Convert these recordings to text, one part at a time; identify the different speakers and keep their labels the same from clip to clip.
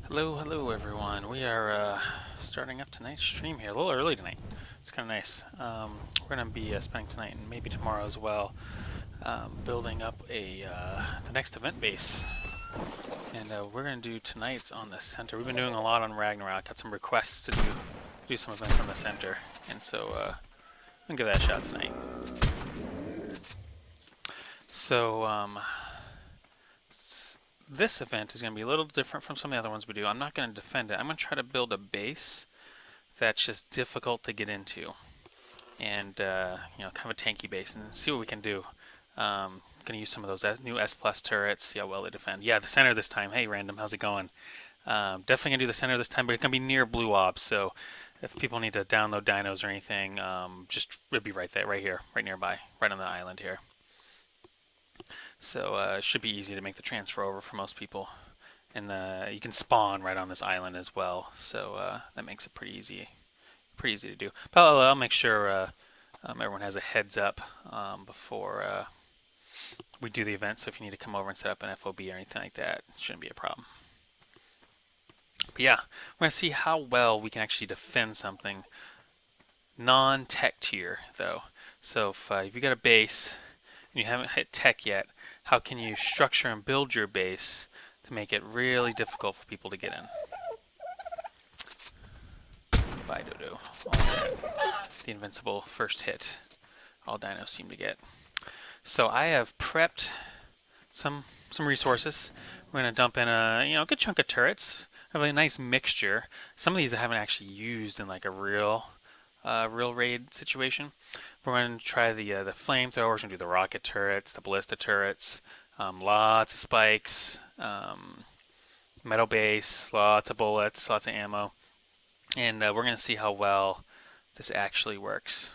Speaker 1: Hello everyone. We are starting up tonight's stream here, a little early tonight. It's kind of nice. We're going to be spending tonight and maybe tomorrow as well, building up the next event base. And we're going to do tonight's on the center. We've been doing a lot on Ragnarok. Got some requests to do some events on the center, and so I'm going to give that a shot tonight. So this event is going to be a little different from some of the other ones we do. I'm not going to defend it. I'm going to try to build a base that's just difficult to get into, and kind of a tanky base, and see what we can do. Going to use some of those new S plus turrets, see how well they defend. Yeah, the center this time. Hey, random, how's it going? Definitely gonna do the center this time, but it's gonna be near blue ops. So if people need to download dinos or anything, just it'll be right there, right here, right nearby, right on the island here. So it should be easy to make the transfer over for most people. And you can spawn right on this island as well, so that makes it pretty easy to do. But I'll make sure everyone has a heads up before we do the event. So if you need to come over and set up an FOB or anything like that, it shouldn't be a problem. But yeah, we're gonna see how well we can actually defend something non-tech tier though. So if you got a base and you haven't hit tech yet, how can you structure and build your base to make it really difficult for people to get in? Bye, Dodo. The invincible first hit all dinos seem to get. So I have prepped some resources. We're going to dump in a good chunk of turrets. I have a nice mixture. Some of these I haven't actually used in like a real raid situation. We're going to try the flamethrowers. We're going to do the rocket turrets, the ballista turrets, lots of spikes, metal base, lots of bullets, lots of ammo, and we're going to see how well this actually works.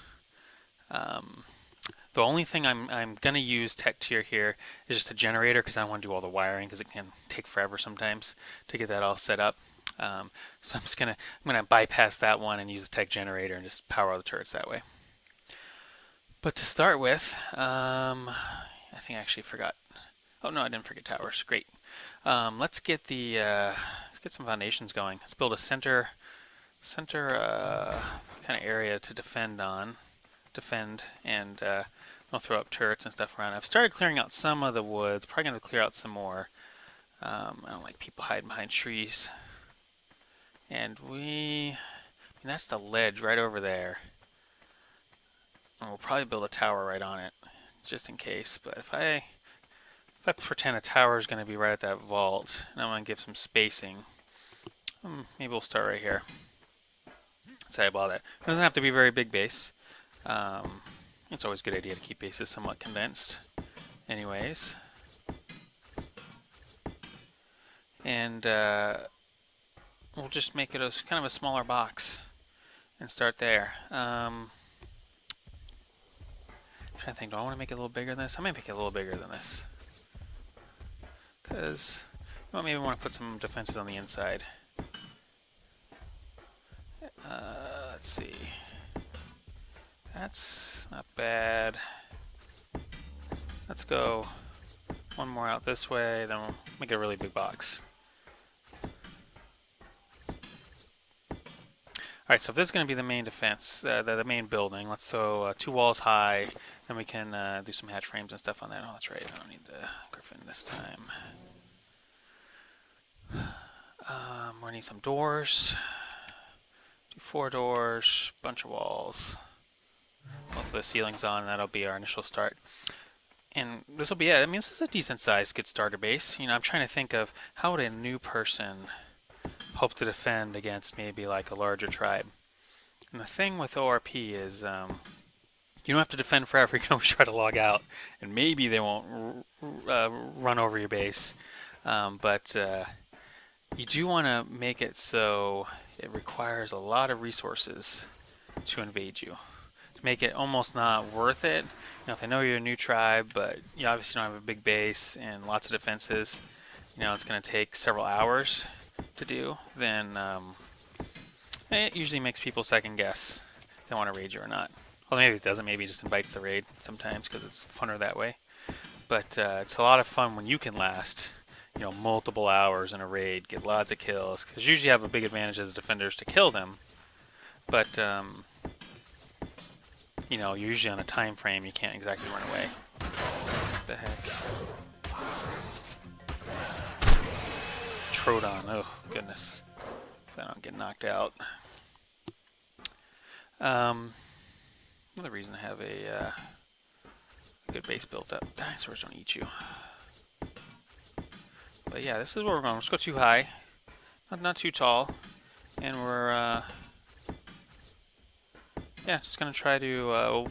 Speaker 1: The only thing I'm going to use tech tier here is just a generator, because I don't want to do all the wiring, because it can take forever sometimes to get that all set up. So I'm gonna bypass that one and use the tech generator and just power all the turrets that way. But to start with, I think I actually forgot. Oh no, I didn't forget towers. Great. Let's get some foundations going. Let's build a center kind of area to defend, and I'll throw up turrets and stuff around. I've started clearing out some of the woods. Probably gonna clear out some more. I don't like people hiding behind trees. And that's the ledge right over there. And we'll probably build a tower right on it, just in case. But if I pretend a tower is going to be right at that vault, and I want to give some spacing, maybe we'll start right here. Let's eyeball that. It doesn't have to be a very big base. It's always a good idea to keep bases somewhat condensed. Anyways. And we'll just make it kind of a smaller box and start there. I'm trying to think, do I want to make it a little bigger than this? I might make it a little bigger than this, because maybe I want to put some defenses on the inside. Let's see. That's not bad. Let's go one more out this way, then we'll make it a really big box. Alright, so if this is going to be the main defense, the main building, let's throw 2 walls high, then we can do some hatch frames and stuff on that. Oh, that's right, I don't need the griffin this time. We're going to need some doors. Do 4 doors, bunch of walls. Hopefully the ceiling's on, and that'll be our initial start. And this will be it. I mean, this is a decent sized good starter base. I'm trying to think of how would a new person hope to defend against maybe like a larger tribe. And the thing with ORP is you don't have to defend forever. You can always try to log out, and maybe they won't run over your base. But you do want to make it so it requires a lot of resources to invade you. To make it almost not worth it. If I know you're a new tribe, but you obviously don't have a big base and lots of defenses, it's going to take several hours to do, then it usually makes people second guess if they want to raid you or not. Well, maybe it doesn't. Maybe it just invites the raid sometimes because it's funner that way. But it's a lot of fun when you can last multiple hours in a raid, get lots of kills, because usually you have a big advantage as defenders to kill them, but you're usually on a time frame, you can't exactly run away. What the heck? Troodon, oh goodness. If I don't get knocked out. Another reason to have a good base built up. Dinosaurs don't eat you. But yeah, this is where we're going. Let's go too high. Not too tall. And we're just gonna try to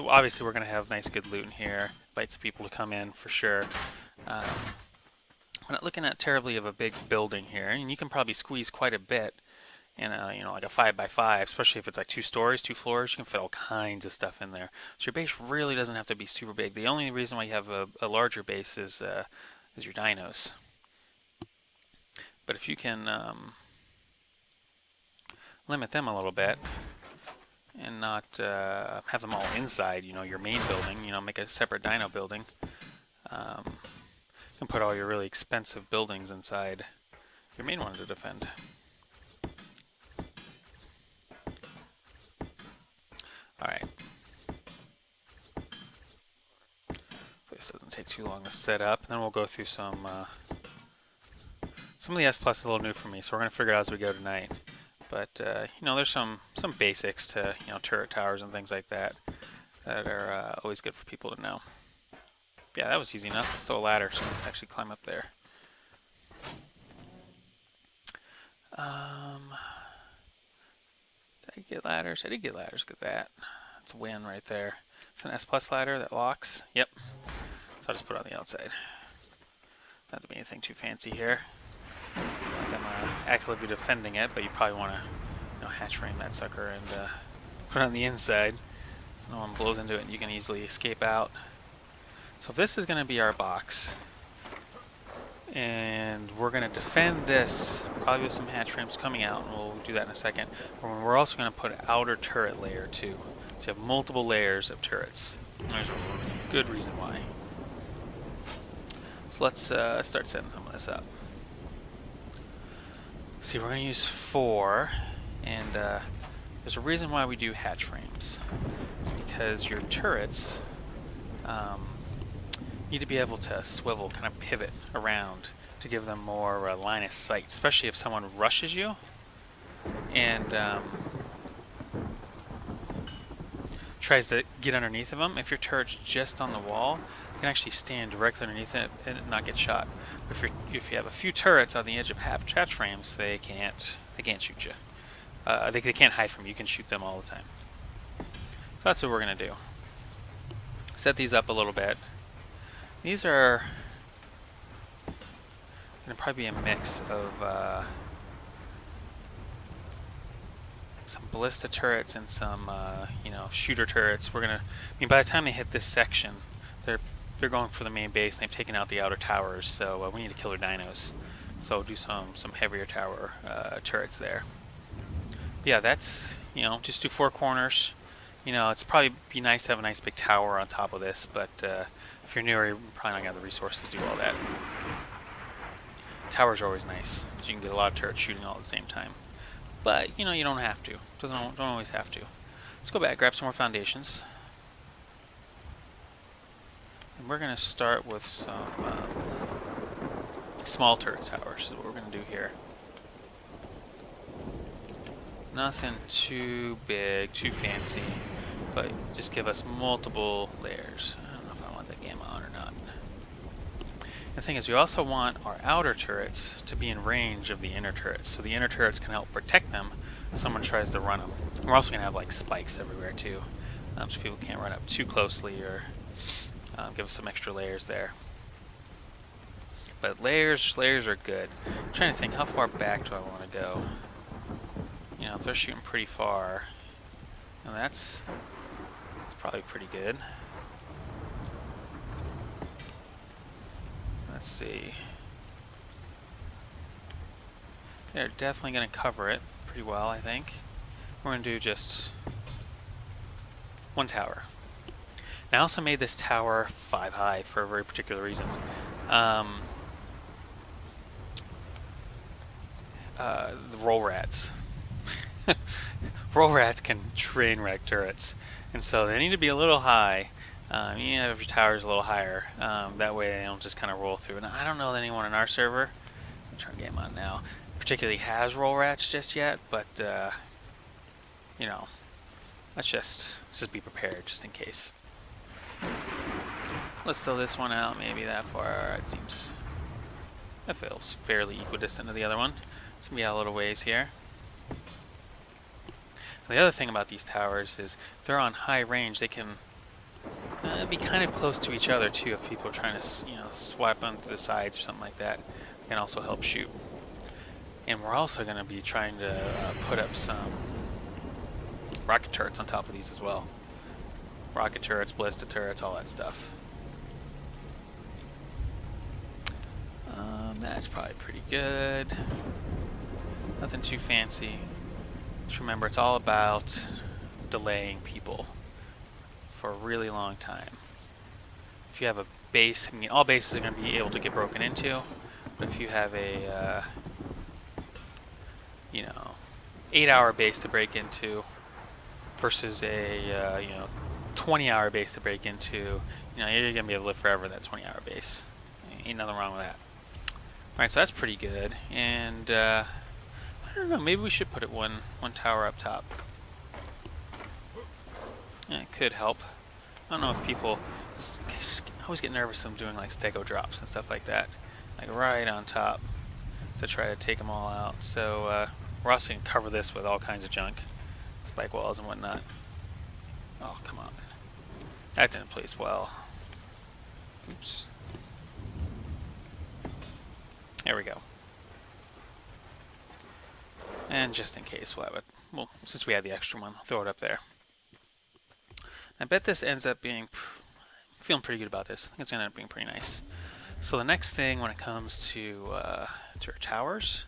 Speaker 1: obviously we're gonna have nice good loot in here. Invite some people to come in for sure. We're not looking at terribly of a big building here, and you can probably squeeze quite a bit in a, like a 5x5, especially if it's like 2 stories, 2 floors. You can fit all kinds of stuff in there. So your base really doesn't have to be super big. The only reason why you have a larger base is your dinos. But if you can limit them a little bit and not have them all inside, your main building, make a separate dino building. You can put all your really expensive buildings inside your main one to defend. Alright. This doesn't take too long to set up. Then we'll go through some of the S Plus is a little new for me, so we're going to figure it out as we go tonight. But, there's some basics to, turret towers and things like that that are always good for people to know. Yeah, that was easy enough. It's still a ladder, so I can actually climb up there. Did I get ladders? I did get ladders. Look at that. That's a win right there. It's an S Plus ladder that locks. Yep. So I'll just put it on the outside. Not to be anything too fancy here. Like I'm actively defending it, but you probably want to, hatch frame that sucker and put it on the inside, so no one blows into it and you can easily escape out. So this is going to be our box, and we're going to defend this, probably with some hatch frames coming out, and we'll do that in a second. But we're also going to put an outer turret layer too, so you have multiple layers of turrets. There's a good reason why. So let's start setting some of this up. See, we're going to use 4, and there's a reason why we do hatch frames. It's because your turrets need to be able to swivel, kind of pivot around to give them more line of sight, especially if someone rushes you and tries to get underneath of them. If your turret's just on the wall, you can actually stand directly underneath it and not get shot. If you have a few turrets on the edge of hatch frames, they can't shoot you. They can't hide from you. You can shoot them all the time. So that's what we're going to do. Set these up a little bit. These are going to probably be a mix of some ballista turrets and some shooter turrets. We're gonna. By the time they hit this section, they're going for the main base, and they've taken out the outer towers, so we need to kill their dinos. So we'll do some heavier tower turrets there. But yeah, that's, just do 4 corners. It's probably be nice to have a nice big tower on top of this, but if you're newer, you're probably not going to have the resources to do all that. Towers are always nice, because you can get a lot of turrets shooting all at the same time. But, you don't have to. Don't always have to. Let's go back, grab some more foundations. And we're going to start with some small turret towers, is what we're going to do here. Nothing too big, too fancy, but just give us multiple layers. I don't know if I want that gamma on or not. The thing is, we also want our outer turrets to be in range of the inner turrets, so the inner turrets can help protect them if someone tries to run them. We're also going to have like spikes everywhere too, so people can't run up too closely or give us some extra layers there. But layers are good. I'm trying to think, how far back do I want to go? If they're shooting pretty far, and that's probably pretty good. Let's see. They're definitely going to cover it pretty well, I think. We're going to do just 1 tower. And I also made this tower 5 high for a very particular reason. the roll rats. Roll rats can train wreck turrets, and so they need to be a little high. You need to have your towers a little higher. That way they don't just kind of roll through. And I don't know that anyone in our server, I'm trying to get on now, particularly has roll rats just yet, but you know, let's just be prepared just in case. Let's throw this one out, maybe that far. It seems, that feels fairly equidistant to the other one. It's gonna be out a little ways here. The other thing about these towers is if they're on high range, they can be kind of close to each other too. If people are trying to, swipe onto the sides or something like that, it can also help shoot. And we're also going to be trying to put up some rocket turrets on top of these as well. Rocket turrets, ballista turrets, all that stuff. That's probably pretty good. Nothing too fancy. Just remember, it's all about delaying people for a really long time. If you have a base, I mean, all bases are going to be able to get broken into, but if you have a 8-hour base to break into versus a 20-hour base to break into, you're going to be able to live forever in that 20-hour base. Ain't nothing wrong with that. Alright, so that's pretty good, and I don't know, maybe we should put it one tower up top. Yeah, it could help. I don't know if people, I always get nervous when I'm doing like stego drops and stuff like that, like right on top, to try to take them all out. So we're also going to cover this with all kinds of junk, spike walls and whatnot. Oh, come on. That didn't place well. Oops. There we go. And just in case, we'll have it. Well, since we had the extra one, I'll throw it up there. I bet this ends up being, feeling pretty good about this. I think it's going to end up being pretty nice. So the next thing when it comes to our towers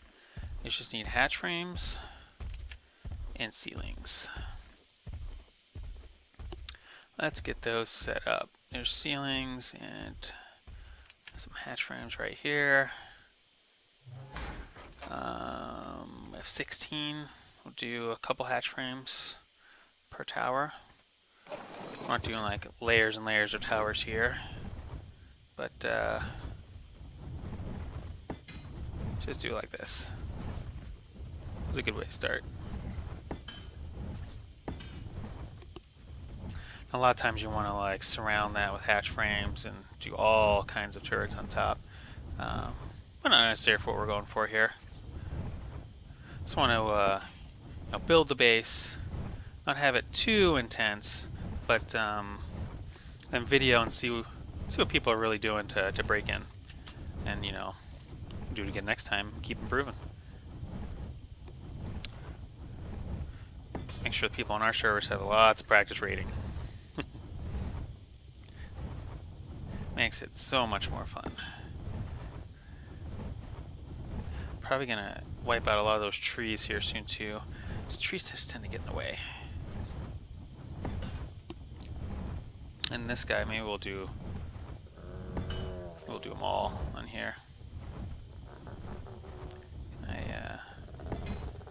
Speaker 1: is just need hatch frames and ceilings. Let's get those set up. There's ceilings and some hatch frames right here. We have 16. We'll do a couple hatch frames per tower. We're not doing like layers and layers of towers here, but just do it like this. It's a good way to start. A lot of times you want to like surround that with hatch frames and do all kinds of turrets on top. But not necessarily for what we're going for here. Just want to build the base, not have it too intense, but then video and see what people are really doing to break in, and do it again next time. Keep improving. Make sure the people on our servers have lots of practice rating. Makes it so much more fun. Probably gonna wipe out a lot of those trees here soon too. Those trees just tend to get in the way. And this guy, maybe we'll do them all on here.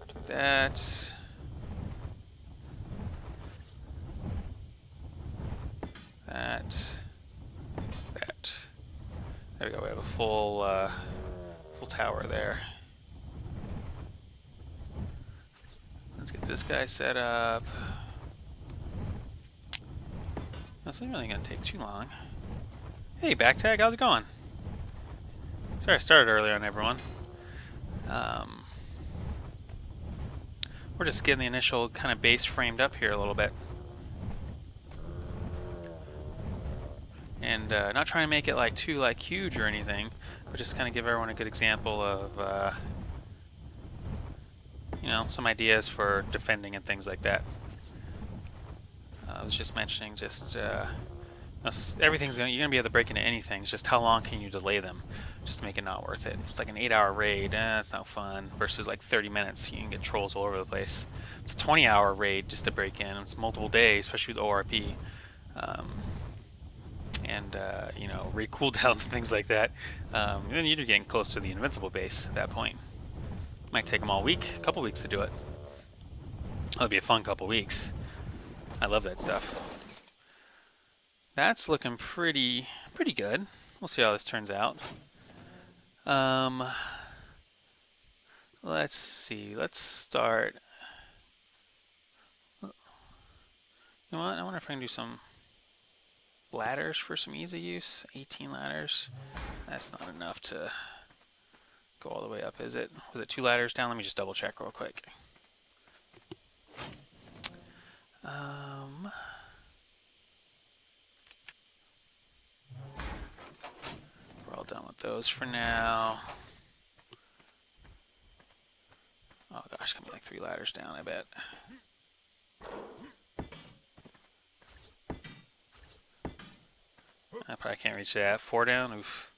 Speaker 1: Do that. That. There we go. We have a full tower there. Let's get this guy set up. That's not really going to take too long. Hey, Backtag, how's it going? Sorry I started early on everyone. We're just getting the initial kind of base framed up here a little bit. And not trying to make it like too huge or anything, but just kind of give everyone a good example of some ideas for defending and things like that. I was just mentioning everything's you're gonna be able to break into anything. It's just how long can you delay them, just to make it not worth it. It's like an 8-hour raid. It's not fun. Versus like 30 minutes, you can get trolls all over the place. It's a 20-hour raid just to break in. It's multiple days, especially with ORP. And raid cooldowns and things like that. Then you're getting close to the invincible base at that point. Might take them all week, a couple weeks to do it. It'll be a fun couple weeks. I love that stuff. That's looking pretty good. We'll see how this turns out. Let's see. Let's start. You know what? I wonder if I can do some ladders for some easy use. 18 ladders. That's not enough to go all the way up, is it? Was it 2 ladders down? Let me just double check real quick. We're all done with those for now. Oh gosh, gonna be like 3 ladders down, I bet. I probably can't reach that. 4 down? Oof.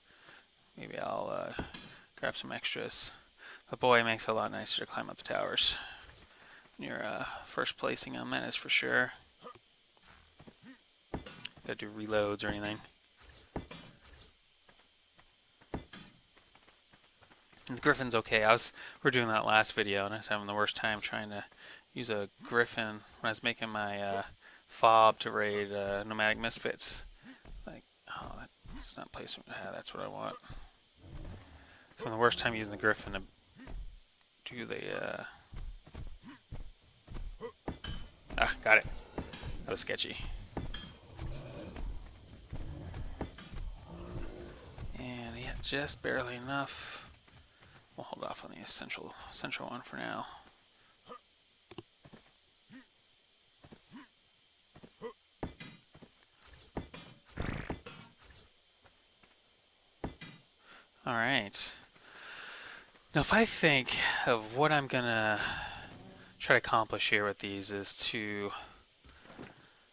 Speaker 1: Maybe I'll grab some extras. But boy, it makes it a lot nicer to climb up the towers. You're first placing on that is for sure. Gotta do reloads or anything. And the Griffin's okay. We're doing that last video, and I was having the worst time trying to use a Griffin when I was making my fob to raid Nomadic Misfits. Like, oh, that's not placement. That's what I want. So the worst time using the Griffin to do the got it. That was sketchy. And yeah, just barely enough. We'll hold off on the central one for now. All right. Now, if I think of what I'm gonna try to accomplish here with these is to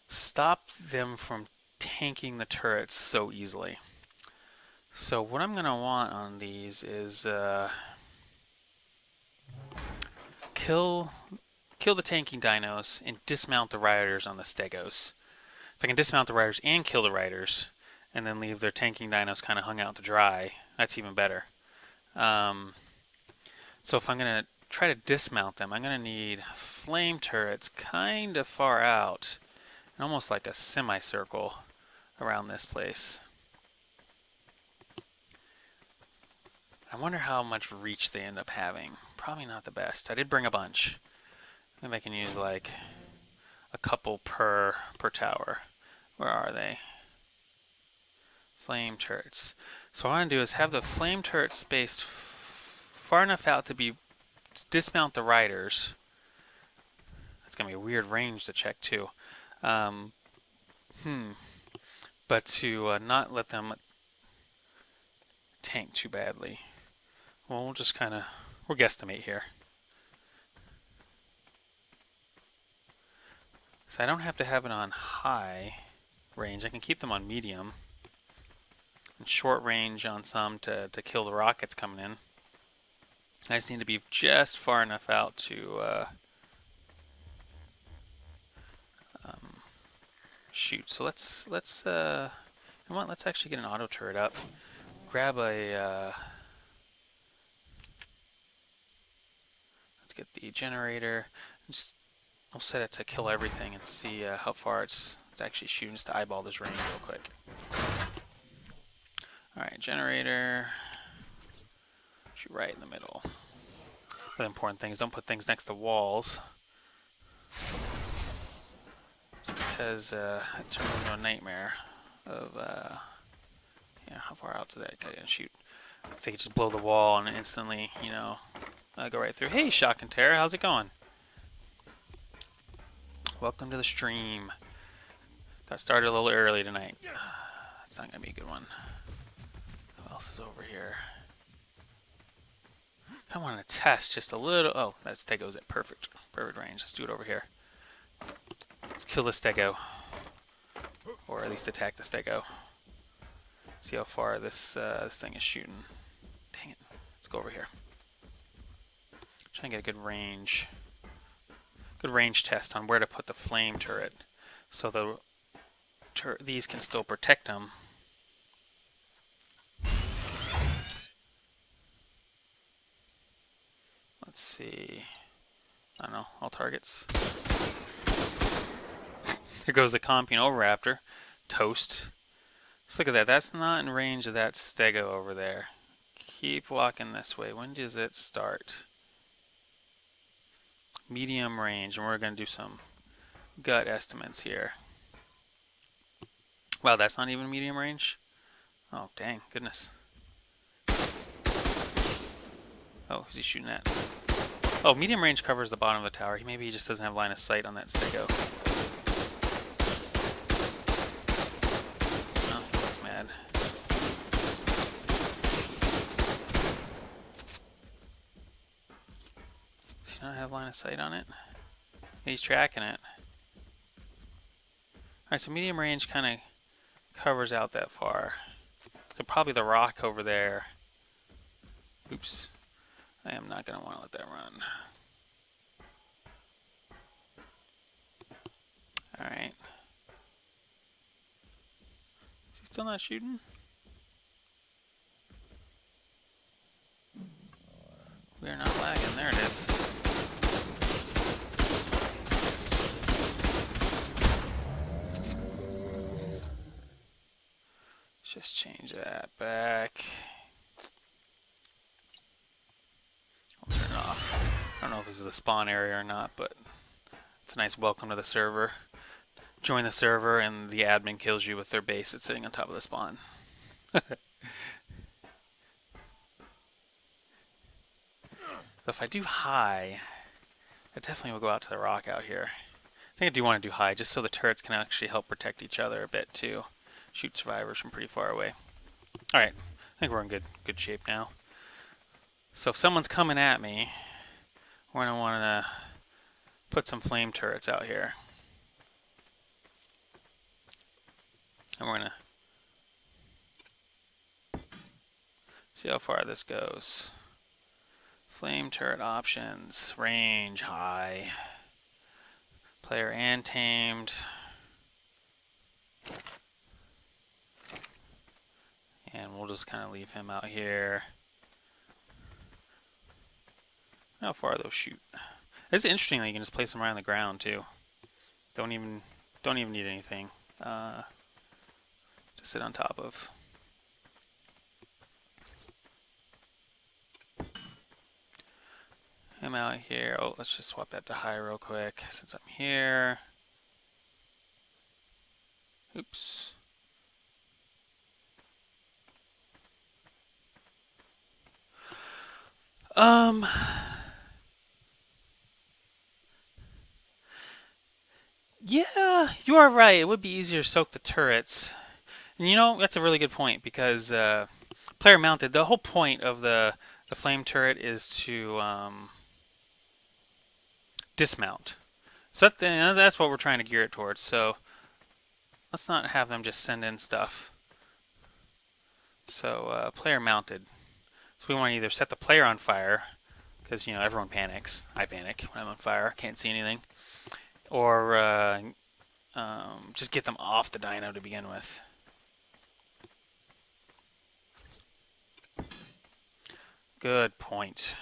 Speaker 1: stop them from tanking the turrets so easily. So what I'm gonna want on these is kill the tanking dinos and dismount the riders on the stegos. If I can dismount the riders and kill the riders, and then leave their tanking dinos kind of hung out to dry, that's even better. So if I'm gonna try to dismount them, I'm gonna need flame turrets kind of far out, and almost like a semicircle around this place. I wonder how much reach they end up having. Probably not the best. I did bring a bunch. Maybe I can use like a couple per tower. Where are they? Flame turrets. So what I want to do is have the flame turrets spaced far enough out to dismount the riders. That's gonna be a weird range to check too. But to not let them tank too badly. Well, we'll just we'll guesstimate here. So I don't have to have it on high range. I can keep them on medium. And short range on some to kill the rockets coming in. I just need to be just far enough out to shoot. So let's you know what? Let's actually get an auto turret up. Grab a let's get the generator. We'll set it to kill everything and see how far it's actually shooting, just to eyeball this range real quick. Alright, generator. Shoot right in the middle. The important thing is don't put things next to walls. Just because it turns into a nightmare of how far out to that guy gonna shoot. If they just blow the wall and instantly, go right through. Hey, Shock and Terror, how's it going? Welcome to the stream. Got started a little early tonight. That's not gonna be a good one. Who else is over here? I want to test just a little. Oh, that stego's at perfect range. Let's do it over here. Let's kill the stego, or at least attack the stego. See how far this thing is shooting. Dang it! Let's go over here. Try and get a good range test on where to put the flame turret, so these can still protect them. Let's see. I don't know, all targets. There goes the Compunal-Raptor. Toast. Let's look at that. That's not in range of that Stego over there. Keep walking this way. When does it start? Medium range, and we're going to do some gut estimates here. Wow, that's not even medium range? Oh, dang, goodness. Oh, who's he shooting at? Oh, medium range covers the bottom of the tower. Maybe he just doesn't have line of sight on that Stego. Oh, he looks mad. Does he not have line of sight on it? He's tracking it. Alright, so medium range kind of covers out that far. So probably the rock over there. Oops. I am not going to want to let that run. Alright. Is he still not shooting? We are not lagging. There it is. Just change that back. I'll turn it off. I don't know if this is a spawn area or not, but it's a nice welcome to the server. Join the server and the admin kills you with their base that's sitting on top of the spawn. If I do high, I definitely will go out to the rock out here. I think I do want to do high, just so the turrets can actually help protect each other a bit too. Shoot survivors from pretty far away. Alright, I think we're in good shape now. So if someone's coming at me, we're going to want to put some flame turrets out here. And we're going to see how far this goes. Flame turret options, range, high, player and tamed. And we'll just kind of leave him out here. How far those shoot? It's interesting that you can just place them right on the ground too. Don't even need anything to sit on top of. Him out here. Oh, let's just swap that to high real quick since I'm here. Oops. Yeah, you are right. It would be easier to soak the turrets. And you know, that's a really good point because player mounted, the whole point of the flame turret is to dismount. So that's what we're trying to gear it towards. So let's not have them just send in stuff. So player mounted. So we want to either set the player on fire, because you know everyone panics. I panic when I'm on fire. Can't see anything. Or just get them off the dyno to begin with. Good point.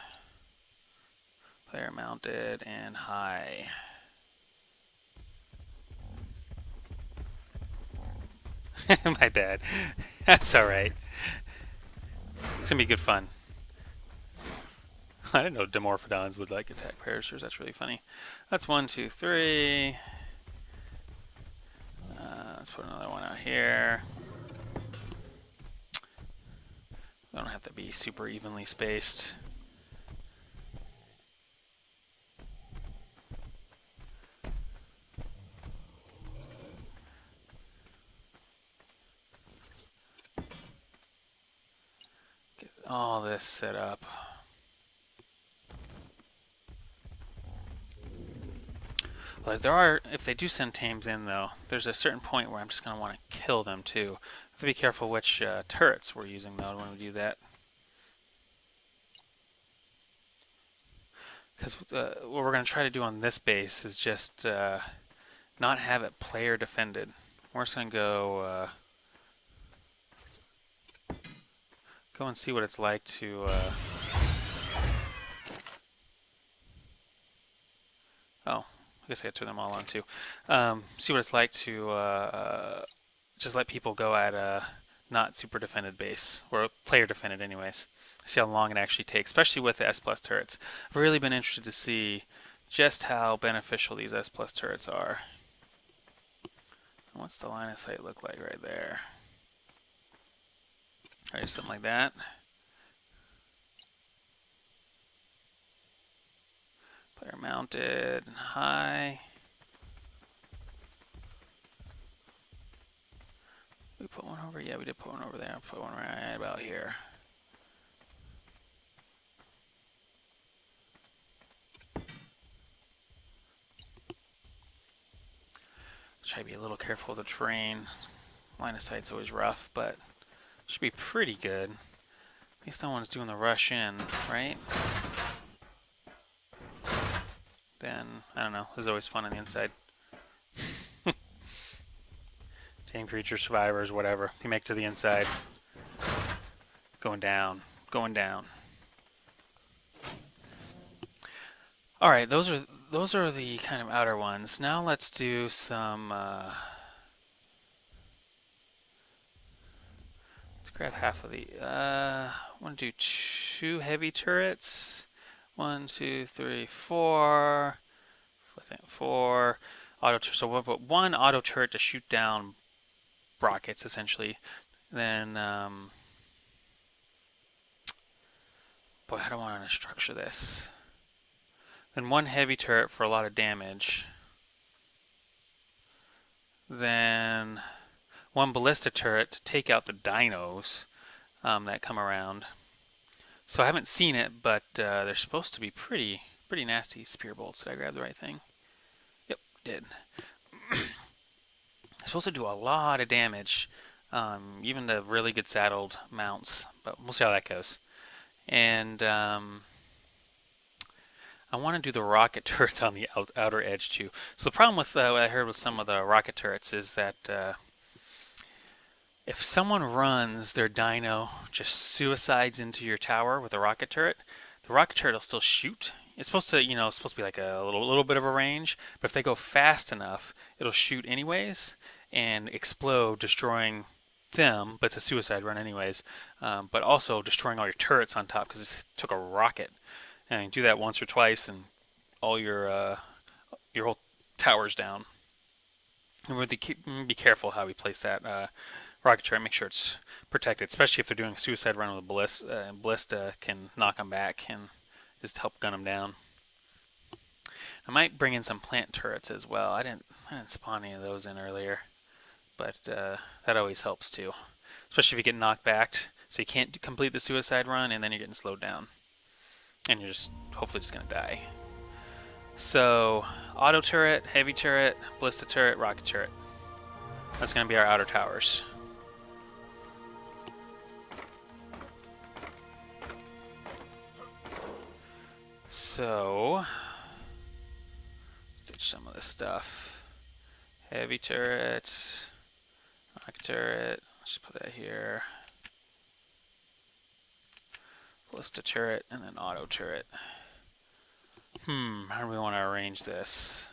Speaker 1: Player mounted and high. My bad. That's alright. It's gonna be good fun. I didn't know Dimorphodons would like attack perishers. That's really funny. That's 1, 2, 3. Let's put another one out here. They don't have to be super evenly spaced. Get all this set up. But there are, if they do send tames in though, there's a certain point where I'm just going to want to kill them too. Have to be careful which turrets we're using though when we do that. Because what we're going to try to do on this base is just not have it player defended. We're just going to go and see what it's like to Oh, I guess I gotta turn them all on too. See what it's like to just let people go at a not super defended base, or player defended anyways. See how long it actually takes, especially with the S plus turrets. I've really been interested to see just how beneficial these S plus turrets are. What's the line of sight look like right there? Alright, something like that. Player mounted, high. We put one over, yeah, we did put one over there. Put one right about here. Try to be a little careful with the terrain. Line of sight's always rough, but should be pretty good. At least no one's doing the rush in, right? Then, I don't know, there's always fun on the inside. Tame creature, survivors, whatever. You make it to the inside. Going down, going down. Alright, those are the kind of outer ones. Now let's do some let's grab half of the want to do 2 heavy turrets. 1, 2, 3, 4. I think 4 auto turrets. So we'll put 1 auto turret to shoot down rockets essentially. Then boy, how do I want to structure this? Then 1 heavy turret for a lot of damage. Then 1 ballista turret to take out the dinos that come around. So I haven't seen it, but they're supposed to be pretty nasty spear bolts. Did I grab the right thing? Yep, did. Supposed to do a lot of damage, even the really good saddled mounts, but we'll see how that goes. And I want to do the rocket turrets on the outer edge too. So the problem with what I heard with some of the rocket turrets is that if someone runs their dino just suicides into your tower with a rocket turret, the rocket turret will still shoot. It's supposed to, it's supposed to be like a little bit of a range, but if they go fast enough, it'll shoot anyways and explode, destroying them. But it's a suicide run anyways. But also destroying all your turrets on top because it took a rocket. And you do that once or twice, and all your whole tower's down. And we'll be careful how we place that rocket turret. Make sure it's protected, especially if they're doing a suicide run with a ballista. Ballista can knock them back and just help gun them down. I might bring in some plant turrets as well. I didn't spawn any of those in earlier, but that always helps too, especially if you get knocked back, so you can't complete the suicide run, and then you're getting slowed down. And you're just hopefully just gonna die. So auto turret, heavy turret, ballista turret, rocket turret. That's gonna be our outer towers. So let's ditch some of this stuff. Heavy turret, rocket turret. Let's just put that here. Ballista turret, and then auto turret. How do we want to arrange this?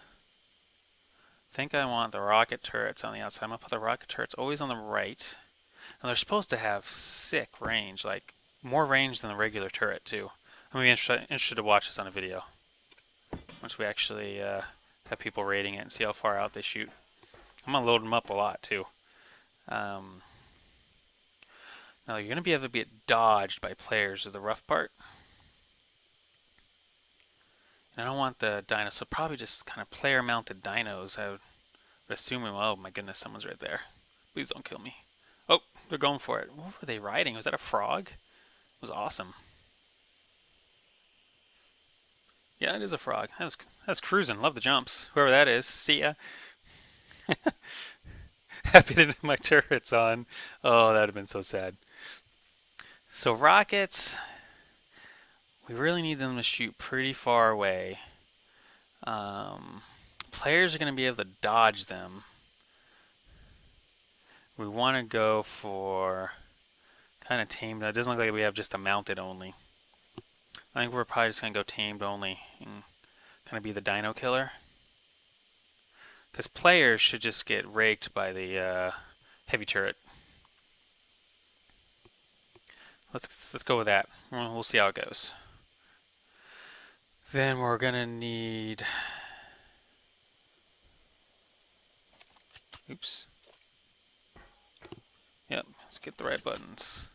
Speaker 1: I think I want the rocket turrets on the outside. I'm going to put the rocket turrets always on the right. And they're supposed to have sick range, like more range than the regular turret too. I'm going to be interested to watch this on a video. Once we actually have people rating it and see how far out they shoot. I'm going to load them up a lot too. Now you're going to be able to get dodged by players is the rough part. And I don't want the dinos, so probably just kind of player mounted dinos. I would assume, oh my goodness, someone's right there. Please don't kill me. Oh, they're going for it. What were they riding? Was that a frog? It was awesome. Yeah, it is a frog. That's cruising. Love the jumps. Whoever that is, see ya. Happy to do my turrets on. Oh, that would have been so sad. So rockets, we really need them to shoot pretty far away. Players are going to be able to dodge them. We want to go for kind of tamed. It doesn't look like we have just a mounted only. I think we're probably just going to go tamed only and kind of be the dino killer. Because players should just get raked by the heavy turret. Let's go with that. We'll see how it goes. Then we're gonna need. Oops. Yep. Let's get the right buttons.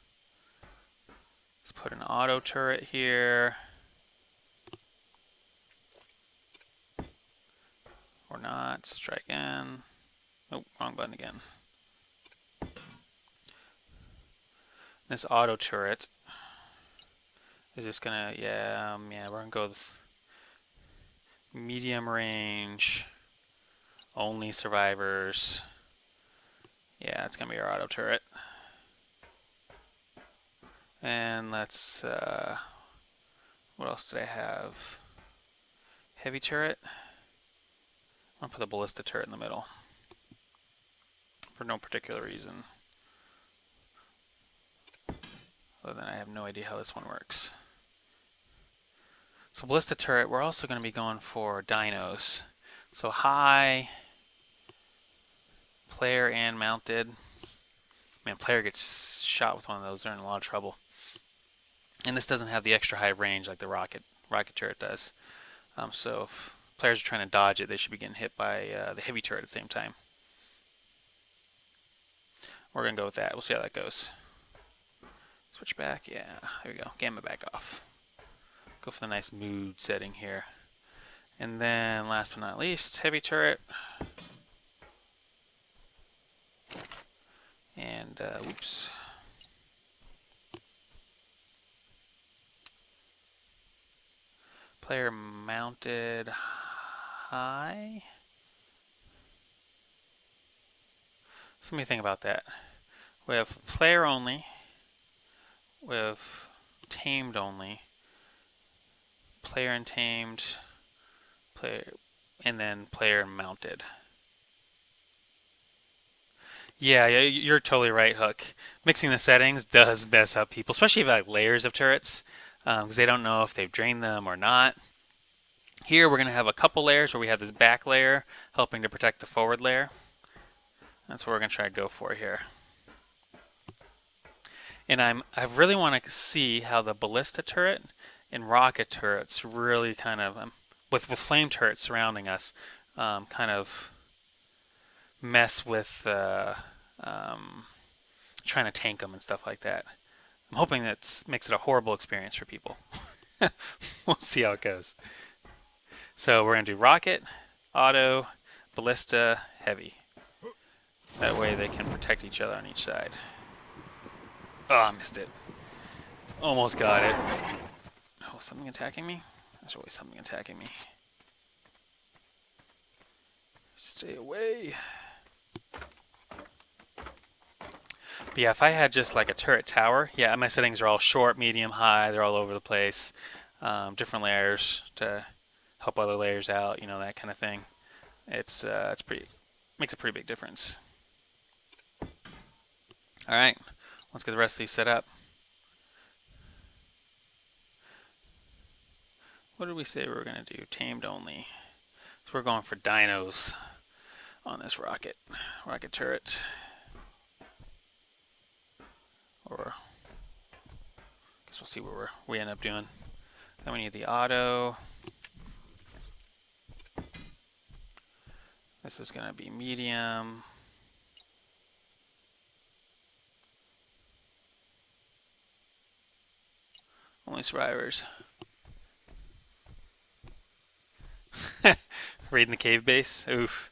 Speaker 1: Let's put an auto turret here. Or not. Let's try again. Oh, wrong button again. This auto turret is just gonna, yeah, we're gonna go with medium range, only survivors. Yeah, it's gonna be our auto turret. And let's, what else did I have? Heavy turret. I'm gonna put the ballista turret in the middle for no particular reason. Other than I have no idea how this one works. So ballista turret, we're also going to be going for dinos. So high, player and mounted. Man, player gets shot with one of those, they're in a lot of trouble. And this doesn't have the extra high range like the rocket turret does. So if players are trying to dodge it, they should be getting hit by the heavy turret at the same time. We're going to go with that. We'll see how that goes. Switch back, yeah, there we go. Gamma back off. Go for the nice mood setting here. And then, last but not least, heavy turret. And, whoops. Player mounted high. So let me think about that. We have player only. We have tamed only, player and tamed, player, and then player and mounted. Yeah, you're totally right, Hook. Mixing the settings does mess up people, especially if you have like layers of turrets, because they don't know if they've drained them or not. Here we're going to have a couple layers where we have this back layer helping to protect the forward layer. That's what we're going to try to go for here. And I really want to see how the ballista turret and rocket turrets really kind of, with flame turrets surrounding us, kind of mess with trying to tank them and stuff like that. I'm hoping that makes it a horrible experience for people. We'll see how it goes. So we're going to do rocket, auto, ballista, heavy. That way they can protect each other on each side. Oh, I missed it. Almost got it. Oh, something attacking me? There's always something attacking me. Stay away. But yeah, if I had just like a turret tower, yeah, my settings are all short, medium, high. They're all over the place. Different layers to help other layers out, you know, that kind of thing. It's pretty, makes a pretty big difference. All right. Let's get the rest of these set up. What did we say we were going to do? Tamed only. So we're going for dinos on this rocket turret. Or I guess we'll see what we end up doing. Then we need the auto. This is going to be medium. Only survivors. Raiding the cave base. Oof.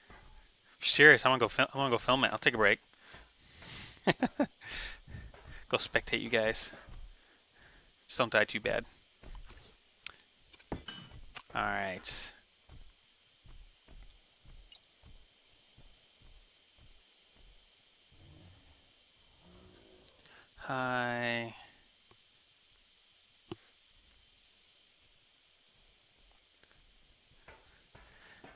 Speaker 1: If you're serious, I want to go film it. I'll take a break. Go spectate you guys. Just don't die too bad. All right. Hi.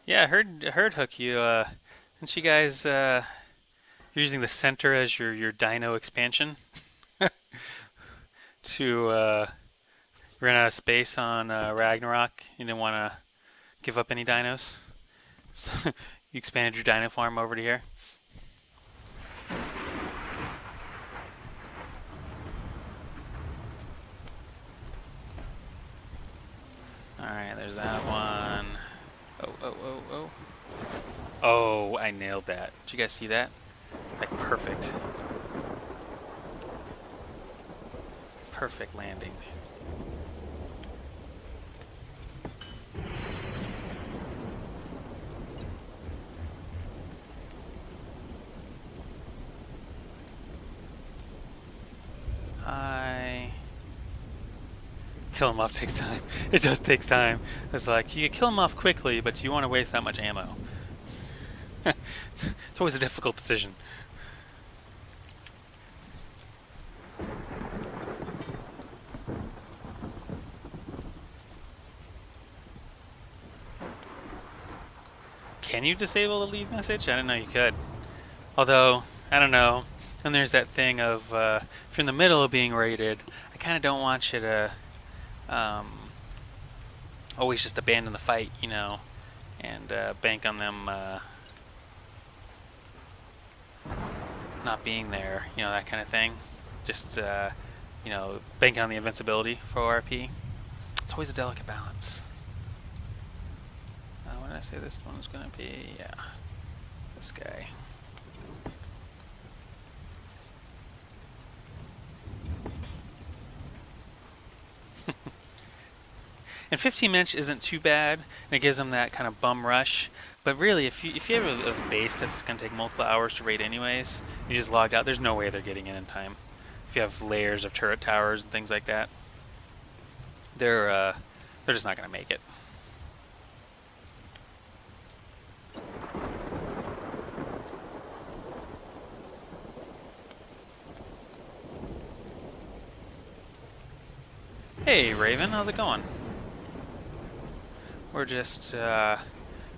Speaker 1: Yeah, I heard Hook. Didn't you guys you're using the center as your dino expansion to run out of space on Ragnarok? You didn't want to give up any dinos. So you expanded your dino farm over to here? Alright, there's that one. Oh, oh, oh, oh. Oh, I nailed that. Did you guys see that? Like, perfect. Perfect landing. Kill him off takes time. It just takes time. It's like, you can kill him off quickly, but do you want to waste that much ammo? It's always a difficult decision. Can you disable the leave message? I didn't know you could. Although, I don't know. And there's that thing of, if you're in the middle of being raided, I kind of don't want you to always just abandon the fight, you know, and bank on them not being there, you know, that kind of thing. Just, you know, bank on the invincibility for ORP. It's always a delicate balance. What did I say this one's going to be? Yeah, this guy. And 15 inch isn't too bad, and it gives them that kind of bum rush. But really, if you have a base that's going to take multiple hours to raid anyways, you just logged out, there's no way they're getting in time. If you have layers of turret towers and things like that, they're just not going to make it. Hey Raven, how's it going? We're just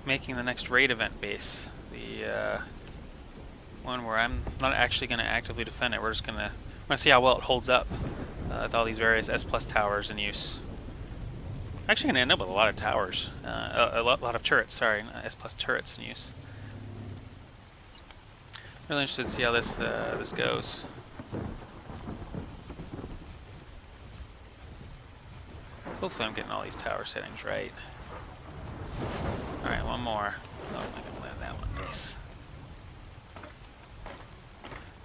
Speaker 1: making the next raid event base. The one where I'm not actually going to actively defend it. We're just going to see how well it holds up with all these various S+ towers in use. Actually going to end up with a lot of towers. A lot of turrets, sorry, not S+ turrets in use. Really interested to see how this goes. Hopefully I'm getting all these tower settings right. Alright, one more. Oh, I can land that one. Nice.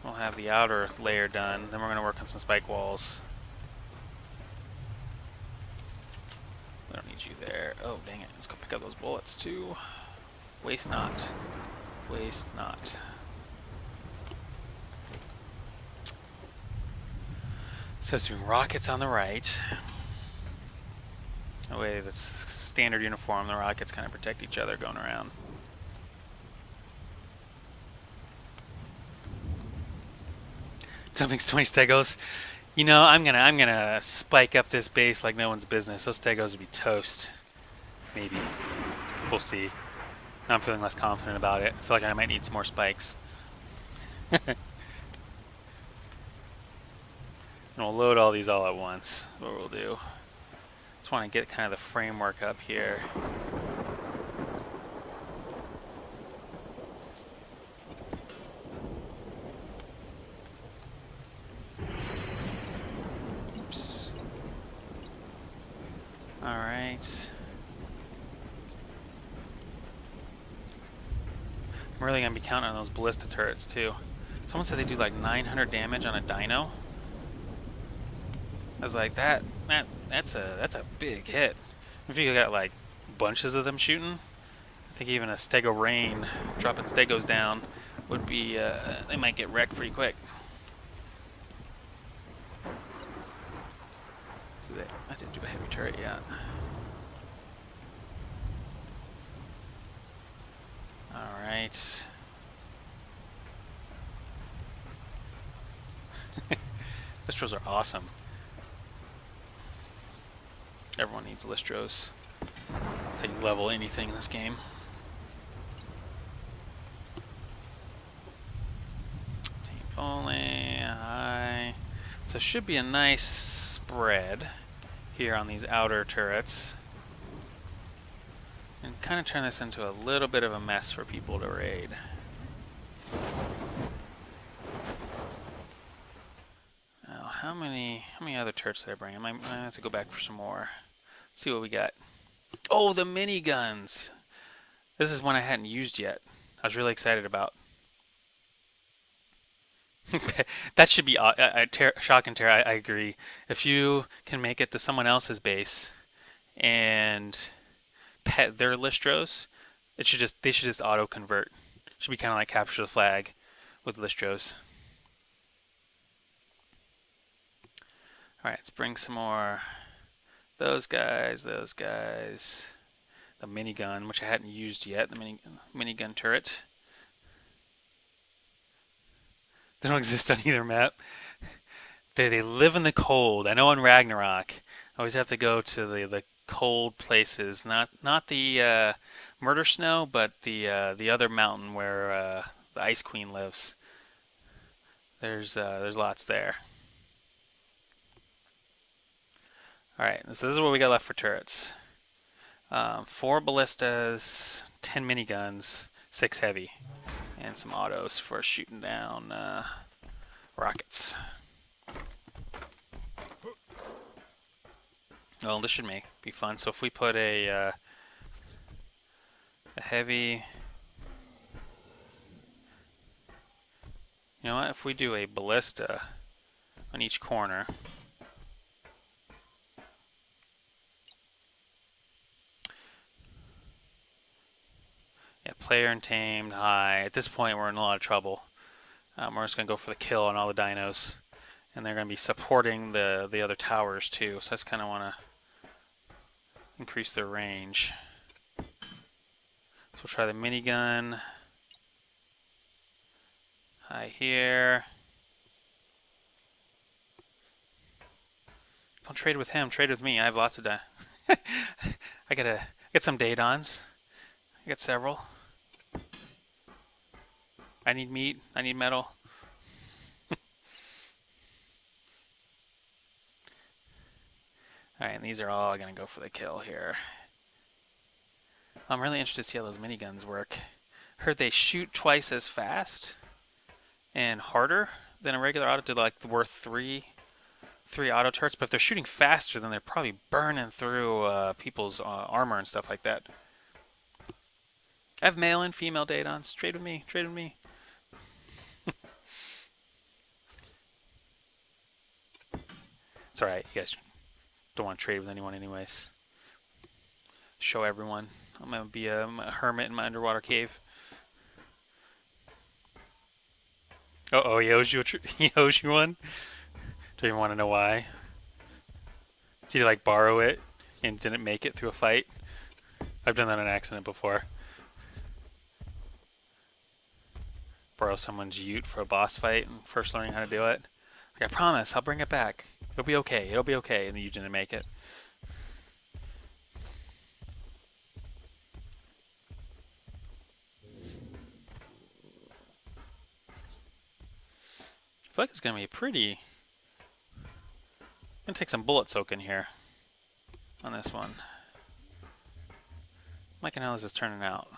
Speaker 1: We'll have the outer layer done. Then we're going to work on some spike walls. We don't need you there. Oh, dang it. Let's go pick up those bullets, too. Waste not. Waste not. So it's doing rockets on the right. That way, that's standard uniform. The rockets kind of protect each other going around. Dumping 20 stegos. You know, I'm gonna spike up this base like no one's business. Those stegos would be toast. Maybe. We'll see. Now I'm feeling less confident about it. I feel like I might need some more spikes. And we'll load all these all at once. That's what we'll do. Just want to get kind of the framework up here. Oops. All right. I'm really going to be counting on those ballista turrets too. Someone said they do like 900 damage on a dino. I was like, that's a big hit. If you got like bunches of them shooting, I think even a stego rain, dropping stegos down, would be, they might get wrecked pretty quick. So I didn't do a heavy turret yet. Alright. Listros are awesome. Everyone needs Listros. That's how you level anything in this game. Team Foley, hi. So it should be a nice spread here on these outer turrets. And kind of turn this into a little bit of a mess for people to raid. Now, how many other turrets did I bring? I might have to go back for some more. See what we got. Oh, the miniguns! This is one I hadn't used yet. I was really excited about. That should be shock and terror. I agree. If you can make it to someone else's base and pet their listros, they should just auto convert. It should be kind of like capture the flag with listros. All right, let's bring some more. Those guys. The minigun, which I hadn't used yet. The minigun turret. They don't exist on either map. They live in the cold. I know on Ragnarok, I always have to go to the cold places. Not the Murder Snow, but the other mountain where the Ice Queen lives. There's lots there. All right, so this is what we got left for turrets. 4 ballistas, 10 miniguns, 6 heavy, and some autos for shooting down rockets. Well, this should be fun. So if we put a heavy, you know what? If we do a ballista on each corner. Yeah, player and tamed, high. At this point, we're in a lot of trouble. We're just going to go for the kill on all the dinos. And they're going to be supporting the other towers, too. So I just kind of want to increase their range. So we'll try the minigun. High here. Don't trade with him. Trade with me. I have lots of I get some Dadons. I got several. I need meat. I need metal. Alright, and these are all going to go for the kill here. I'm really interested to see how those miniguns work. Heard they shoot twice as fast and harder than a regular auto. Like worth three auto turrets, but if they're shooting faster, then they're probably burning through people's armor and stuff like that. I have male and female Dadons. Trade with me. Trade with me. It's alright. You guys don't want to trade with anyone anyways. Show everyone. I'm going to be a hermit in my underwater cave. Uh-oh, he owes you one? Don't even want to know why. Did you like borrow it and didn't make it through a fight? I've done that on accident before. Borrow someone's ute for a boss fight and first learning how to do it. Like, I promise, I'll bring it back. It'll be okay. It'll be okay. And the ute didn't make it. I feel like it's going to be pretty... I'm going to take some bullet soak in here on this one. Like, how is this turning out?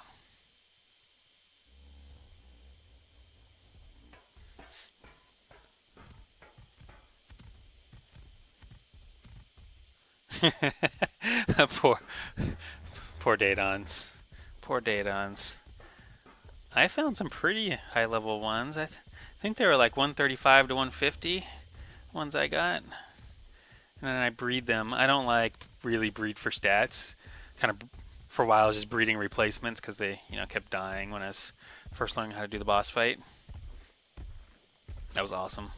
Speaker 1: poor Dadons. Poor Dadons. I found some pretty high level ones. I think they were like 135 to 150 ones I got. And then I breed them. I don't like really breed for stats. Kind of for a while I was just breeding replacements because they kept dying when I was first learning how to do the boss fight. That was awesome.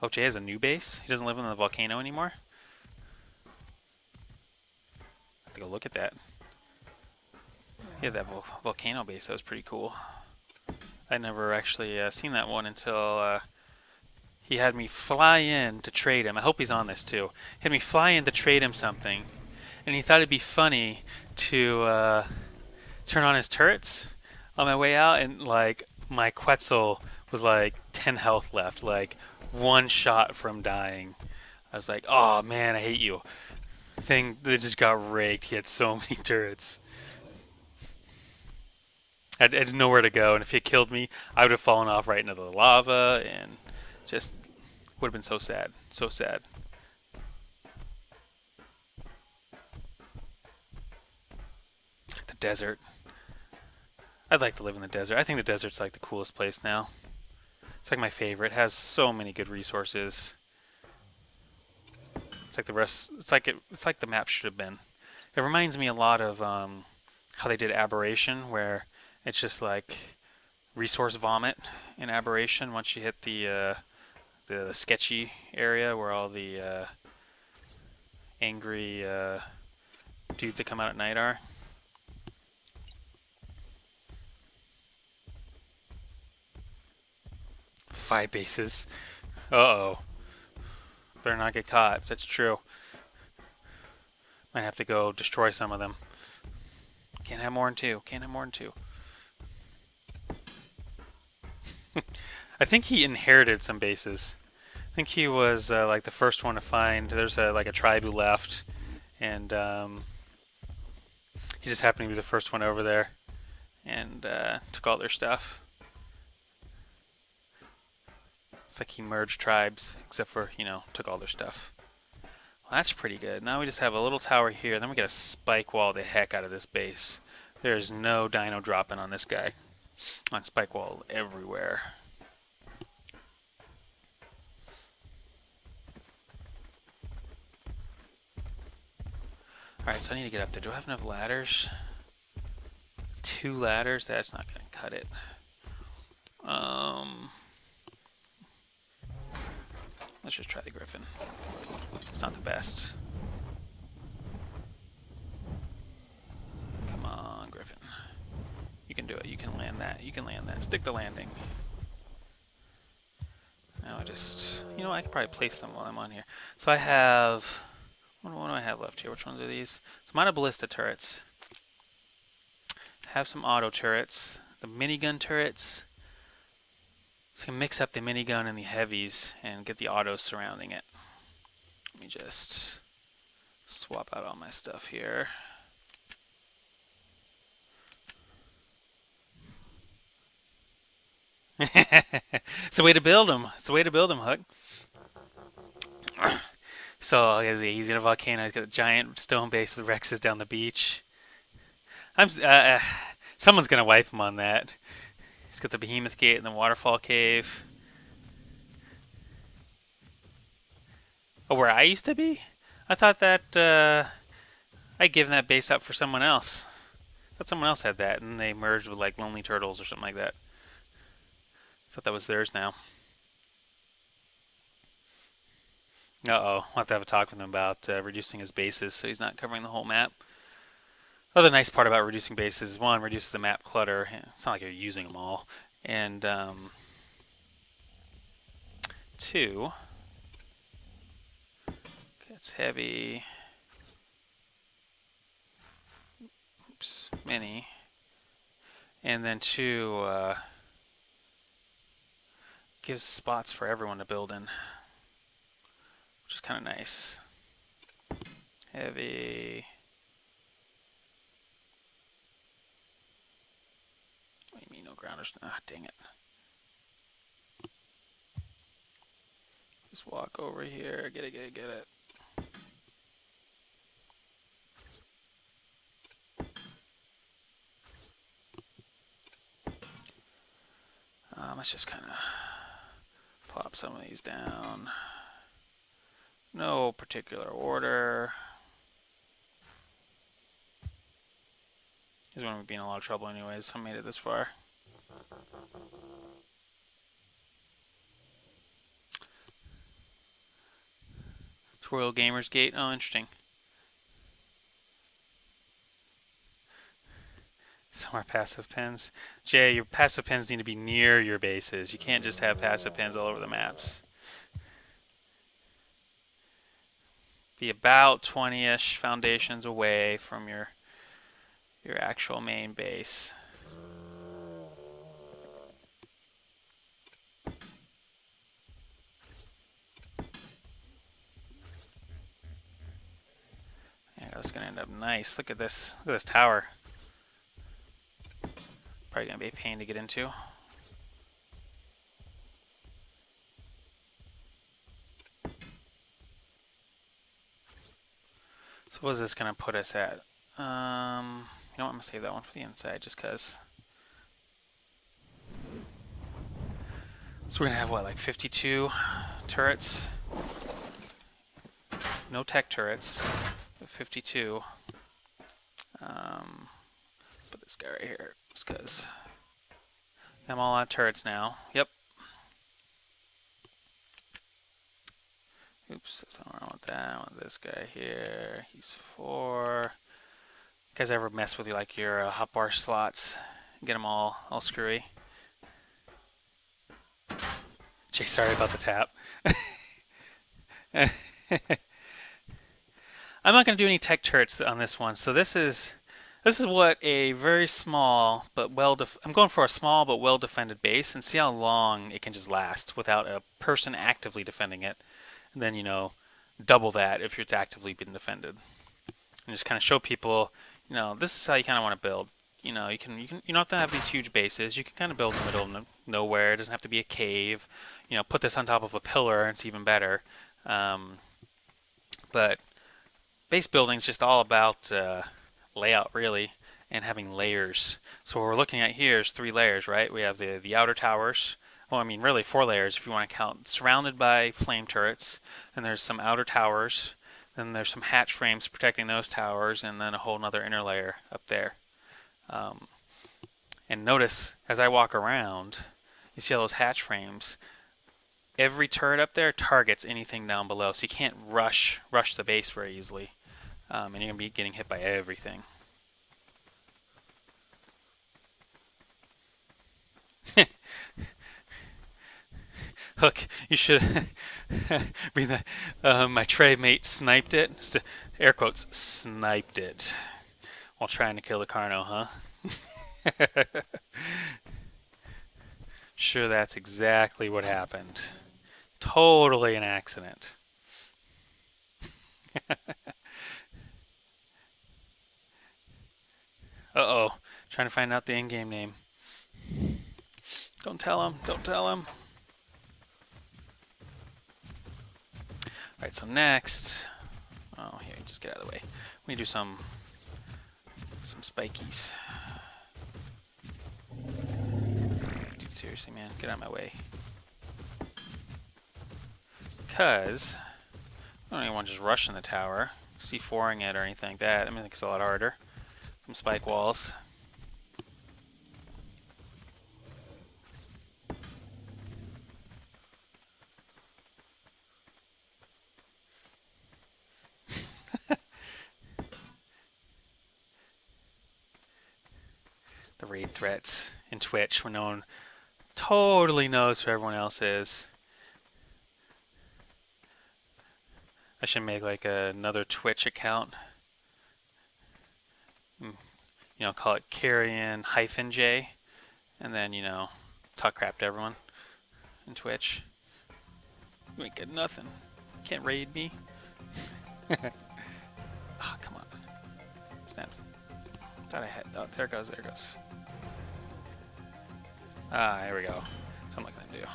Speaker 1: Oh, Jay has a new base? He doesn't live in the volcano anymore? I have to go look at that. He had that volcano base. That was pretty cool. I never actually seen that one until he had me fly in to trade him. I hope he's on this too. He had me fly in to trade him something. and he thought it'd be funny to turn on his turrets on my way out, and like my Quetzal was like 10 health left, like one shot from dying. I was like, oh man, I hate you. Thing that just got raked. He had so many turrets. I had nowhere to go, and if he killed me, I would have fallen off right into the lava, and just would have been so sad. So sad. The desert. I'd like to live in the desert. I think the desert's like the coolest place now. It's like my favorite. It has so many good resources. It's like the rest. It's like the map should have been. It reminds me a lot of how they did Aberration, where it's just like resource vomit in Aberration. Once you hit the sketchy area where all the angry dudes that come out at night are. Five bases. Uh-oh. Better not get caught, if that's true. Might have to go destroy some of them. Can't have more than two. Can't have more than two. I think he inherited some bases. I think he was like the first one to find. There's like a tribe who left, and he just happened to be the first one over there, and took all their stuff. It's like he merged tribes, except for, took all their stuff. Well, that's pretty good. Now we just have a little tower here, then we get a spike wall the heck out of this base. There's no dino dropping on this guy. On spike wall everywhere. Alright, so I need to get up there. Do I have enough ladders? 2 ladders? That's not going to cut it. Let's just try the Griffin. It's not the best. Come on, Griffin. You can do it. You can land that. You can land that. Stick the landing. Now I just... I can probably place them while I'm on here. So I have... What do I have left here? Which ones are these? So mine are ballista turrets. Have some auto turrets. The minigun turrets. So I can mix up the minigun and the heavies and get the autos surrounding it. Let me just swap out all my stuff here. It's the way to build them. It's the way to build them, Hook. So he's got a volcano. He's got a giant stone base with Rexes down the beach. Someone's gonna wipe him on that. He's got the Behemoth Gate and the Waterfall Cave. Oh, where I used to be? I thought that I'd given that base up for someone else. I thought someone else had that, and they merged with like Lonely Turtles or something like that. I thought that was theirs now. Uh-oh, I'll have to have a talk with him about reducing his bases so he's not covering the whole map. Other nice part about reducing bases is, one, reduces the map clutter. It's not like you're using them all. And 2, gets heavy. Oops, mini. And then 2, gives spots for everyone to build in, which is kind of nice. Heavy. What do you mean no grounders? Ah, dang it. Just walk over here. Get it. Let's just kind of plop some of these down. No particular order. He's going to be in a lot of trouble anyways, so I made it this far. Royal Gamers Gate. Oh, interesting. Some are passive pins. Jay, your passive pins need to be near your bases. You can't just have passive pins all over the maps. Be about 20-ish foundations away from your actual main base. Yeah, that's gonna end up nice. Look at this. Look at this tower. Probably gonna be a pain to get into. So what is this gonna put us at? You know what? I'm gonna save that one for the inside, just cause. So we're gonna have what, like 52 turrets? No tech turrets, but 52. Put this guy right here, just cause I'm all on turrets now. Yep. Oops, that's not what I want. That I want this guy here. He's 4. You guys ever mess with like your hotbar slots? Get them all screwy. Jay, sorry about the tap. I'm not going to do any tech turrets on this one. So this is what a very small but I'm going for a small but well defended base, and see how long it can just last without a person actively defending it. And then, you know, double that if it's actively been defended. And just kind of show people, you know, this is how you kind of want to build. You know, you don't have to have these huge bases. You can kind of build in the middle of nowhere. It doesn't have to be a cave. You know, put this on top of a pillar and it's even better. But base building is just all about layout, really, and having layers. So what we're looking at here is 3 layers, right? We have the outer towers. Well, I mean, really 4 layers if you want to count. Surrounded by flame turrets, and there's some outer towers. Then there's some hatch frames protecting those towers, and then a whole other inner layer up there. And notice, as I walk around, you see all those hatch frames. Every turret up there targets anything down below, so you can't rush the base very easily. And you're going to be getting hit by everything. Hook, you should read that. My tray mate sniped it. Air quotes, sniped it. While trying to kill the Carno, huh? Sure, that's exactly what happened. Totally an accident. Uh-oh. Trying to find out the in-game name. Don't tell him. Don't tell him. Alright, so next... Oh, here, just get out of the way. We do some spikies. Dude, seriously, man, get out of my way. Because I don't even want to just rush in the tower, C4ing it or anything like that. I mean, it's a lot harder. Some spike walls. The raid threats in Twitch when no one totally knows who everyone else is. I should make like another Twitch account. You know, call it Carrion-J, and then, you know, talk crap to everyone in Twitch. You ain't get nothing. Can't raid me. Oh, come on. Snap. Thought I had. Oh, there it goes. There it goes. Ah, here we go. So I'm not gonna do.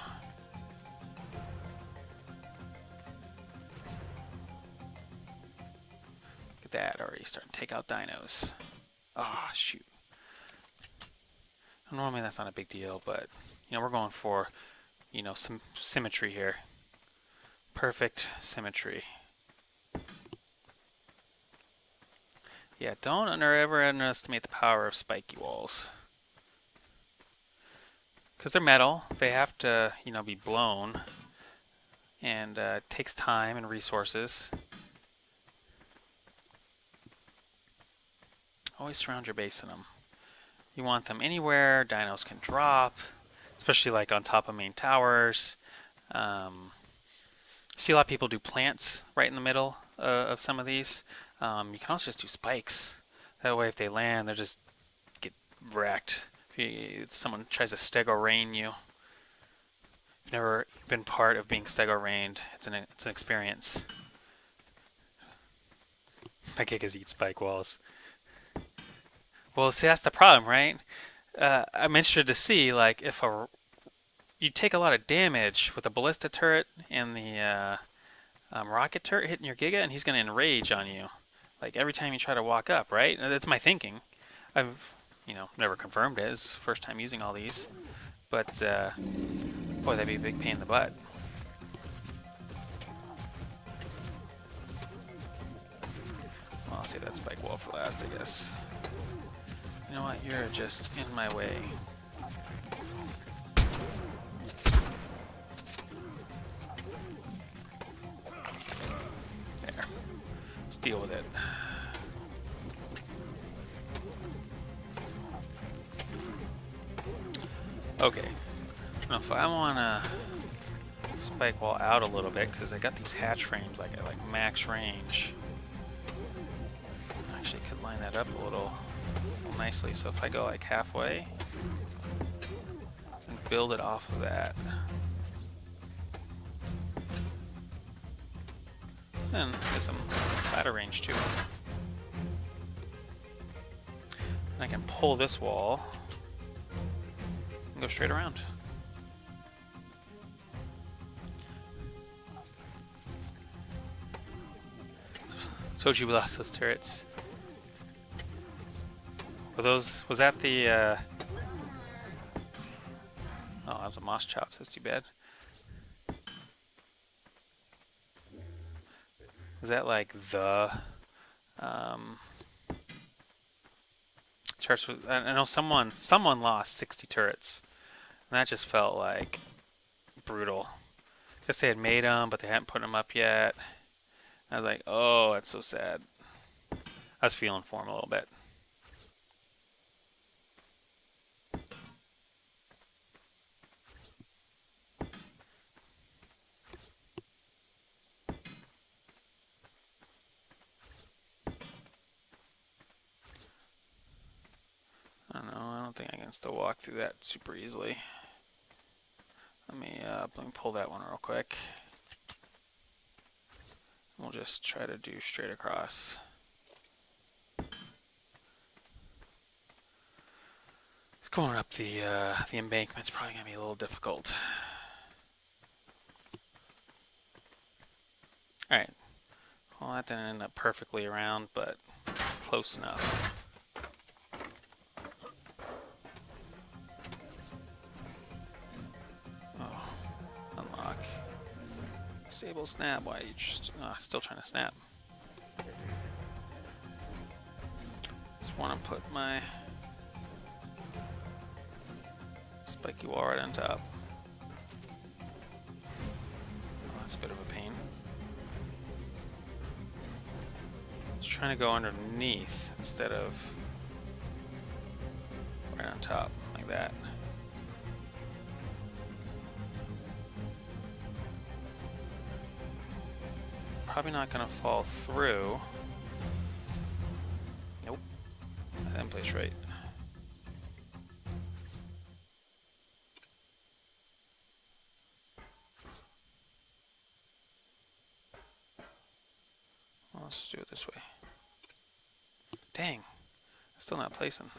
Speaker 1: Look at that, already starting to take out dinos. Ah, oh, shoot. Normally that's not a big deal, but you know, we're going for, you know, some symmetry here. Perfect symmetry. Yeah, don't ever underestimate the power of spiky walls. Because they're metal, they have to, you know, be blown. And it takes time and resources. Always surround your base in them. You want them anywhere dinos can drop, especially like on top of main towers. See a lot of people do plants right in the middle of some of these. You can also just do spikes. That way, if they land, they just get wrecked. If someone tries to stego rain you, if you've never been part of being stego rained, it's an experience. My gig is eat spike walls. Well, see, that's the problem, right? I'm interested to see, like, if you take a lot of damage with the ballista turret and the rocket turret hitting your Giga, and he's going to enrage on you, like every time you try to walk up, right? That's my thinking. I've, never confirmed it. It's the first time using all these, but boy, that'd be a big pain in the butt. Well, I'll save that spike wall for last, I guess. You know what? You're just in my way. There. Let's deal with it. Okay. Now if I want to spike wall out a little bit, because I got these hatch frames like at max range. Actually, could line that up a little nicely. So if I go like halfway and build it off of that, then there's some ladder range too. And I can pull this wall and go straight around. Told you we lost those turrets. Was that the, oh, that was a moss chops, that's too bad. Was that like the, turrets? I know someone lost 60 turrets, and that just felt like brutal. I guess they had made them, but they hadn't put them up yet. I was like, oh, that's so sad. I was feeling for him a little bit. I don't know, I don't think I can still walk through that super easily. Let me pull that one real quick. We'll just try to do straight across. It's going up the embankment's probably gonna be a little difficult. All right. Well, that didn't end up perfectly around, but close enough. Oh, unlock. Disable snap. Why are you just still trying to snap? Just want to put my spiky wall right on top. Oh, that's a bit of a pain. Just trying to go underneath instead of right on top, like that. Probably not gonna fall through. Nope. That didn't place right. Well, let's just do it this way. Dang. Still not placing.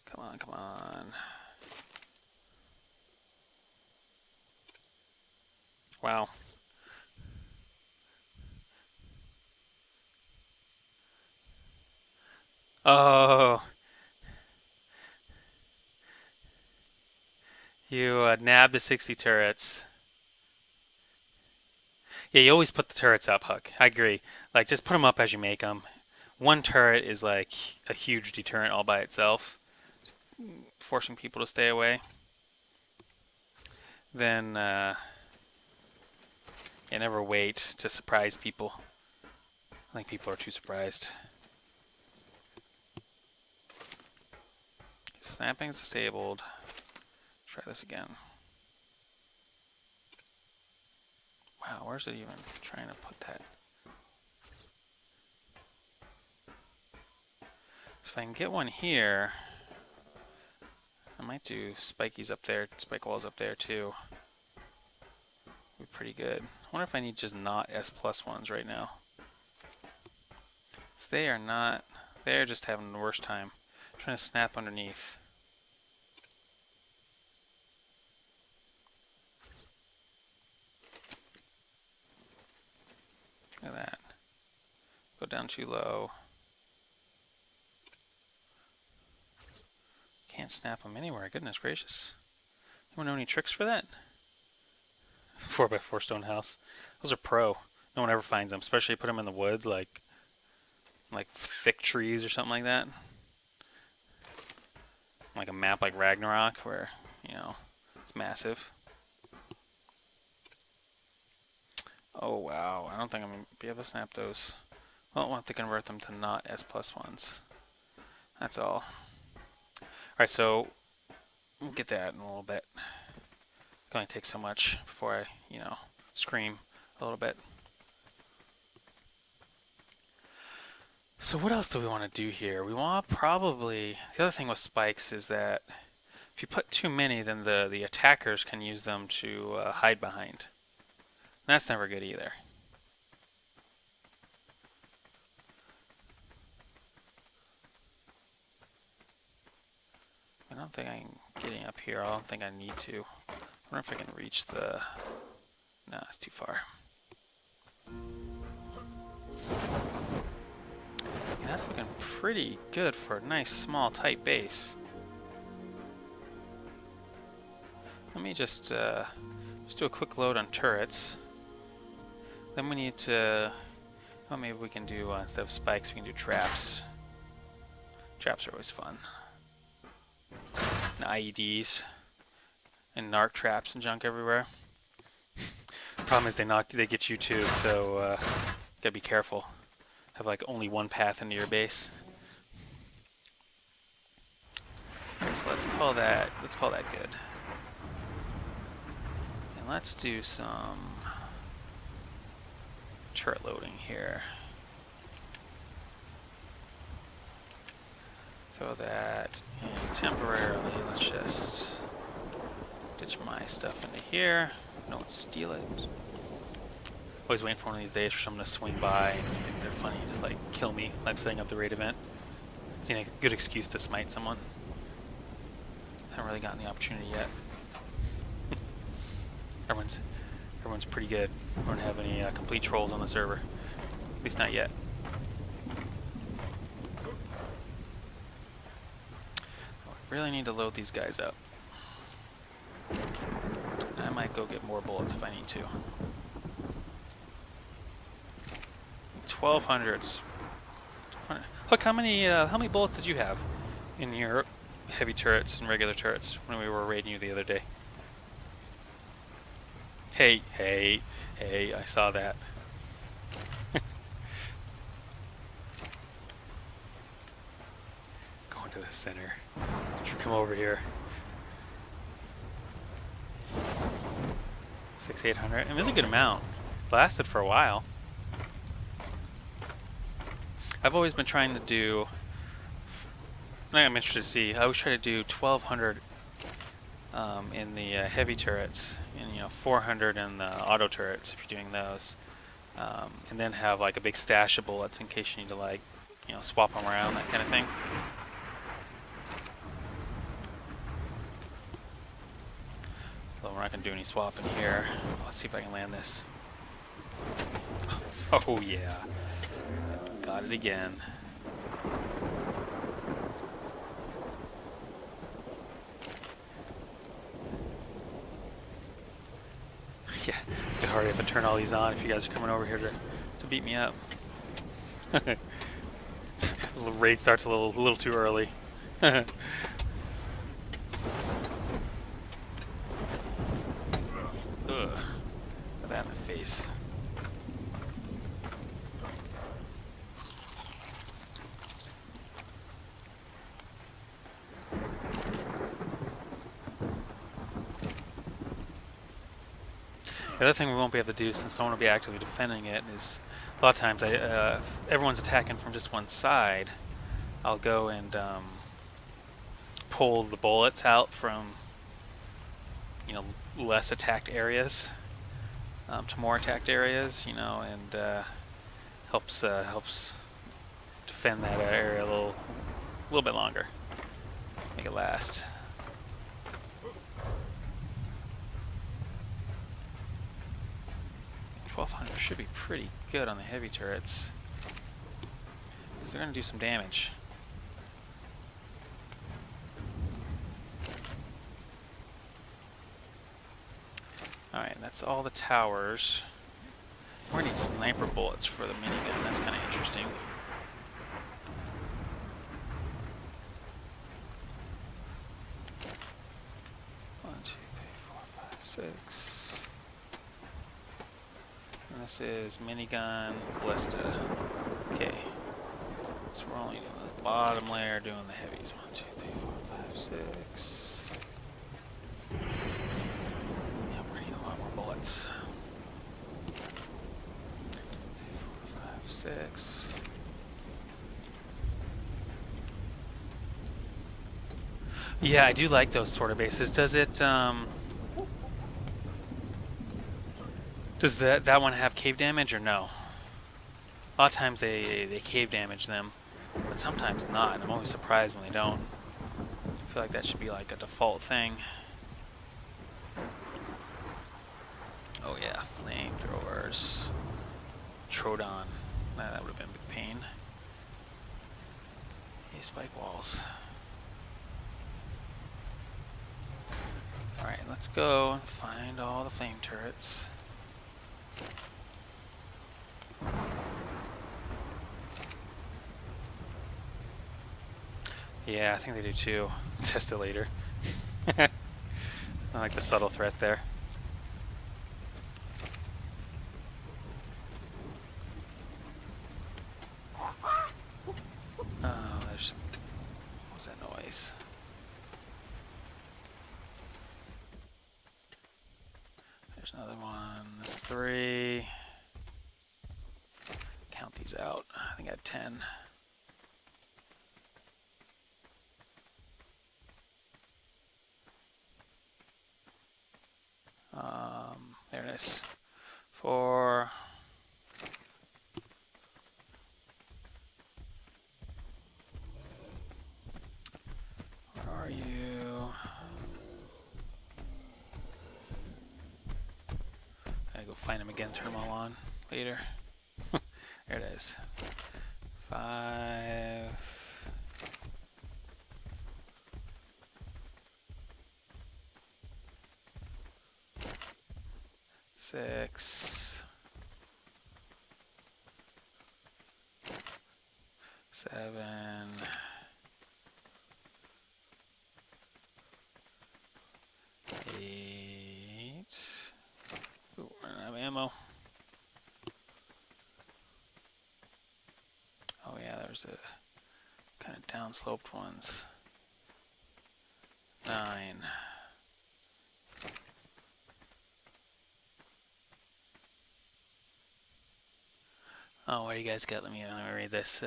Speaker 1: Come on, come on. Wow. Oh. You nabbed the 60 turrets. Yeah, you always put the turrets up, Huck. I agree. Like, just put them up as you make them. One turret is like a huge deterrent all by itself, forcing people to stay away. Then, you never wait to surprise people. I think people are too surprised. Snapping is disabled. Try this again. Wow, where's it even trying to put that? So if I can get one here, I might do spikies up there, spike walls up there too. Be pretty good. I wonder if I need just not S plus ones right now. So they are not, they're just having the worst time. I'm trying to snap underneath. Look at that. Go down too low. Can't snap them anywhere, goodness gracious. Anyone know any tricks for that? 4x4 stone house. Those are pro. No one ever finds them, especially put them in the woods, like thick trees or something like that. Like a map like Ragnarok, where, you know, it's massive. Oh wow, I don't think I'm going to be able to snap those. Well, we'll have to convert them to not S plus ones. That's all. Alright, so we'll get that in a little bit. It only takes so much before I, you know, scream a little bit. So what else do we want to do here? We want probably, the other thing with spikes is that if you put too many, then the attackers can use them to hide behind. That's never good either. I don't think I'm getting up here. I don't think I need to. I wonder if I can reach the... No, it's too far. Yeah, that's looking pretty good for a nice, small, tight base. Let me just do a quick load on turrets. Then we need to... Well, maybe we can do, instead of spikes, we can do traps. Traps are always fun. And IEDs. And narc traps and junk everywhere. Problem is they get you too, so gotta be careful. Have like only one path into your base. Okay, so let's call that good. And let's do some turret loading here. Throw that in temporarily. Let's just ditch my stuff into here. Don't steal it. Always waiting for one of these days for someone to swing by and think they're funny and just like kill me. I'm setting up the raid event. It's a good excuse to smite someone. Haven't really gotten the opportunity yet. Everyone's pretty good. We don't have any complete trolls on the server. At least not yet. I really need to load these guys up. I might go get more bullets if I need to. 1200s. Look, how many bullets did you have in your heavy turrets and regular turrets when we were raiding you the other day? Hey, I saw that. Going to the center. Did you come over here? 600-800. I mean, it's a good amount. Lasted for a while. I've always been trying to do... I'm interested to see. I always try to do 1200 in the heavy turrets, and 400 in the auto turrets if you're doing those, and then have like a big stash of bullets in case you need to like swap them around, that kind of thing. Well, we're not gonna do any swapping here. Let's see if I can land this. Oh yeah, got it again. Yeah, I can hurry up and turn all these on if you guys are coming over here to beat me up. The raid starts a little too early. Ugh. Put that in the face. The other thing we won't be able to do, since someone will be actively defending it, is a lot of times if everyone's attacking from just one side, I'll go and pull the bullets out from less attacked areas to more attacked areas, and helps defend that area a little bit longer, make it last. 1200 should be pretty good on the heavy turrets, because they're going to do some damage. Alright, that's all the towers. We're going to need sniper bullets for the minigun. That's kind of interesting. One, two, three, four, five, six. And this is minigun ballista. Okay. So we're only doing the bottom layer, doing the heavies. 1, 2, 3, 4, 5, 6. Bullets. 3, 4, 5, 6. Yeah, I do like those sort of bases. Does it does that one have cave damage or no? A lot of times they cave damage them, but sometimes not, and I'm always surprised when they don't. I feel like that should be like a default thing. Oh yeah, flamethrowers. Troodon. That would have been a big pain. Hey, spike walls. Alright, let's go and find all the flame turrets. Yeah, I think they do too. Test it later. I like the subtle threat there. What's that noise? There's another one. There's 3. Count these out. I think I had 10. There it is. 4. Where are you? I gotta go find him again, turn them all on later. There it is. 5. 6. 7. 8. Ooh, running out of ammo. Oh yeah, there's a kind of downsloped ones. 9. Oh, what do you guys got? Let me read this.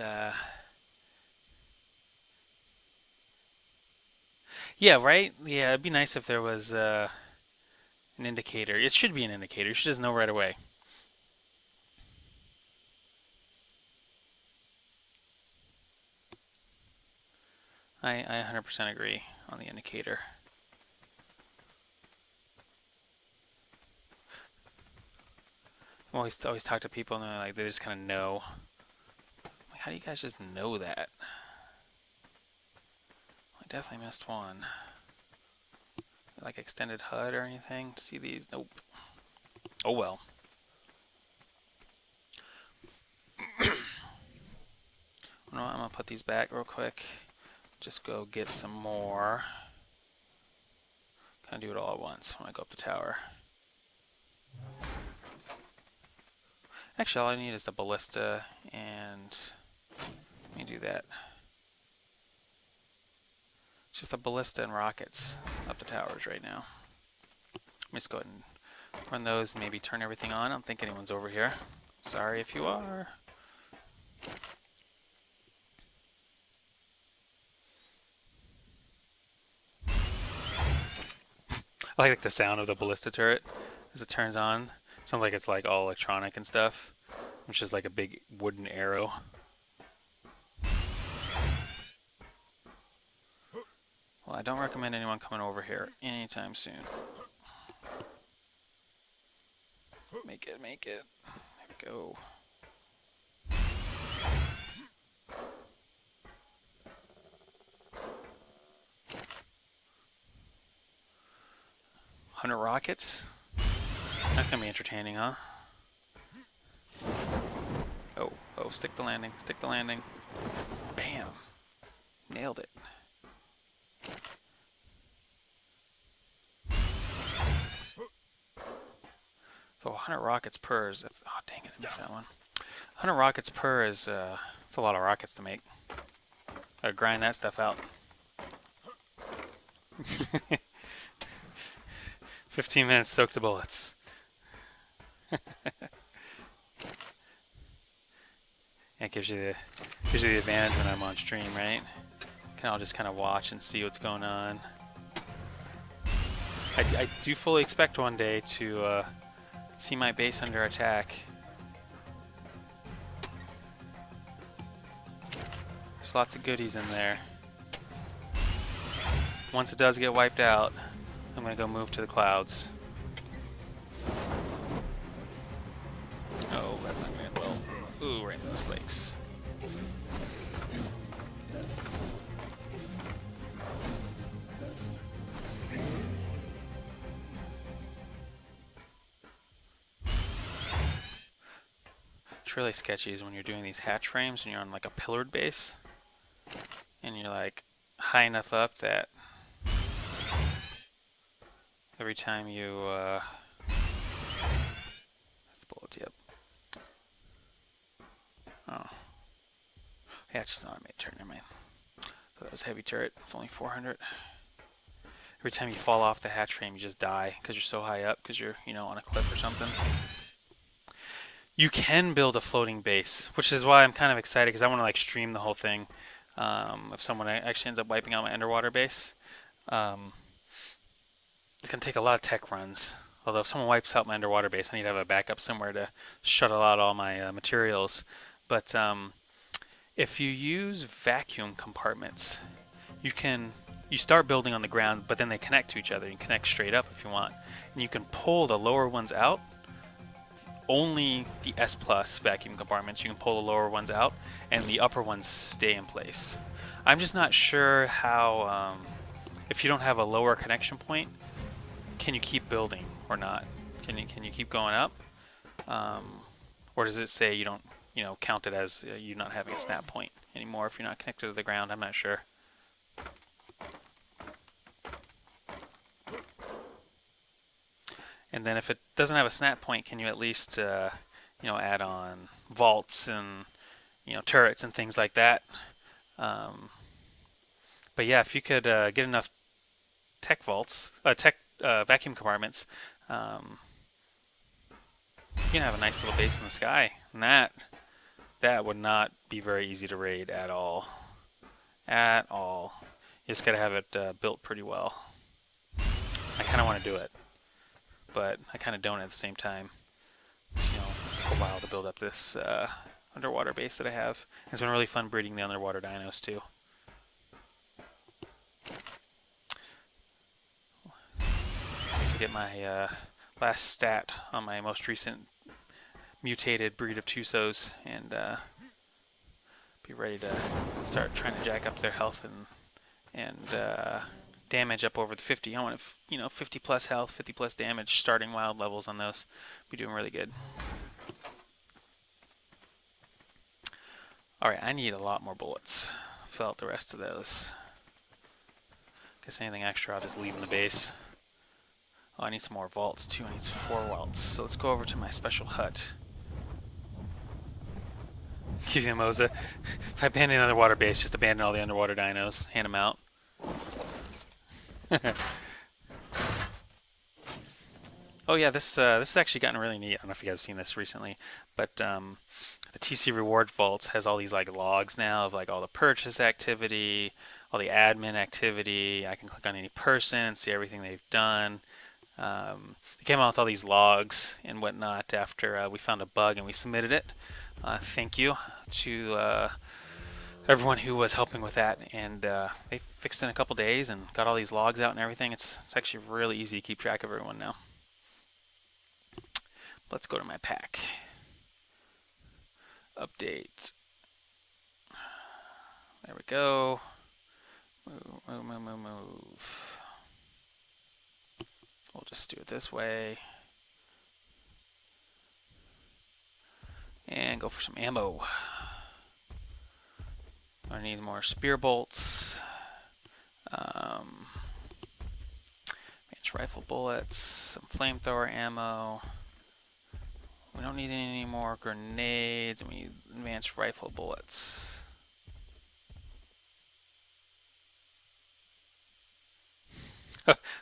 Speaker 1: Yeah, right? Yeah, it'd be nice if there was an indicator. It should be an indicator. You should just know right away. I 100% agree on the indicator. I always talk to people and they're like, they just kind of know. Like, how do you guys just know that? I definitely missed one. Like extended HUD or anything? See these? Nope. Oh well. No, I'm gonna put these back real quick. Just go get some more. Kind of do it all at once when I go up the tower. Actually, all I need is the ballista, and let me do that. It's just a ballista and rockets up the towers right now. Let me just go ahead and Run those, maybe turn everything on. I don't think anyone's over here. Sorry if you are. I like the sound of the ballista turret as it turns on. Sounds like it's like all electronic and stuff, which is like a big wooden arrow. Well, I don't recommend anyone coming over here anytime soon. Make it, make it. There we go. Hunter rockets. That's gonna be entertaining, huh? Oh, oh, stick the landing, stick the landing. Bam. Nailed it. So 100 rockets per is, that's, oh dang it, I missed that one. 100 rockets per is, it's a lot of rockets to make. Gotta grind that stuff out. 15 minutes soaked to bullets. It gives you the advantage when I'm on stream, right? I'll just kind of watch and see what's going on. I do fully expect one day to see my base under attack. There's lots of goodies in there. Once it does get wiped out, I'm gonna go move to the clouds. Oh, that's not gonna end well. Ooh, right into the spikes. What's really sketchy is when you're doing these hatch frames and you're on like a pillared base and you're like high enough up that every time you that's the bullet, yep. Oh. Yeah, it's just not a mid turret, never mind. So that was a heavy turret, it's only 400. Every time you fall off the hatch frame, you just die because you're so high up because you're, you know, on a cliff or something. You can build a floating base, which is why I'm kind of excited because I want to like stream the whole thing. If someone actually ends up wiping out my underwater base, it can take a lot of tech runs. Although if someone wipes out my underwater base, I need to have a backup somewhere to shuttle out all my materials. But if you use vacuum compartments, you start building on the ground, but then they connect to each other. You can connect straight up if you want, and you can pull the lower ones out. Only the S plus vacuum compartments, you can pull the lower ones out, and the upper ones stay in place. I'm just not sure how, if you don't have a lower connection point, can you keep building or not? Can you keep going up? Or does it say you don't, you know, count it as you not having a snap point anymore if you're not connected to the ground? I'm not sure. And then if it doesn't have a snap point, can you at least, you know, add on vaults and, you know, turrets and things like that? But yeah, if you could get enough tech vaults, vacuum compartments, you can have a nice little base in the sky. And that would not be very easy to raid at all. At all. You just gotta have it built pretty well. I kind of want to do it, but I kind of don't at the same time. You know, it took a while to build up this underwater base that I have. It's been really fun breeding the underwater dinos too. To get my last stat on my most recent mutated breed of Tusos and be ready to start trying to jack up their health and damage up over the 50. I want, you know, 50 plus health, 50 plus damage starting wild levels on those. Be doing really good. Alright, I need a lot more bullets. Fill out the rest of those. Guess anything extra I'll just leave in the base. Oh, I need some more vaults too. I need some 4 vaults. So let's go over to my special hut. Give you a Moza. If I abandon another water base, just abandon all the underwater dinos. Hand them out. Oh yeah, this has actually gotten really neat. I don't know if you guys have seen this recently, but the TC Reward Vaults has all these like logs now of like all the purchase activity, all the admin activity. I can click on any person and see everything they've done. They came out with all these logs and whatnot after we found a bug and we submitted it. Thank you to everyone who was helping with that, and they fixed it in a couple days and got all these logs out and everything. It's actually really easy to keep track of everyone now. Let's go to my pack. Update. There we go. Move, move, move, move, move. We'll just do it this way. And go for some ammo. I need more spear bolts. Advanced rifle bullets. Some flamethrower ammo. We don't need any more grenades. We need advanced rifle bullets.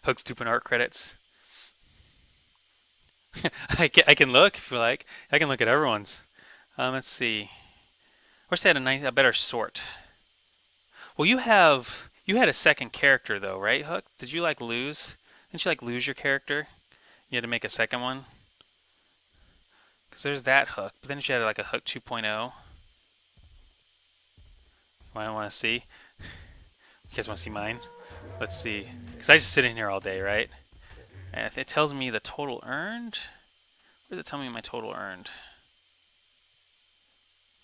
Speaker 1: Hook's Stupid Art credits. I can look if you like. I can look at everyone's. Let's see. Wish they had a better sort. Well, you had a second character though, right, Hook? Did you like lose? Didn't you like lose your character? You had to make a second one. Because there's that Hook, but then you had like a Hook 2.0. I want to see. You guys want to see mine? Let's see. Because I just sit in here all day, right? And if it tells me the total earned, where does it tell me my total earned?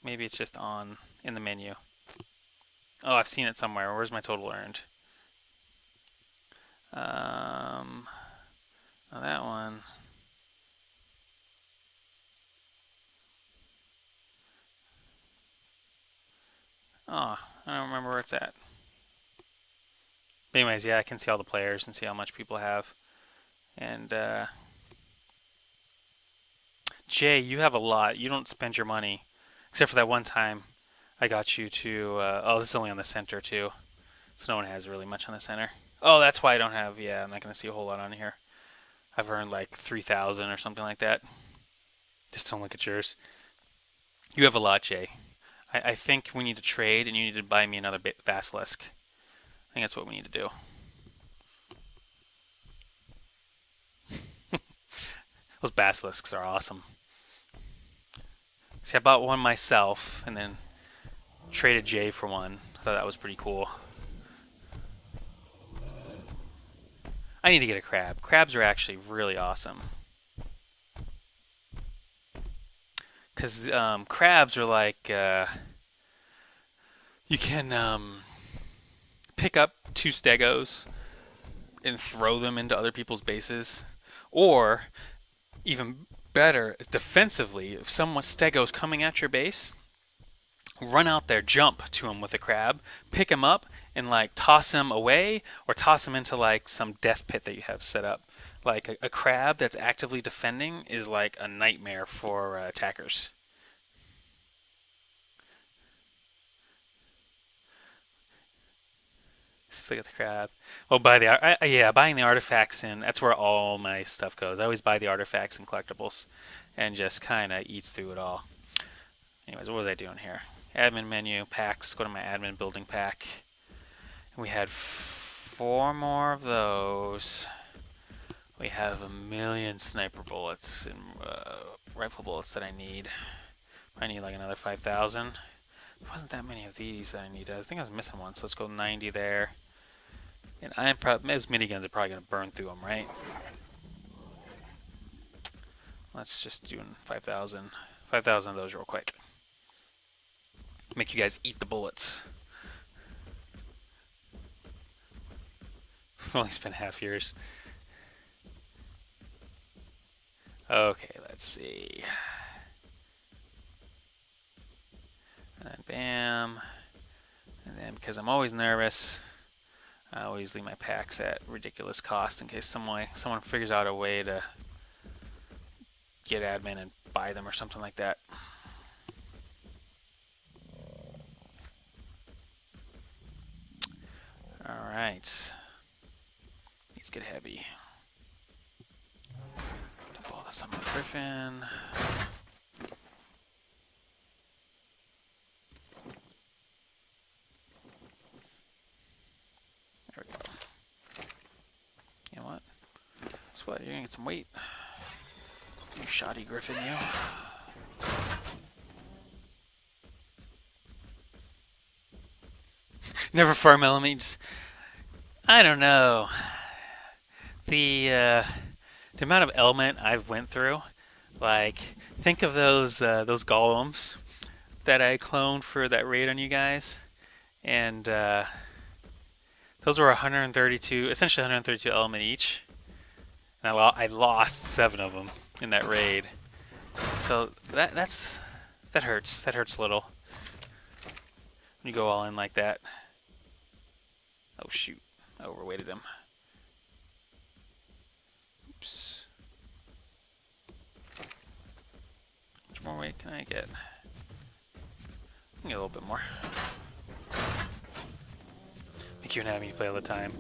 Speaker 1: Maybe it's just on in the menu. Oh, I've seen it somewhere. Where's my total earned? Oh, that one. Oh, I don't remember where it's at. But anyways, yeah, I can see all the players and see how much people have. And Jay, you have a lot. You don't spend your money, except for that one time I got you to. Oh, this is only on the center too, so no one has really much on the center. Oh, that's why I don't have. Yeah, I'm not gonna see a whole lot on here. I've earned like 3,000 or something like that. Just don't look at yours. You have a lot, Jay. I think we need to trade, and you need to buy me another basilisk. I think that's what we need to do. Those basilisks are awesome. See, I bought one myself, and then traded Jay for one. I thought that was pretty cool. I need to get a crab. Crabs are actually really awesome. Because crabs are like, you can pick up 2 stegos and throw them into other people's bases. Or, even better, defensively, if someone stego's coming at your base, run out there, jump to him with a crab, pick him up, and like toss him away, or toss him into like some death pit that you have set up. Like a crab that's actively defending is like a nightmare for attackers. Just look at the crab. Oh, buying the artifacts in. That's where all my stuff goes. I always buy the artifacts and collectibles, and just kind of eats through it all. Anyways, what was I doing here? Admin menu, packs. Go to my admin building pack. And we had 4 more of those. We have 1,000,000 sniper bullets and rifle bullets that I need. I need like another 5,000. There wasn't that many of these that I needed. I think I was missing one, so let's go 90 there. And those miniguns are probably going to burn through them, right? Let's just do 5,000. 5,000 of those real quick. Make you guys eat the bullets. Only spent half years. Okay, let's see. And then bam. And then because I'm always nervous, I always leave my packs at ridiculous cost in case someone figures out a way to get admin and buy them or something like that. Alright. These get heavy. Some Griffin. There we go. You know what? Guess what? You're gonna get some weight. You shoddy Griffin, you. Never farm element. Just, I don't know. The amount of element I've went through, like think of those golems that I cloned for that raid on you guys, and those were 132, essentially 132 element each. And I lost 7 of them in that raid, so that hurts. That hurts a little when you go all in like that. Oh shoot, I overweighted him. Oops. How much more weight can I get? I can get a little bit more. Make you and have me play all the time.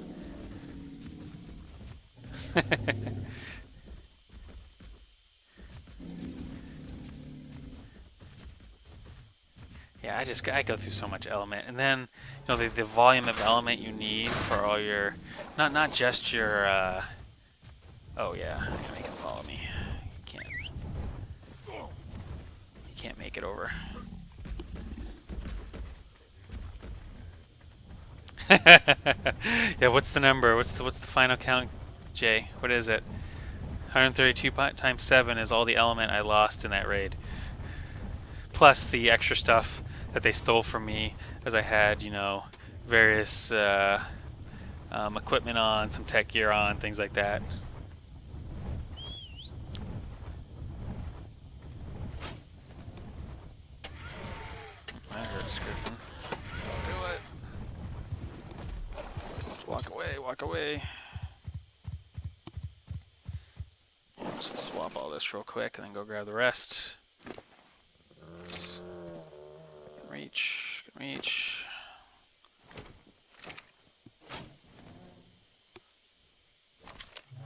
Speaker 1: Yeah, I go through so much element, and then you know the volume of element you need for all your not just your. Oh yeah, I'm gonna make him follow me. You can't make it over. Yeah, what's the number? What's the final count, Jay? What is it? 132 times 7 is all the element I lost in that raid. Plus the extra stuff that they stole from me, as I had, you know, various equipment on, some tech gear on, things like that. That hurts, Griffin. Do it. Walk away, walk away. Let's just swap all this real quick and then go grab the rest. Reach, reach.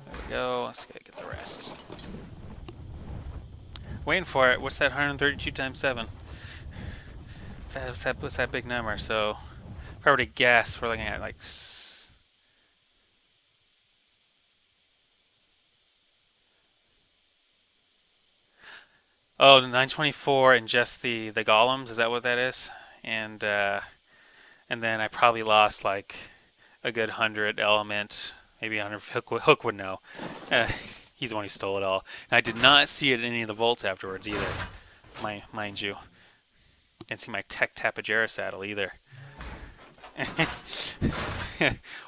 Speaker 1: There we go. Let's get the rest. Waiting for it. What's that 132 times 7? What's that big number? So, if I were to guess, we're looking at like. Oh, 924 and just the golems. Is that what that is? And then I probably lost like a good 100 element, maybe 100. Hook would know. He's the one who stole it all. And I did not see it in any of the vaults afterwards either. Mind you. Didn't see my tech Tapajara saddle either.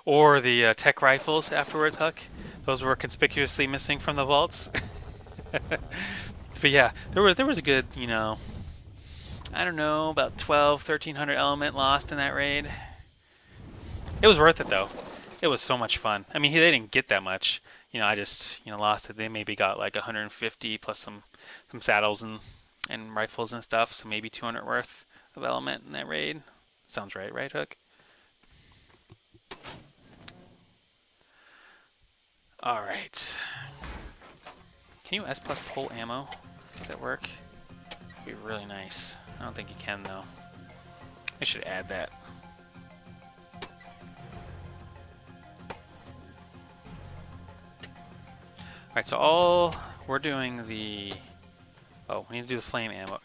Speaker 1: Or the tech rifles afterwards, Huck. Those were conspicuously missing from the vaults. But yeah, there was a good, you know, I don't know, about 1,300 element lost in that raid. It was worth it though. It was so much fun. I mean, they didn't get that much. You know, I just, you know, lost it. They maybe got like 150 plus some saddles and rifles and stuff, so maybe 200 worth of element in that raid. Sounds right, right, Hook? All right. Can you S+ pull ammo? Does that work? That'd be really nice. I don't think you can though. I should add that. Alright, so all we're doing the. Oh, we need to do the flame ammo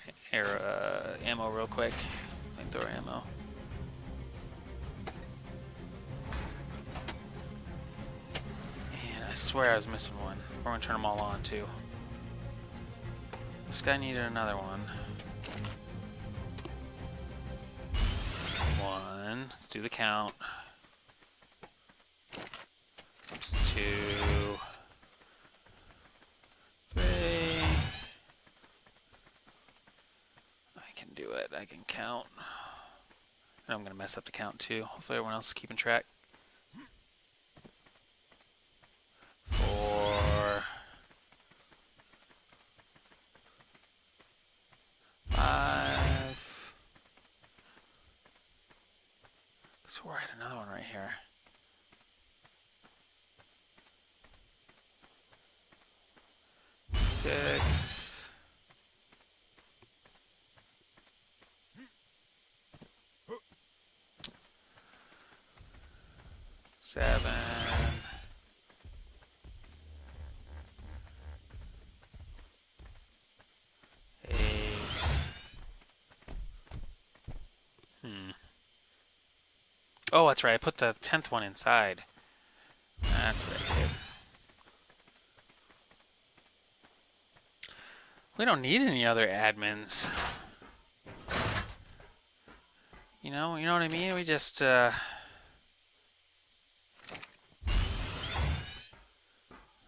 Speaker 1: ammo real quick. Flamethrower ammo. And I swear I was missing one. We're gonna turn them all on too. This guy needed another one. One. Let's do the count. There's 2, 3. I can do it. I can count. And I'm gonna mess up the count too. Hopefully everyone else is keeping track. 4, 5. So we're at another one right here. 6, 6. 7. 8. Oh, that's right. I put the 10th one inside. That's what I did. We don't need any other admins. You know what I mean? We just, not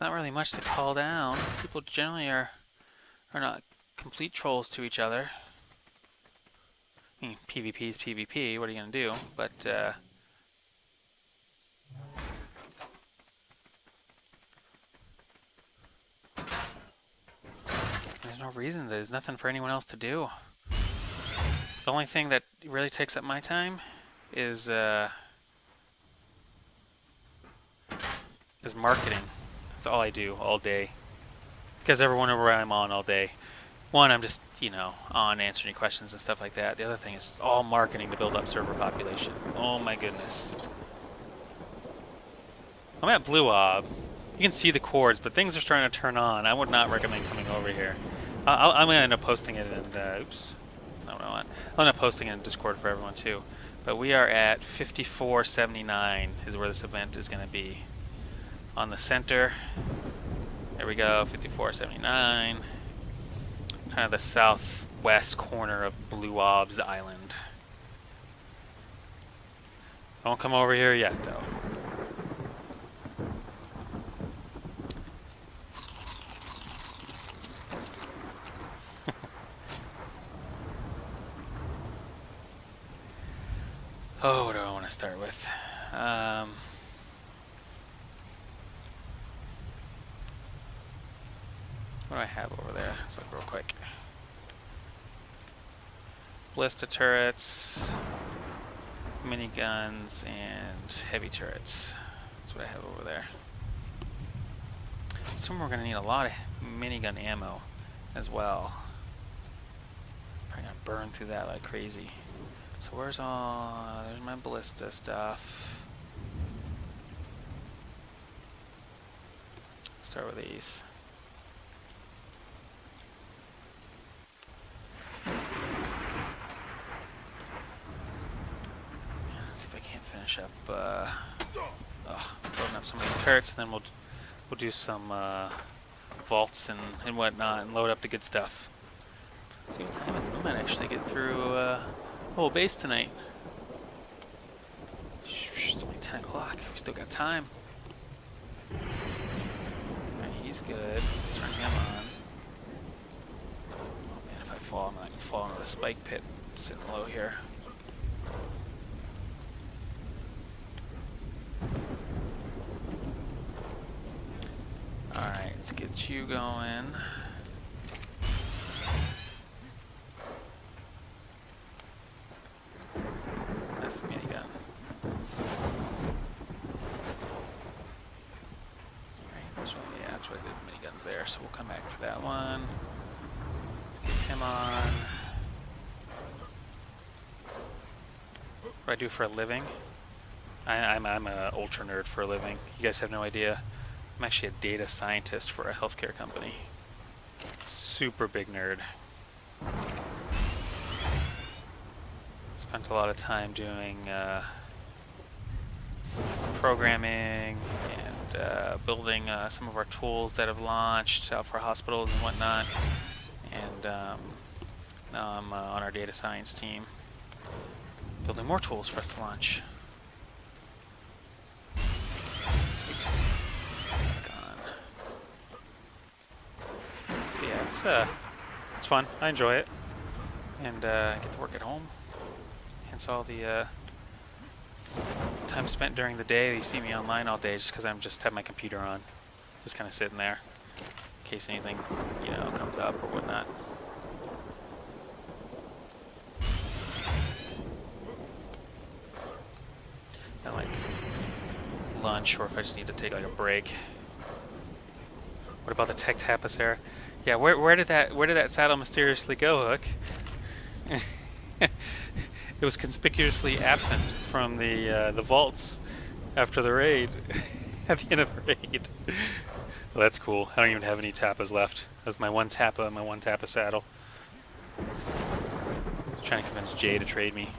Speaker 1: really much to call down. People generally are not complete trolls to each other. I mean, PvP is PvP, what are you gonna do? But, there's no reason, there's nothing for anyone else to do. The only thing that really takes up my time is marketing. That's all I do all day. Because everyone over where I'm on all day. One, I'm just, on answering any questions and stuff like that. The other thing is all marketing to build up server population. Oh my goodness. I'm at Blue Ob. You can see the cords, but things are starting to turn on. I would not recommend coming over here. I'm going to end up posting it in, oops. That's not what I want. I'll end up posting it in Discord for everyone too. But we are at 5479 is where this event is going to be. On the center. There we go, 5479. Kind of the southwest corner of Blue Ob's Island. Don't come over here yet, though. Oh, what do I want to start with? What do I have over there? Let's look real quick. Ballista turrets, miniguns, and heavy turrets. That's what I have over there. Assume we're going to need a lot of minigun ammo as well. Probably going to burn through that like crazy. So where's all... there's my ballista stuff. Start with these. Let's see if I can't finish up building up some of these turrets, and then we'll do some vaults and whatnot, and load up the good stuff. Let's see what time is it? We might actually get through whole base tonight. It's only 10 o'clock. We still got time. Alright, he's good. Let's turn him on. Oh man, if I fall, I'm not going to fall into the spike pit sitting low here. Alright, let's get you going. That's the minigun. Yeah, that's what I did. Minigun's there, so we'll come back for that one. Let's get him on. What do I do for a living? I'm an ultra nerd for a living. You guys have no idea. I'm actually a data scientist for a healthcare company. Super big nerd. Spent a lot of time doing programming and building some of our tools that have launched out for hospitals and whatnot. And now I'm on our data science team, building more tools for us to launch. So yeah, it's fun. I enjoy it, and I get to work at home. Hence all the time spent during the day. You see me online all day just because I'm just have my computer on, just kind of sitting there in case anything comes up or whatnot. Not like lunch, or if I just need to take like a break. What about the tech tapas there? Yeah, where did that saddle mysteriously go, Hook? It was conspicuously absent from the vaults after the raid. At the end of the raid. Well, that's cool. I don't even have any tapas left. That's my one tapa saddle. Trying to convince Jay to trade me.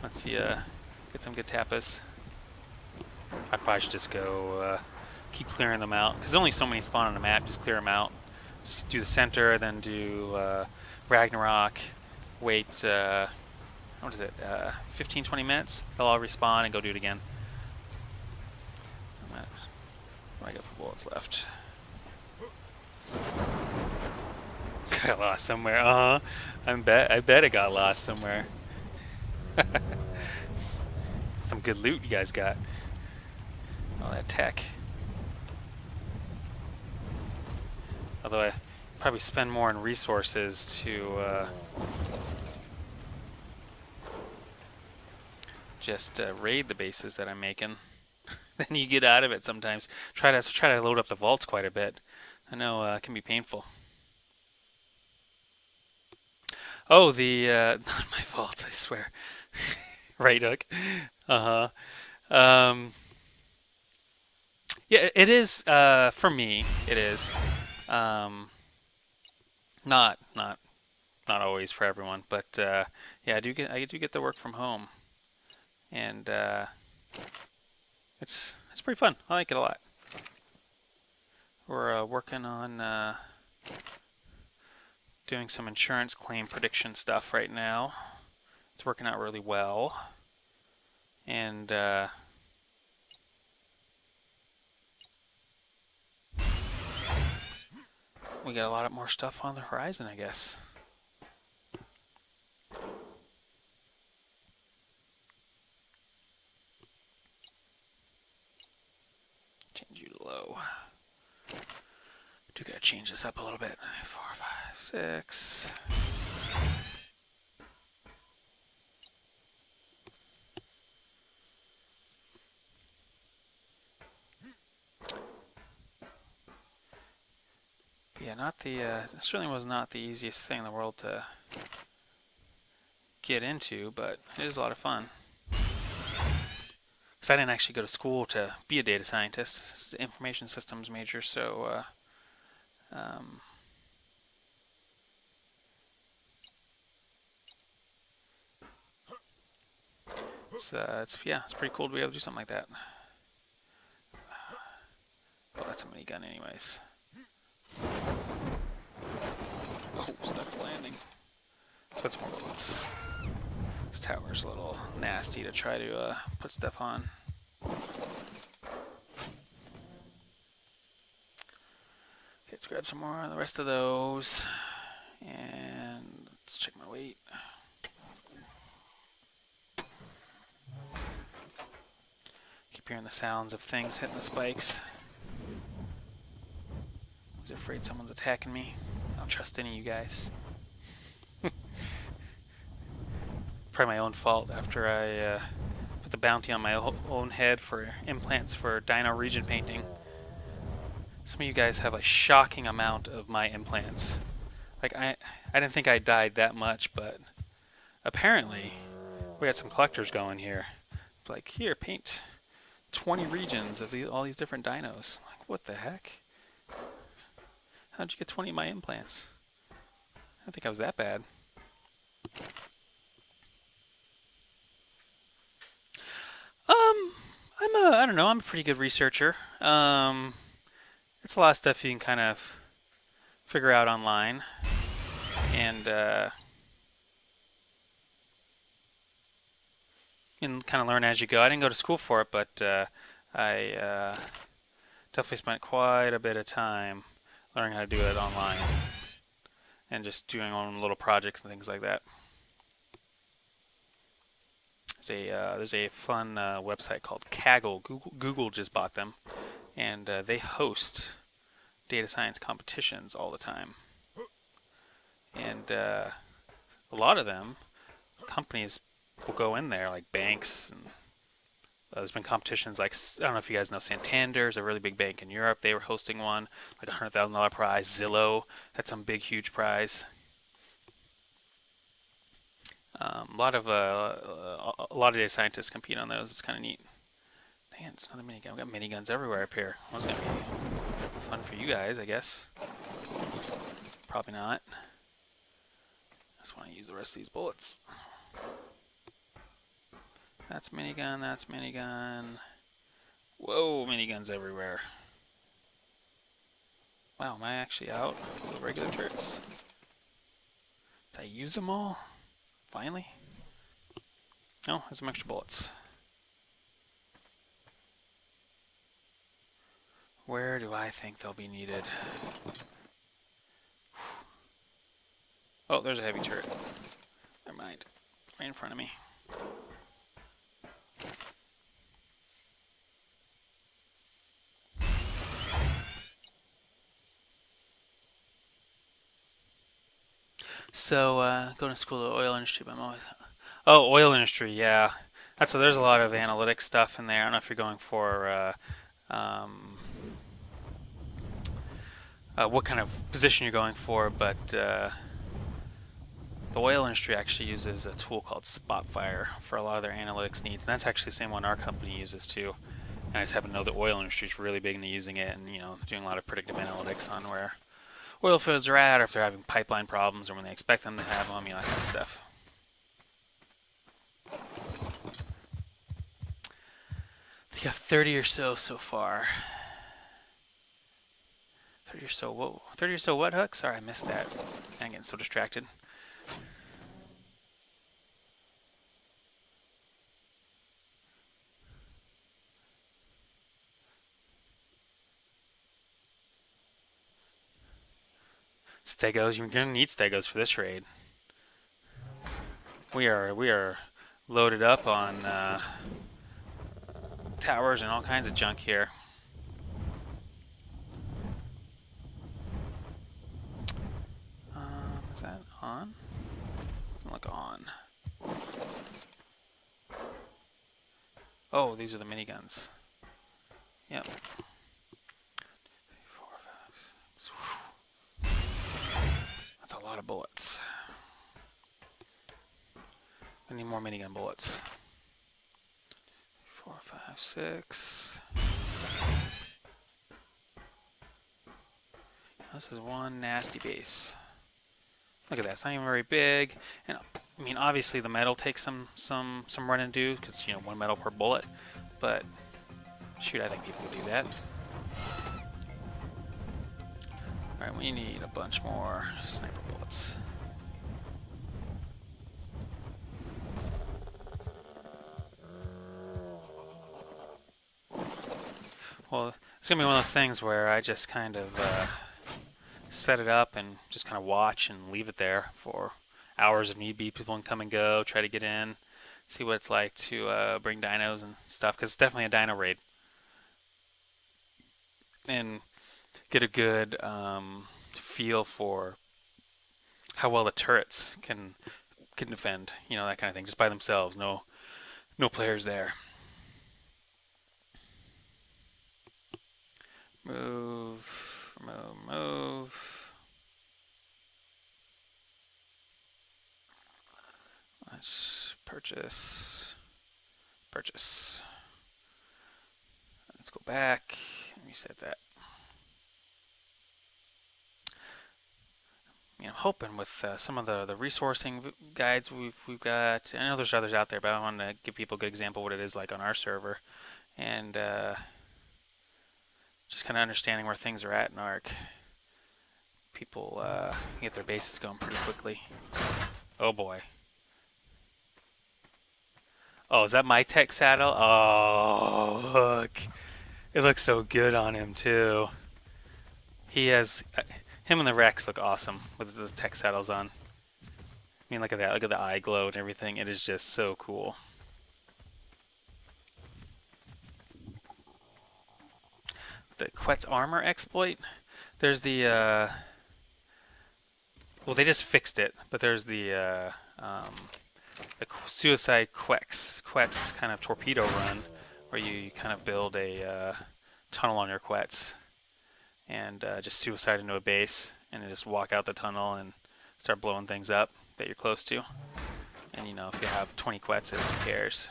Speaker 1: Let's see, get some good tapas. I probably should just go keep clearing them out. Because there's only so many spawn on the map, just clear them out. Just do the center, then do Ragnarok. Wait, what is it, 15, 20 minutes? They'll all respawn and go do it again. What do I got for bullets left? Got lost somewhere. I bet it got lost somewhere. Some good loot you guys got. All that tech. Although I probably spend more on resources to just raid the bases that I'm making than you get out of it sometimes. Try to load up the vaults quite a bit. I know it can be painful. Oh, not my fault, I swear. Right, Hook? Uh-huh. Yeah, it is, for me, it is. Not always for everyone, but yeah, I do get the work from home, and it's pretty fun. I like it a lot. We're working on doing some insurance claim prediction stuff right now. It's working out really well, and we got a lot more stuff on the horizon, I guess. Change you to low. Do gotta change this up a little bit. 4, 5, 6. Yeah, certainly was not the easiest thing in the world to get into, but it is a lot of fun. Because I didn't actually go to school to be a data scientist. It's an information systems major, so it's pretty cool to be able to do something like that. Well, that's a minigun anyways. Oh, stuck landing. So it's more bullets. This tower's a little nasty to try to put stuff on. Okay, let's grab some more of the rest of those. And let's check my weight. Keep hearing the sounds of things hitting the spikes. I was afraid someone's attacking me. I don't trust any of you guys. Probably my own fault after I put the bounty on my own head for implants for dino region painting. Some of you guys have a shocking amount of my implants. Like, I didn't think I died that much, but apparently we got some collectors going here. Like, here, paint 20 regions of all these different dinos. Like, what the heck? How'd you get 20 of my implants? I don't think I was that bad. I don't know, I'm a pretty good researcher. It's a lot of stuff you can kind of figure out online. And you can kind of learn as you go. I didn't go to school for it, but I definitely spent quite a bit of time learning how to do it online. And just doing my own little projects and things like that. There's a fun website called Kaggle. Google just bought them, and they host data science competitions all the time. And a lot of them, companies will go in there, like banks and there's been competitions like, I don't know if you guys know Santander's a really big bank in Europe. They were hosting one, like $100,000 prize. Zillow had some big, huge prize. A lot of data scientists compete on those. It's kind of neat. Man, it's another minigun. We got miniguns everywhere up here. Well, it's gonna be fun for you guys, I guess. Probably not. Just want to use the rest of these bullets. That's minigun. That's minigun. Whoa, miniguns everywhere. Wow, am I actually out of the regular turrets? Did I use them all? Finally? No, there's some extra bullets. Where do I think they'll be needed? Oh, there's a heavy turret. Never mind. Right in front of me. So, going to school of oil industry, but I'm always... Oh, oil industry, yeah. So there's a lot of analytic stuff in there. I don't know if you're going for what kind of position you're going for, but the oil industry actually uses a tool called Spotfire for a lot of their analytics needs, and that's actually the same one our company uses too. And I just happen to know the oil industry is really big into using it, and doing a lot of predictive analytics on where oil fields are at, or if they're having pipeline problems, or when they expect them to have them, that kind of stuff. I think I have 30 or so far. 30 or so, whoa. 30 or so what, Hook? Sorry, I missed that. I'm getting so distracted. Stegos, you're gonna need Stegos for this raid. We are loaded up on towers and all kinds of junk here. Is that on? Doesn't look on. Oh, these are the miniguns. Yep. 3, 4, 5, 6. That's a lot of bullets. I need more minigun bullets. 4, 5, 6. This is one nasty base. Look at that. It's not even very big. And I mean, obviously the metal takes some run and do because 1 metal per bullet. But shoot, I think people would do that. All right, we need a bunch more sniper bullets. Well, it's gonna be one of those things where I just kind of set it up and just kind of watch and leave it there for hours if need be. People can come and go, try to get in, see what it's like to bring dinos and stuff, because it's definitely a dino raid. And get a good feel for how well the turrets can defend, that kind of thing, just by themselves. No players there. Move, move, move. Let's purchase. Let's go back and reset that. I'm hoping with some of the resourcing guides we've got. I know there's others out there, but I want to give people a good example of what it is like on our server, and just kind of understanding where things are at in ARC. People get their bases going pretty quickly. Oh boy. Oh, is that my tech saddle? Oh, look. It looks so good on him too. He has... him and the Rex look awesome with the tech saddles on. I mean, look at that. Look at the eye glow and everything. It is just so cool. The Quet's armor exploit. There's the well, they just fixed it, but there's the suicide Quet's kind of torpedo run, where you kind of build a tunnel on your quets and just suicide into a base and then just walk out the tunnel and start blowing things up that you're close to. And you know, if you have 20 quets, who cares?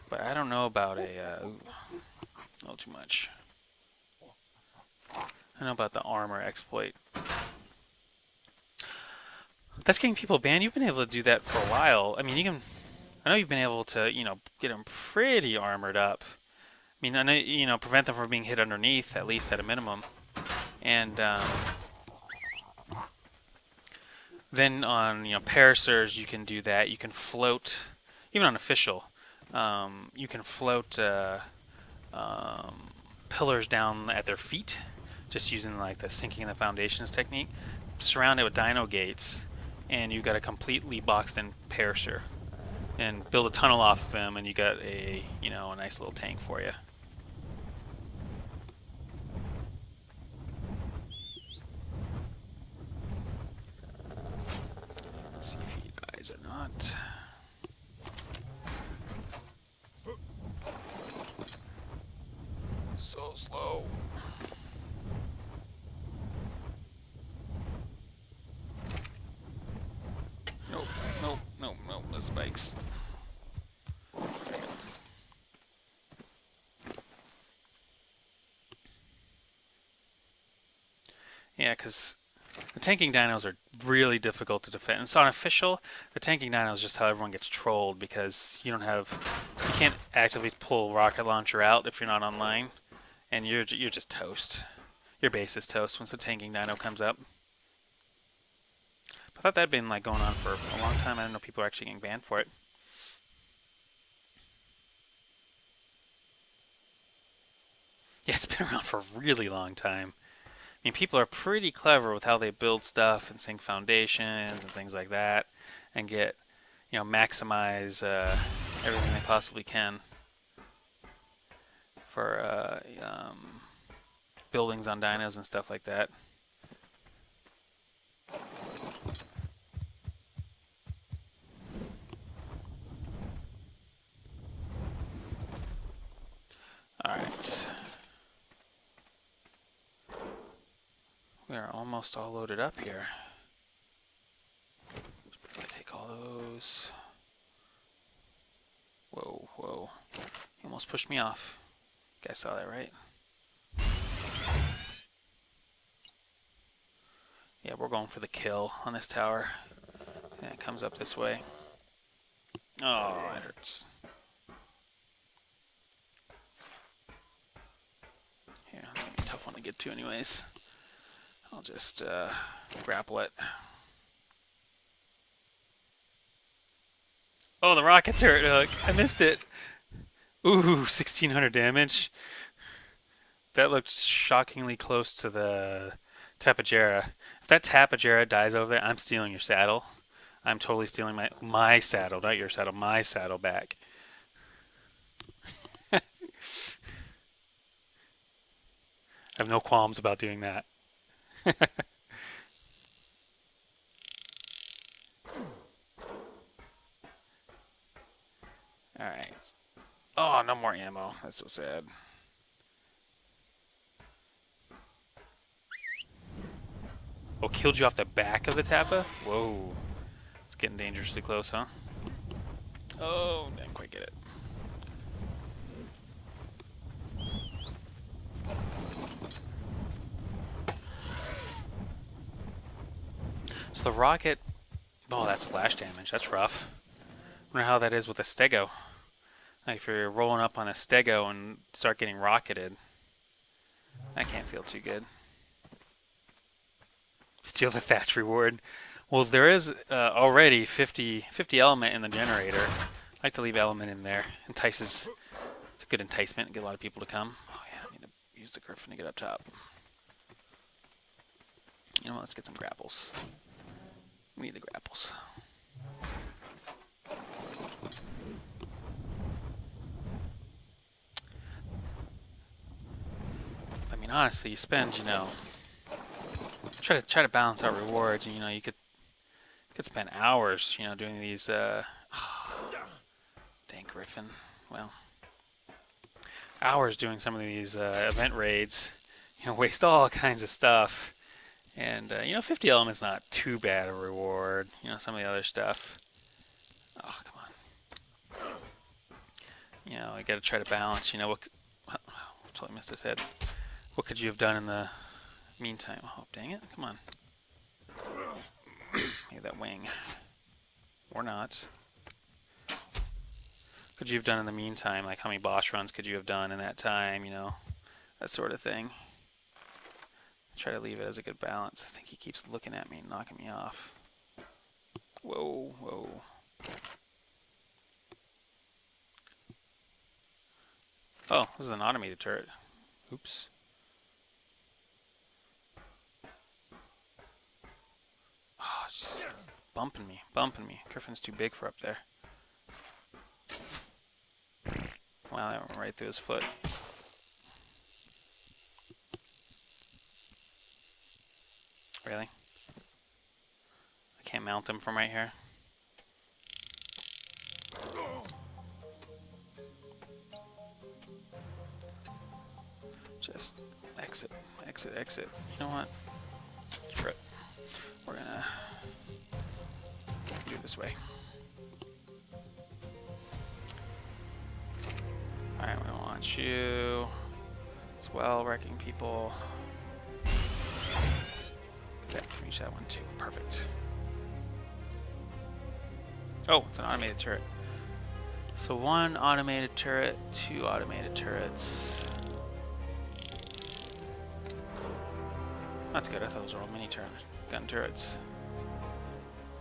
Speaker 1: But I don't know about a little too much. I don't know about the armor exploit. That's getting people banned. You've been able to do that for a while. I mean, you can. I know you've been able to, you know, get them pretty armored up. I mean, I know, you know, prevent them from being hit underneath, at least at a minimum. And then on, you know, Paracers, you can do that. You can float, even on official, you can float pillars down at their feet, just using like the sinking the foundations technique. Surround it with dino gates, and you got a completely boxed in Paracer. And build a tunnel off of him, and you got a, you know, a nice little tank for you. Let's see if he dies or not. So slow. Nope, nope, nope, nope, the spikes. Yeah, because the tanking dinos are really difficult to defend. It's on official. The tanking dino is just how everyone gets trolled because you can't actively pull rocket launcher out if you're not online, and you're just toast. Your base is toast once the tanking dino comes up. I thought that'd been like going on for a long time. I didn't know people were actually getting banned for it. Yeah, it's been around for a really long time. I mean, people are pretty clever with how they build stuff and sink foundations and things like that, and get, you know, maximize everything they possibly can for buildings on dinos and stuff like that. Alright. We are almost all loaded up here. Take all those. Whoa, whoa. He almost pushed me off. You guys saw that, right? Yeah, we're going for the kill on this tower. And it comes up this way. Oh, it hurts. Here, that's gonna be a tough one to get to anyways. I'll just grapple it. Oh, the rocket turret hook. I missed it. Ooh, 1600 damage. That looked shockingly close to the Tapejara. If that Tapejara dies over there, I'm stealing your saddle. I'm totally stealing my saddle, not your saddle, my saddle back. I have no qualms about doing that. Alright. Oh, no more ammo. That's so sad. Oh, killed you off the back of the Tappa? Whoa. It's getting dangerously close, huh? Oh, didn't quite get it. So the rocket... Oh, that's splash damage. That's rough. I wonder how that is with a stego. Like if you're rolling up on a stego and start getting rocketed. That can't feel too good. Steal the thatch reward. Well, there is already 50 element in the generator. I like to leave element in there. Entices. It's a good enticement. Get a lot of people to come. Oh yeah, I need to use the griffin to get up top. You know what? Let's get some grapples. We need the grapples. I mean, honestly, you spend, you know, try to balance out rewards. And, you know, you could spend hours, you know, doing these. Oh, Dang Griffin. Well, hours doing some of these event raids. Waste all kinds of stuff. And, 50 element's not too bad a reward. Some of the other stuff. Oh, come on. I gotta try to balance. Totally missed his head. What could you have done in the meantime? Oh, dang it. Come on. Maybe that wing. Or not. Could you have done in the meantime? Like, how many boss runs could you have done in that time? That sort of thing. Try to leave it as a good balance. I think he keeps looking at me and knocking me off. Whoa, whoa. Oh, this is an automated turret. Oops. Oh, it's just bumping me. Griffin's too big for up there. Wow, that went right through his foot. Really? I can't mount him from right here. Just exit. You know what? Screw it. We're gonna do it this way. Alright, we want you as well, wrecking people. Yeah, reach that one too. Perfect. Oh, it's an automated turret. So 1 automated turret, 2 automated turrets. That's good. I thought those were all mini gun turrets.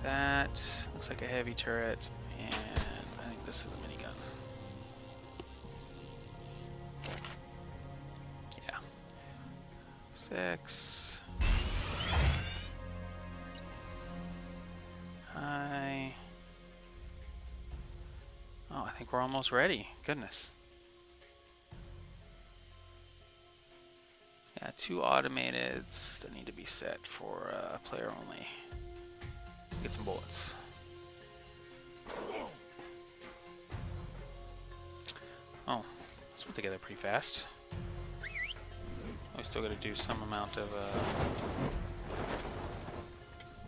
Speaker 1: That looks like a heavy turret, and I think this is a minigun. Yeah. 6. Hi. Oh, I think we're almost ready. Goodness. Yeah, 2 automateds that need to be set for player only. Get some bullets. Oh, let's put together pretty fast. We still got to do some amount of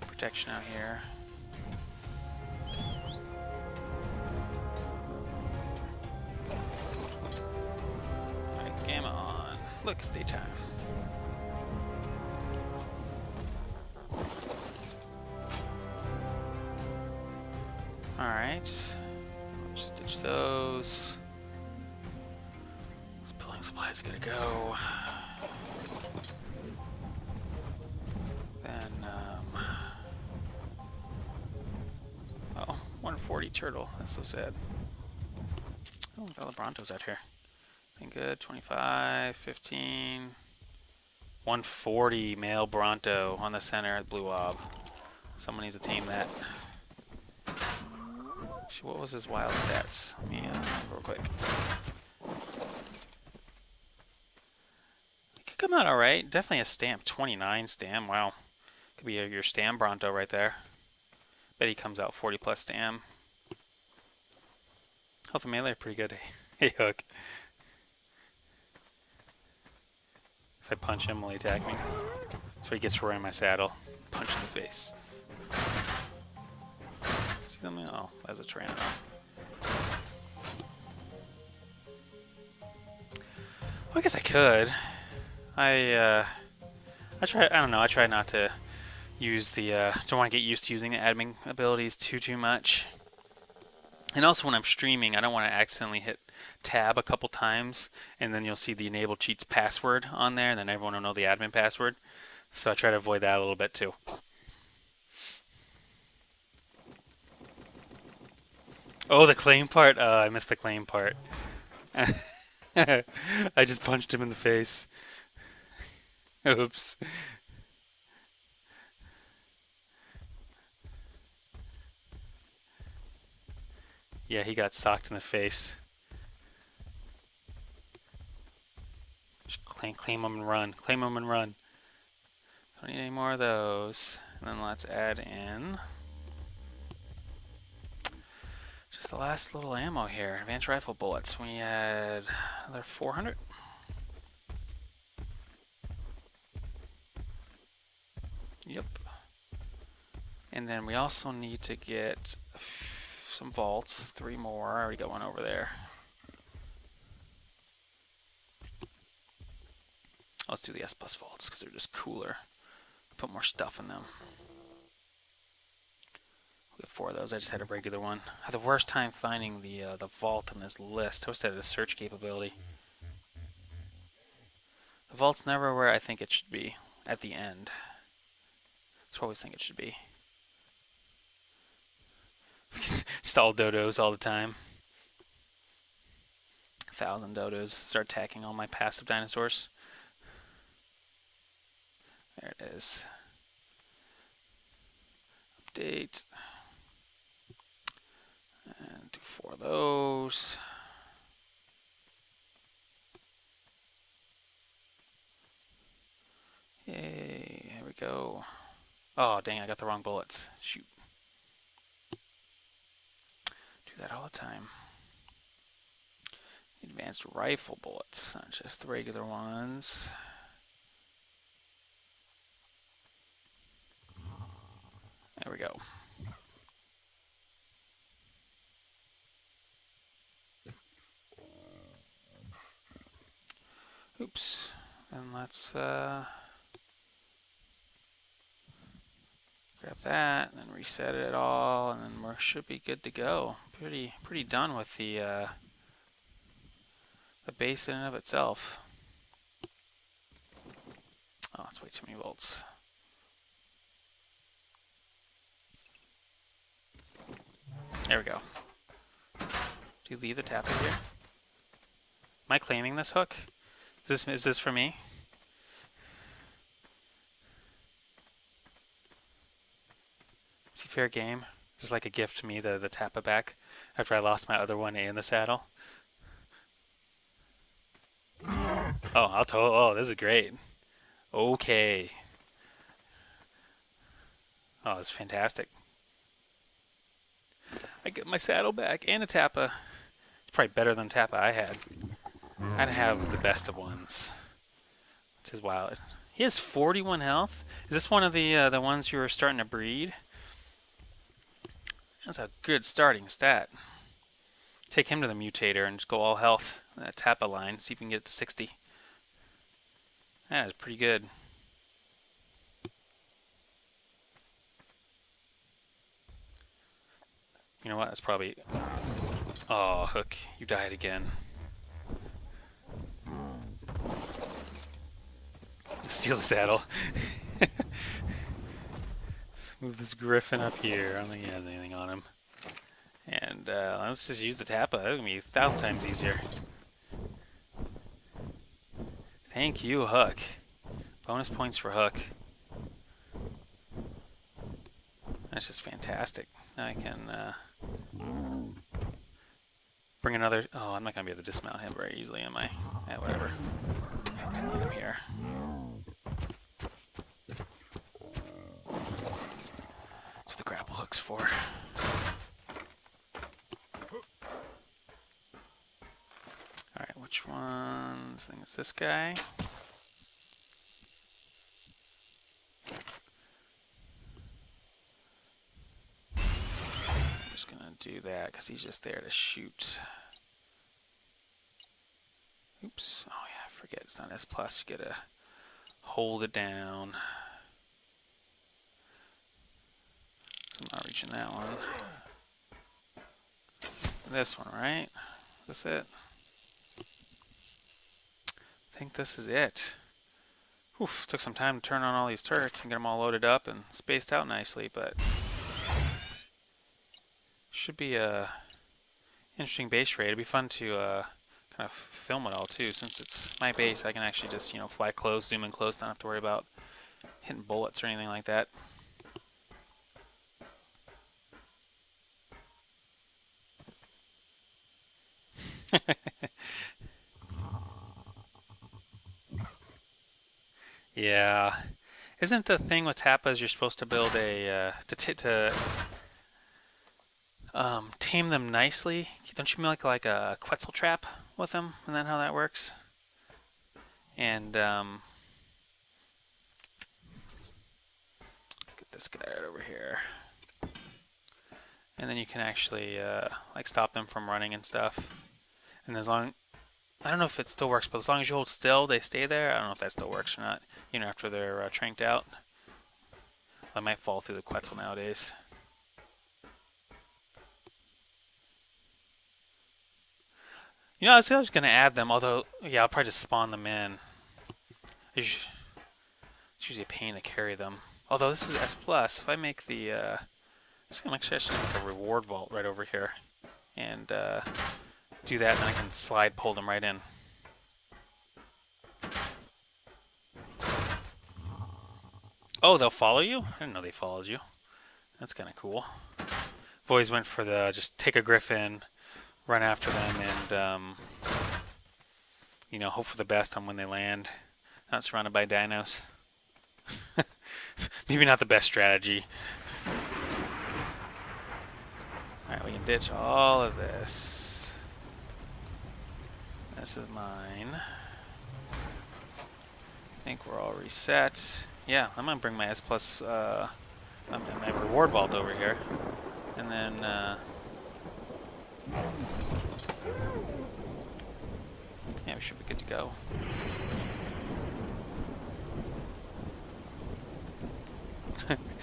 Speaker 1: protection out here. Alright, game on. Look, it's daytime. Alright, just ditch those. This building supply's gonna go. Then, oh, 140 turtle. That's so sad. Oh, got all the Brontos out here. Looking good. 25, 15, 140 male Bronto on the center at Blue Ob. Someone needs to tame that. What was his wild stats? Let me real quick. He could come out alright. Definitely a stamp. 29 stam. Wow. Could be your stam Bronto right there. Bet he comes out 40 plus stam. Health and melee are pretty good. Hey, Hook. If I punch him, will he attack me? That's what he gets for wearing my saddle. Punch in the face. Oh, that's a Tyranno. Well, I guess I could. I try. I don't know. I try not to use the. Don't want to get used to using the admin abilities too much. And also, when I'm streaming, I don't want to accidentally hit tab a couple times, and then you'll see the enable cheats password on there, and then everyone will know the admin password. So I try to avoid that a little bit too. Oh, the claim part? I missed the claim part. I just punched him in the face. Oops. Yeah, he got socked in the face. Just claim him and run. Claim him and run. Don't need any more of those. And then let's add in Just the last little ammo here. Advanced rifle bullets. We had another 400. Yep. And then we also need to get some vaults. 3 more. I already got one over there. Let's do the S plus vaults because they're just cooler. Put more stuff in them. We have 4 of those. I just had a regular one. I had the worst time finding the vault on this list. I wish it had a search capability. The vault's never where I think it should be. At the end. That's where I always think it should be. Just all dodos all the time. 1,000 dodos. Start attacking all my passive dinosaurs. There it is. Update. And do 4 of those. Yay, here we go. Oh, dang, I got the wrong bullets. Shoot. Do that all the time. Advanced rifle bullets, not just the regular ones. There we go. Oops. And let's grab that and then reset it all, and then we should be good to go. Pretty done with the base in and of itself. Oh, that's way too many volts. There we go. Do you leave the tap in here? Am I claiming this hook? Is this for me? Is he fair game? This is like a gift to me, the Tappa back, after I lost my other 1A in the saddle. Oh, oh, this is great. Okay. Oh, it's fantastic. I get my saddle back and a Tappa. It's probably better than Tappa I had. I'd have the best of ones. It's his wild. He has 41 health. Is this one of the ones you were starting to breed? That's a good starting stat. Take him to the mutator and just go all health. That Tappa line. See if we can get it to 60. That is pretty good. You know what? That's probably... Oh, Hook. You died again. Steal the saddle. Let's move this griffin up here. I don't think he has anything on him. And let's just use the Tappa. It's going to be 1,000 times easier. Thank you, Hook. Bonus points for Hook. That's just fantastic. Now I can bring another... Oh, I'm not going to be able to dismount him very easily, am I? Yeah, whatever. Just leave him here. That's what the grapple hook's for. Alright, which ones? I think it's this guy. I'm just going to do that because he's just there to shoot. Oops. Oh yeah, I forget it's not S+. You gotta hold it down. So I'm not reaching that one. This one, right? Is this it? I think this is it. Oof, took some time to turn on all these turrets and get them all loaded up and spaced out nicely, but should be a interesting base raid. It'd be fun to kind of film it all too. Since it's my base, I can actually just, fly close, zoom in close, don't have to worry about hitting bullets or anything like that. Yeah. Isn't the thing with Tappas you're supposed to build a tame them nicely. Don't you make like a Quetzal trap with them? Isn't that how that works? And let's get this guy right over here. And then you can actually like stop them from running and stuff. And as long, I don't know if it still works, but as long as you hold still, they stay there. I don't know if that still works or not. Even after they're tranked out. I might fall through the Quetzal nowadays. You know, I was going to add them, although, yeah, I'll probably just spawn them in. It's usually a pain to carry them. Although this is S+, if I make the, I'm actually make a reward vault right over here. And do that, and I can slide pull them right in. Oh, they'll follow you? I didn't know they followed you. That's kind of cool. I've always went for the, just take a griffin, run after them, and, you know, hope for the best on when they land. Not surrounded by dinos. Maybe not the best strategy. Alright, we can ditch all of this. This is mine. I think we're all reset. Yeah, I'm gonna bring my S+, my reward vault over here. And then, yeah, we should be good to go.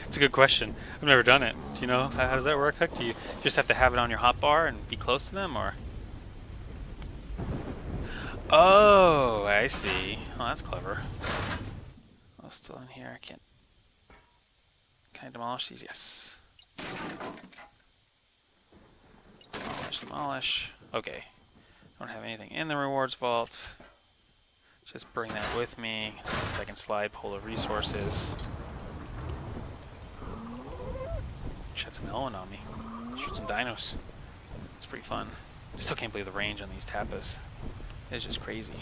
Speaker 1: It's a good question. I've never done it. Do you know how does that work? Heck, do you just have to have it on your hotbar and be close to them, or? Oh, I see. Oh, that's clever. Oh, still in here. I can't. Can I demolish these? Yes. Demolish, demolish. Okay. Don't have anything in the rewards vault. Just bring that with me so I can slide pull the resources. Shed some Ellen on me. Shoot some dinos. It's pretty fun. I still can't believe the range on these tapas. It's just crazy.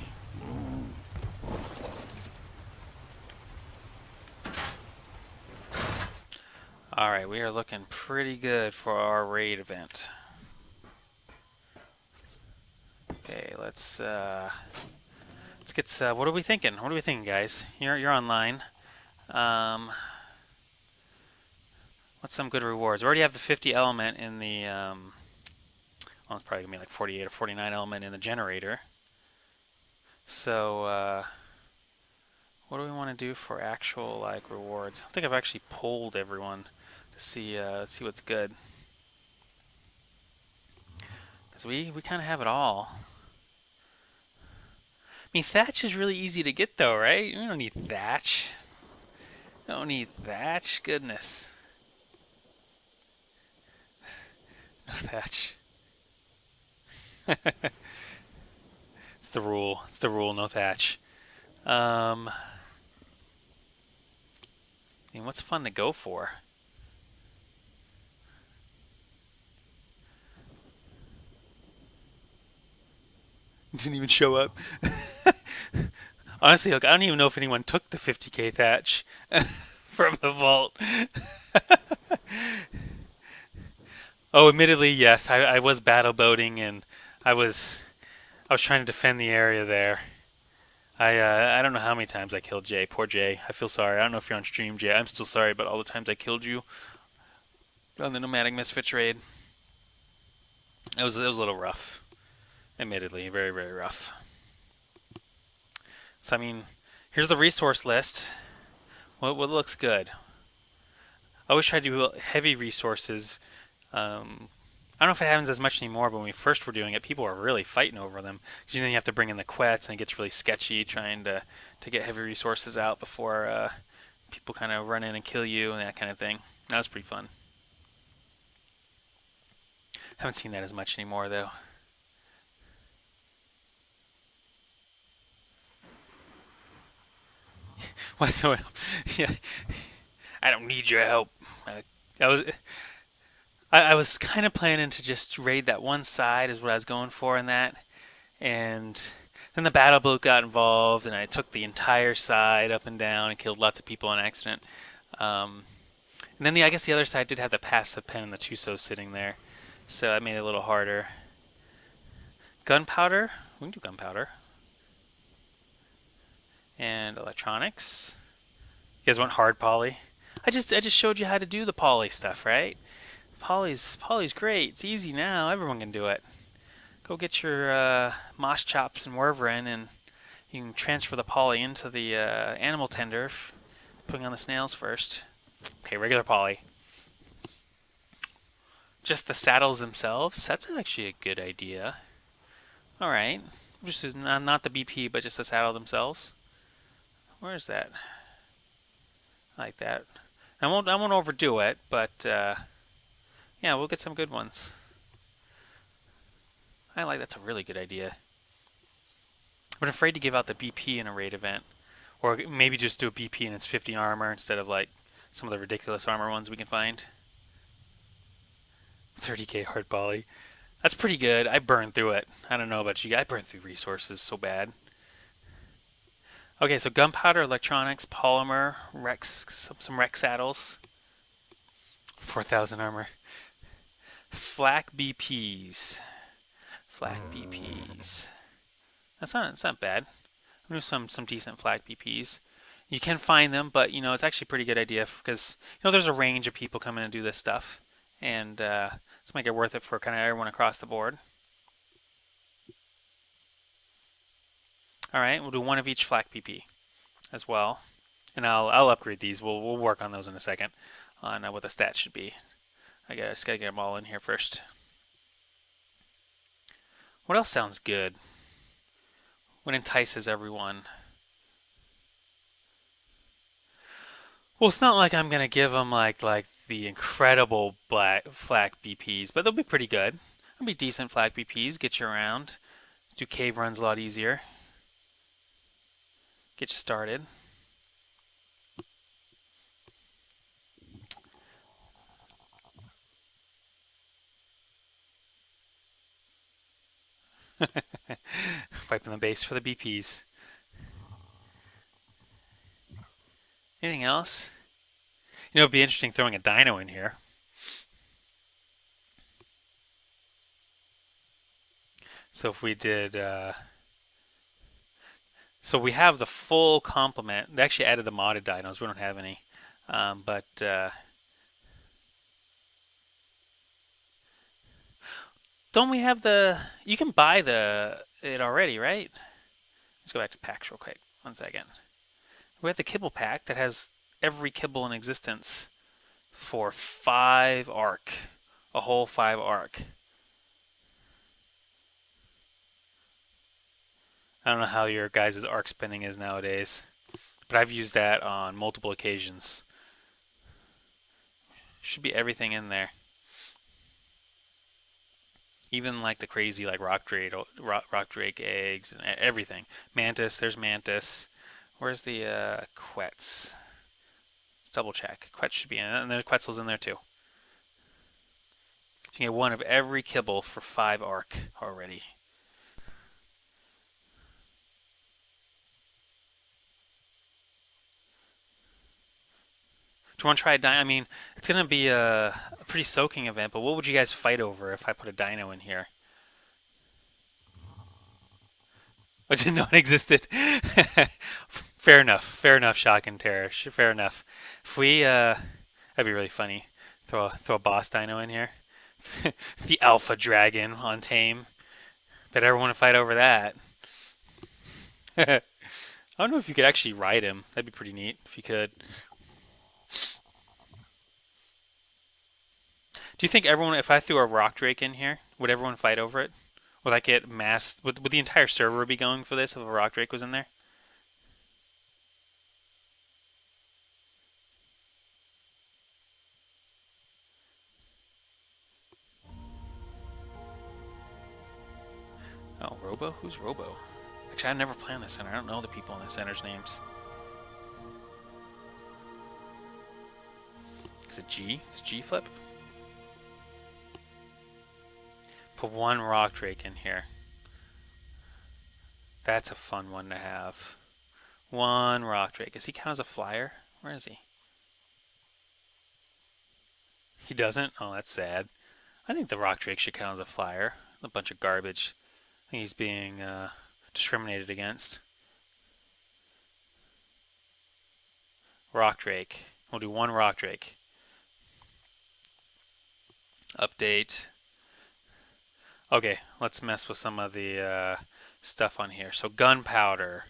Speaker 1: Alright, we are looking pretty good for our raid event. Okay, let's get, what are we thinking? What are we thinking, guys? You're online. What's some good rewards? We already have the 50 element in the, well, it's probably going to be like 48 or 49 element in the generator. So, what do we want to do for actual, like, rewards? I don't think I've actually polled everyone to see what's good. Because we kind of have it all. I mean, thatch is really easy to get, though, right? We don't need thatch. Don't need thatch. Goodness. No thatch. It's the rule. It's the rule. No thatch. I mean, what's fun to go for? Didn't even show up. Honestly, look, I don't even know if anyone took the 50k thatch from the vault. Oh, admittedly, yes, I was battle boating and I was trying to defend the area there. I don't know how many times I killed Jay. Poor Jay. I feel sorry. I don't know if you're on stream, Jay. I'm still sorry about all the times I killed you on the Nomadic Misfits raid. It was a little rough. Admittedly, very, very rough. So, I mean, here's the resource list. What looks good? I always try to do heavy resources. I don't know if it happens as much anymore, but when we first were doing it, people were really fighting over them. Because then you have to bring in the quets, and it gets really sketchy trying to get heavy resources out before people kind of run in and kill you and that kind of thing. That was pretty fun. Haven't seen that as much anymore, though. Why so? Yeah, I don't need your help. I was kind of planning to just raid that one side is what I was going for in that, and then the battle boat got involved, and I took the entire side up and down and killed lots of people on accident. And then I guess the other side did have the passive pen and the Tuso sitting there, So that made it a little harder. Gunpowder. We can do gunpowder. And electronics. You guys want hard poly? I just showed you how to do the poly stuff, right? Poly's great. It's easy now. Everyone can do it. Go get your moss chops and Werverin, and you can transfer the poly into the animal tender, putting on the snails first. Okay, regular poly. Just the saddles themselves? That's actually a good idea. Alright. Just not the BP, but just the saddle themselves. Where is that? I like that. I won't overdo it, but yeah, we'll get some good ones. I like that's a really good idea. I'm afraid to give out the BP in a raid event. Or maybe just do a BP and it's 50 armor instead of like some of the ridiculous armor ones we can find. 30k hard poly. That's pretty good. I burned through it. I don't know about you guys. I burned through resources so bad. Okay, so gunpowder, electronics, polymer, Rex, some Rex saddles. 4,000 armor. Flak BPs. Flak BPs. That's not bad. I'm doing some decent flak BPs. You can find them, but you know it's actually a pretty good idea because you know there's a range of people coming to do this stuff, and let's make it worth it for kind of everyone across the board. All right, we'll do one of each flak BP as well, and I'll upgrade these. We'll work on those in a second on what the stats should be. Just gotta get them all in here first. What else sounds good? What entices everyone? Well, it's not like I'm gonna give them like the incredible flak BPs, but they'll be pretty good. They'll be decent flak BPs. Get you around. Do cave runs a lot easier. Get you started. Wiping the base for the BPs. Anything else? You know, it'd be interesting throwing a dino in here. So if we did, so we have the full complement. They actually added the modded dinos. We don't have any, but don't we have the? You can buy it already, right? Let's go back to packs real quick. 1 second. We have the kibble pack that has every kibble in existence for 5 arc, a whole 5 arc. I don't know how your guys' arc spinning is nowadays, but I've used that on multiple occasions. Should be everything in there. Even like the crazy like rock drake eggs and everything. Mantis, there's mantis. Where's the Quetz? Let's double check. Quetz should be in it, and there's Quetzal's in there too. You can get one of every kibble for 5 arc already. Do you want to try a dino? I mean, it's going to be a pretty soaking event, but what would you guys fight over if I put a dino in here? I didn't know it existed. Fair enough, Shock and Terror. Fair enough. If we, that'd be really funny. Throw a boss dino in here. The Alpha Dragon on Tame. Bet everyone would fight over that. I don't know if you could actually ride him. That'd be pretty neat if you could. Do you think everyone, if I threw a Rock Drake in here, would everyone fight over it? Would I get mass? Would the entire server be going for this if a Rock Drake was in there? Oh, Robo? Who's Robo? Actually, I've never played in this center. I don't know the people in the center's names. Is it G? Is G flip? Put one Rock Drake in here. That's a fun one to have. One Rock Drake. Does he count as a flyer? Where is he? He doesn't? Oh, that's sad. I think the rock drake should count as a flyer. A bunch of garbage. I think he's being discriminated against. Rock drake. We'll do one rock drake. Update. Okay, let's mess with some of the stuff on here. So gunpowder.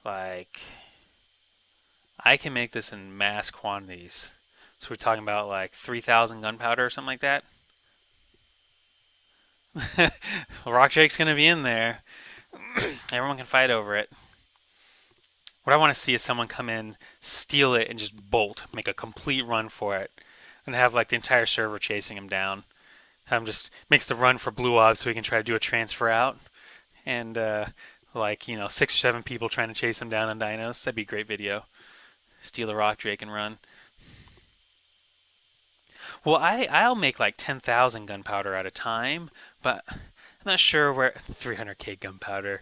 Speaker 1: Like, I can make this in mass quantities. So we're talking about like 3,000 gunpowder or something like that. Rock Drake's gonna be in there. Everyone can fight over it. What I want to see is someone come in, steal it, and just bolt, make a complete run for it, and have like the entire server chasing him down. Have him just makes the run for blue obs so he can try to do a transfer out, and like 6 or 7 people trying to chase him down on dinos. That'd be a great video. Steal the Rock Drake and run. Well, I'll make like 10,000 gunpowder at a time, but I'm not sure where 300k gunpowder.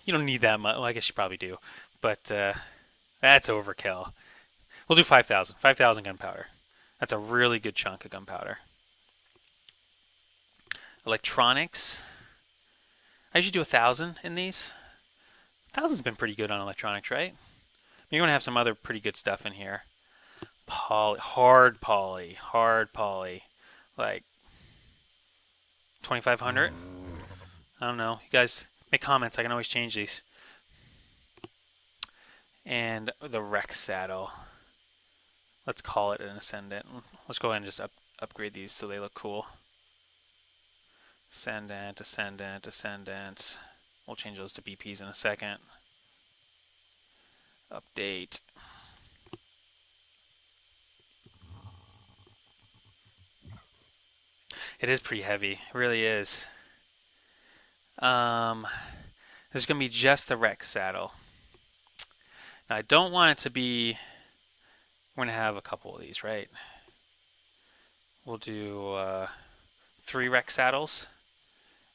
Speaker 1: You don't need that much. Well, I guess you probably do, but that's overkill. We'll do 5,000. 5,000 gunpowder. That's a really good chunk of gunpowder. Electronics. I usually do 1,000 in these. 1,000's been pretty good on electronics, right? You're gonna have some other pretty good stuff in here. Hard poly, like 2,500. I don't know. You guys make comments. I can always change these. And the Rex saddle. Let's call it an Ascendant. Let's go ahead and just upgrade these so they look cool. Ascendant, Ascendant, Ascendant. We'll change those to BPs in a second. Update. It is pretty heavy. It really is. There's going to be just the Rex saddle. Now, I don't want it to be... We're going to have a couple of these, right? We'll do 3 Rex saddles.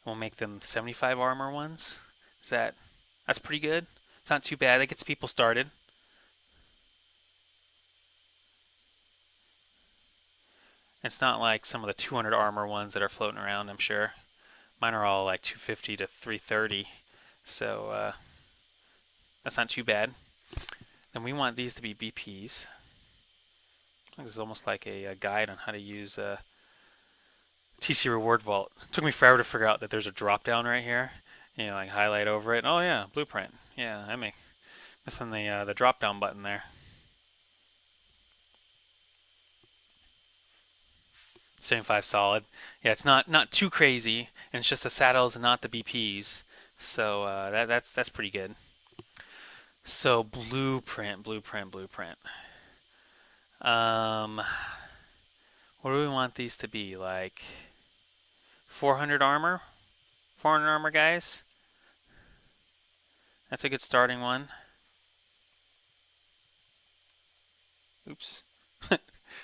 Speaker 1: We'll make them 75 armor ones. That's pretty good. It's not too bad. That gets people started. It's not like some of the 200 armor ones that are floating around, I'm sure. Mine are all like 250 to 330. So that's not too bad. And we want these to be BPs. This is almost like a guide on how to use TC Reward Vault. It took me forever to figure out that there's a drop down right here. Like highlight over it. Oh yeah, blueprint. Yeah, I missing the drop down button there. 75 solid. Yeah, it's not too crazy, and it's just the saddles and not the BPs. So that's pretty good. So blueprint. What do we want these to be? Like 400 armor? 400 armor, guys? That's a good starting one. Oops. That'd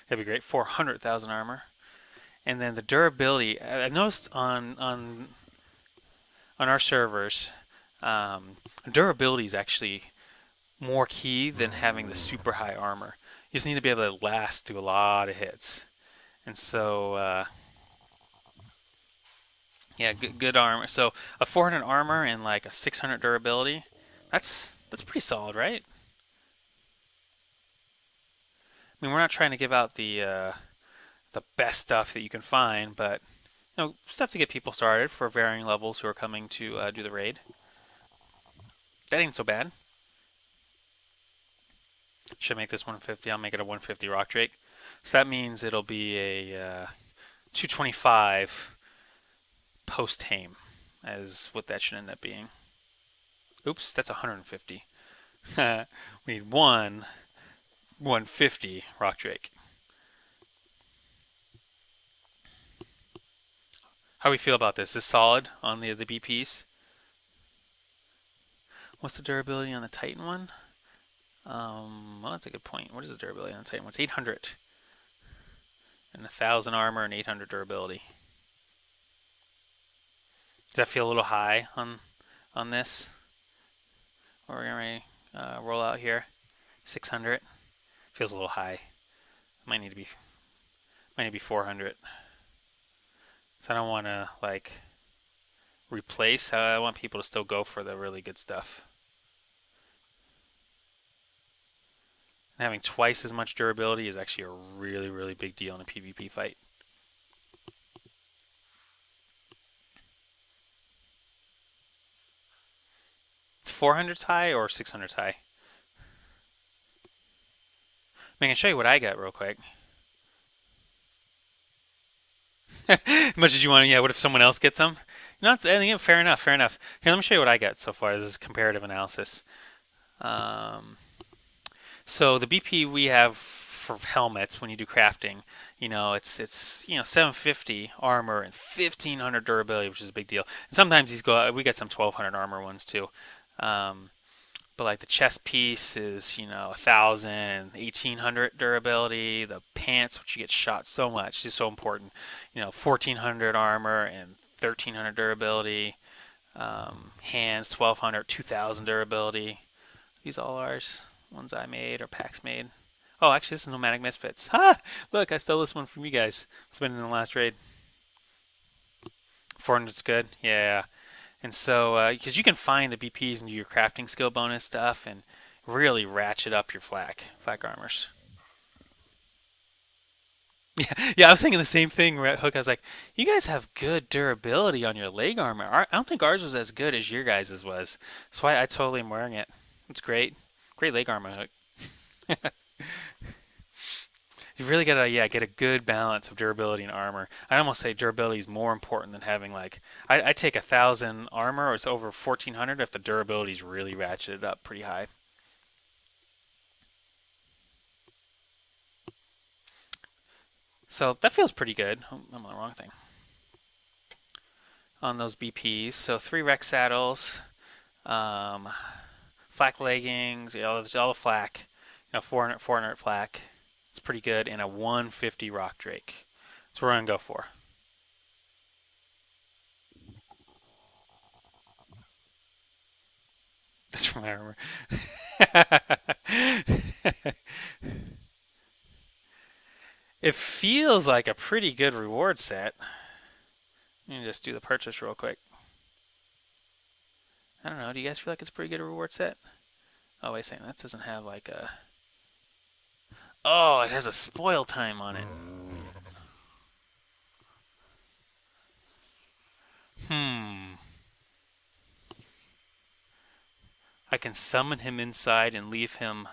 Speaker 1: be great. 400,000 armor. And then the durability. I've noticed on our servers, durability is actually more key than having the super high armor. You just need to be able to last through a lot of hits. And so, yeah, good armor. So a 400 armor and like a 600 durability. That's pretty solid, right? I mean, we're not trying to give out the best stuff that you can find, but stuff to get people started for varying levels who are coming to do the raid. That ain't so bad. Should I make this 150? I'll make it a 150 Rock Drake. So that means it'll be a 225 post-tame, as what that should end up being. Oops, that's 150. We need 150 Rock Drake. How do we feel about this? Is this solid on the BPs? What's the durability on the Titan one? Well, that's a good point. What is the durability on the Titan one? It's 800. And 1,000 armor and 800 durability. Does that feel a little high on this? We're going to roll out here. 600. Feels a little high. Might need to be 400. So I don't want to like replace. I want people to still go for the really good stuff. And having twice as much durability is actually a really, really big deal in a PvP fight. $400's high or $600's high? I can show you what I got real quick. Much as you want to, yeah. What if someone else gets them? Fair enough, fair enough. Here, let me show you what I got so far. This is comparative analysis. Um, so the BP we have for helmets when you do crafting, it's 750 armor and 1500 durability, which is a big deal. And sometimes we get some 1200 armor ones too. Um, but like the chest piece is 1000, 1800 durability. The pants, which you get shot so much, is so important. 1400 armor and 1300 durability. Hands 1200, 2000 durability. These all ours. Ones I made or packs made. Oh, actually, this is Nomadic Misfits. Ha! Look, I stole this one from you guys. It's been in the last raid. 400's good. Yeah. And so, because you can find the BPs and do your crafting skill bonus stuff and really ratchet up your flak armors. Yeah, I was thinking the same thing, Hook. I was like, you guys have good durability on your leg armor. I don't think ours was as good as your guys' was. That's why I totally am wearing it. It's great. Great leg armor, Hook. You really gotta, get a good balance of durability and armor. I almost say durability is more important than having I take 1000 armor or it's over 1400 if the durability is really ratcheted up pretty high. So that feels pretty good. Oh, I'm on the wrong thing. On those BPs, so 3 Rex saddles, flak leggings, all the flak, 400 flak. It's pretty good, and a 150 rock drake. That's what we're gonna go for. That's from my armor. It feels like a pretty good reward set. Let me just do the purchase real quick. I don't know. Do you guys feel like it's a pretty good reward set? Oh, wait a second. That doesn't have like a... Oh, it has a spoil time on it. I can summon him inside and leave him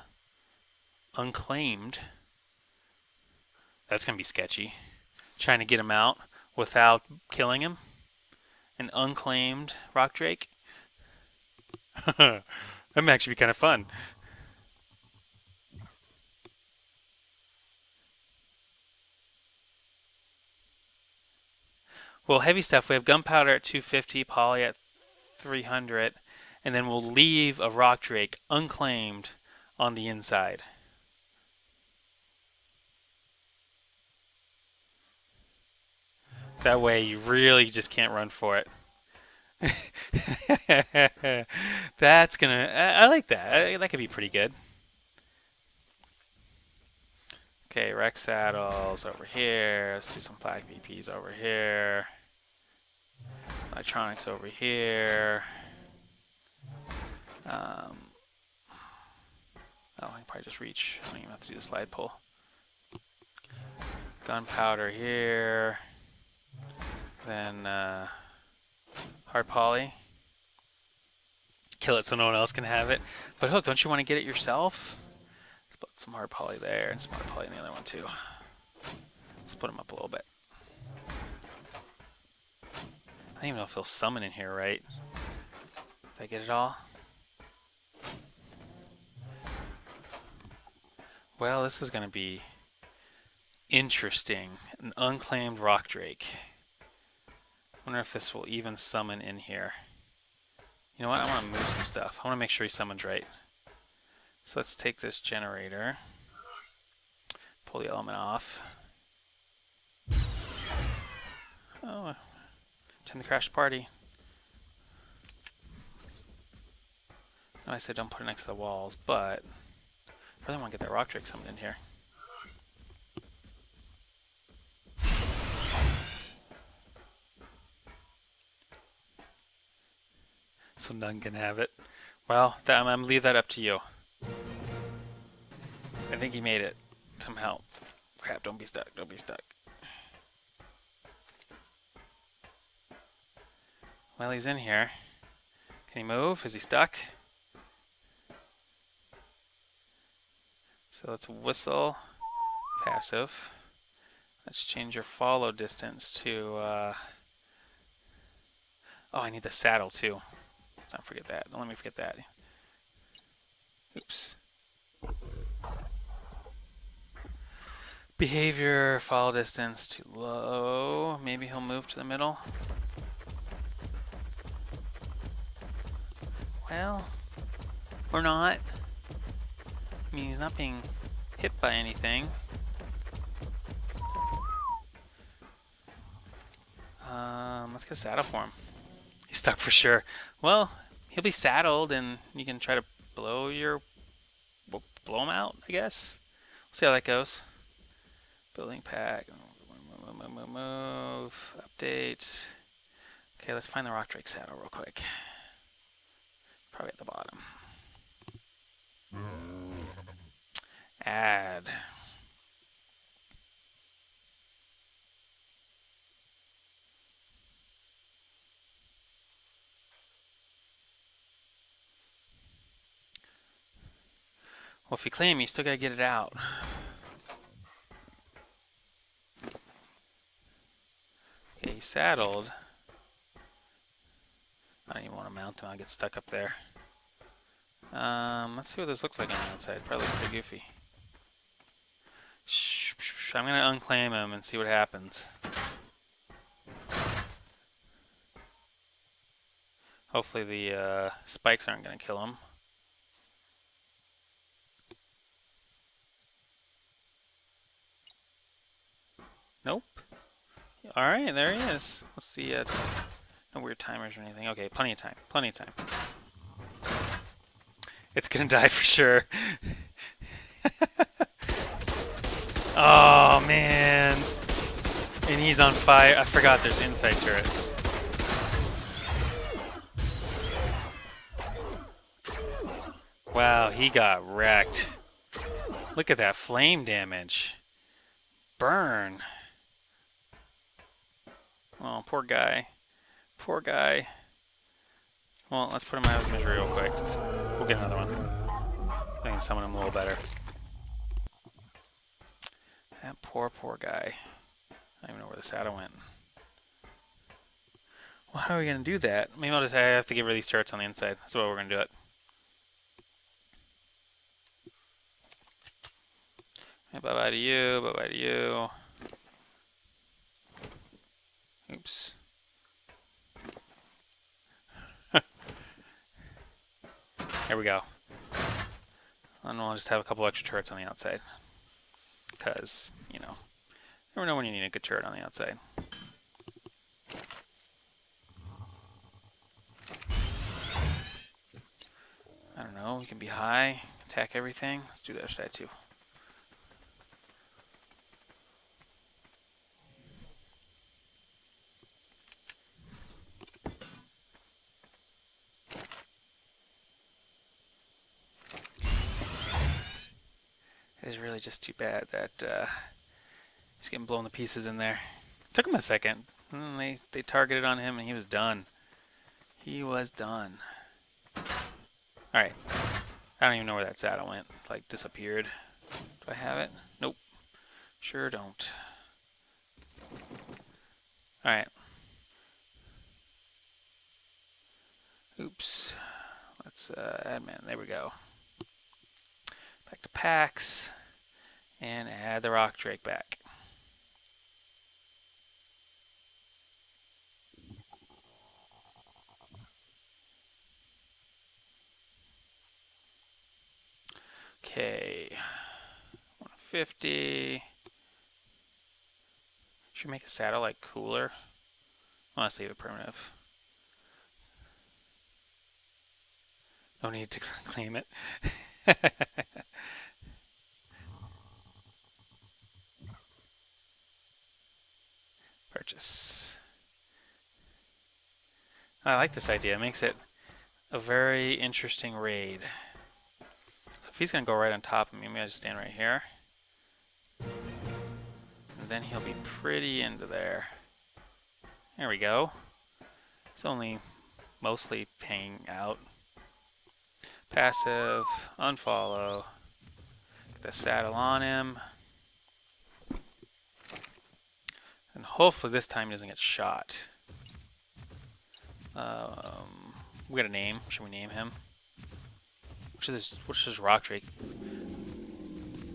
Speaker 1: unclaimed. That's going to be sketchy. Trying to get him out without killing him. An unclaimed rock drake. That might actually be kind of fun. Well, heavy stuff, we have gunpowder at 250, poly at 300, and then we'll leave a rock drake unclaimed on the inside. That way you really just can't run for it. That's gonna... I like that. That could be pretty good. Okay, Rex saddles over here. Let's do some flag VPs over here. Electronics over here. Oh, I can probably just reach. I don't even have to do the slide pull. Gunpowder here. Then hard poly. Kill it so no one else can have it. But Hook, don't you want to get it yourself? Let's put some hard poly there and some hard poly in the other one too. Let's put them up a little bit. I don't even know if he'll summon in here, right? Did I get it all? Well, this is going to be interesting. An unclaimed rock drake. Wonder if this will even summon in here. You know what? I want to move some stuff. I want to make sure he summons right. So let's take this generator. Pull the element off. Oh, time to crash the party. I said don't put it next to the walls, but I really want to get that rock drake summoned in here. so none can have it. Well, I'm gonna leave that up to you. I think he made it somehow. Crap! Don't be stuck. Don't be stuck. Well, he's in here. Can he move? Is he stuck? So let's whistle. Passive. Let's change your follow distance to... Oh, I need the saddle too. Let's not forget that. Don't let me forget that. Oops. Behavior, follow distance too low. Maybe he'll move to the middle. Well, or not. I mean, he's not being hit by anything. Let's get a saddle for him. He's stuck for sure. Well, he'll be saddled, and you can try to blow him out, I guess. We'll see how that goes. Building pack. Move. Update. Okay, let's find the Rock Drake saddle real quick. Probably at the bottom. Add. Well, if you claim, you still gotta get it out. Okay, he's saddled. I don't even want to mount him. I'll get stuck up there. Let's see what this looks like on the outside. Probably looks pretty goofy. I'm gonna unclaim him and see what happens. Hopefully the spikes aren't gonna kill him. Nope. Alright, there he is. What's the no weird timers or anything. Okay, plenty of time. Plenty of time. It's gonna die for sure. Oh man. And he's on fire. I forgot there's inside turrets. Wow, he got wrecked. Look at that flame damage. Burn. Oh, poor guy. Poor guy. Well, let's put him out of his misery real quick. We'll get another one. I can summon him a little better. That poor guy. I don't even know where the saddle went. Well, how are we going to do that? Maybe I'll just have to get rid of these turrets on the inside. That's the way we're going to do it. Bye-bye to you. Bye-bye to you. Oops. There we go. And we'll just have a couple extra turrets on the outside. Because, you know, never know when you need a good turret on the outside. I don't know, we can be high, attack everything. Let's do the other side too. It is really just too bad that he's getting blown to pieces in there. Took him a second. And they targeted on him and he was done. He was done. Alright. I don't even know where that saddle went. Like, disappeared. Do I have it? Nope. Sure don't. Alright. Oops. Let's admin. There we go. Back to packs. And add the Rock Drake back. Okay. 150. Should make a saddle like cooler. I want to leave it primitive. No need to claim it. Purchase. I like this idea. It makes it a very interesting raid. So if he's gonna go right on top of me, maybe I just stand right here. And then he'll be pretty into there. There we go. It's only mostly hanging out. Passive, unfollow. Get the saddle on him. And hopefully this time he doesn't get shot. We got a name. Should we name him? What should this rock drake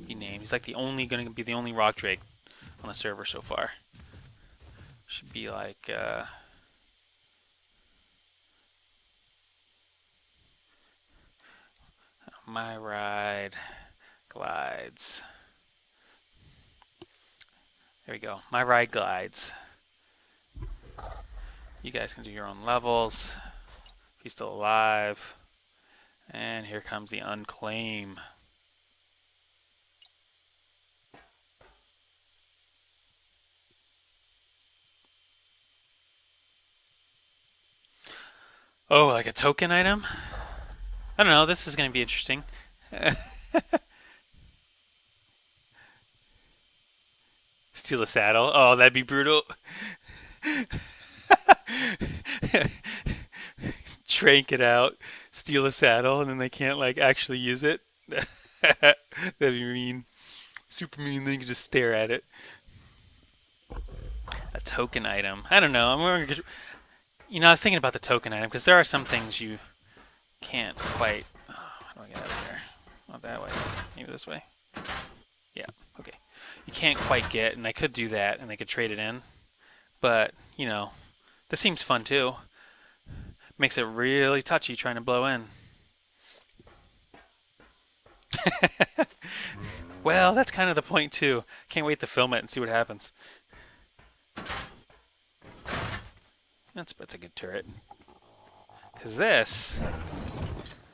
Speaker 1: be named? He's like gonna be the only rock drake on the server so far. Should be like my ride glides. There we go. My ride glides. You guys can do your own levels. If he's still alive. And here comes the unclaim. Oh, like a token item? I don't know, this is going to be interesting. Steal a saddle? Oh, that'd be brutal. Trank it out, steal a saddle, and then they can't like actually use it. That'd be mean. Super mean, then you can just stare at it. A token item. I don't know. I was thinking about the token item because there are some things you can't quite. Oh, how do I get out of here? Not that way. Maybe this way. Yeah. Okay. You can't quite get, and I could do that, and they could trade it in. But this seems fun too. Makes it really touchy trying to blow in. Well, that's kind of the point too. Can't wait to film it and see what happens. That's a good turret. Because this,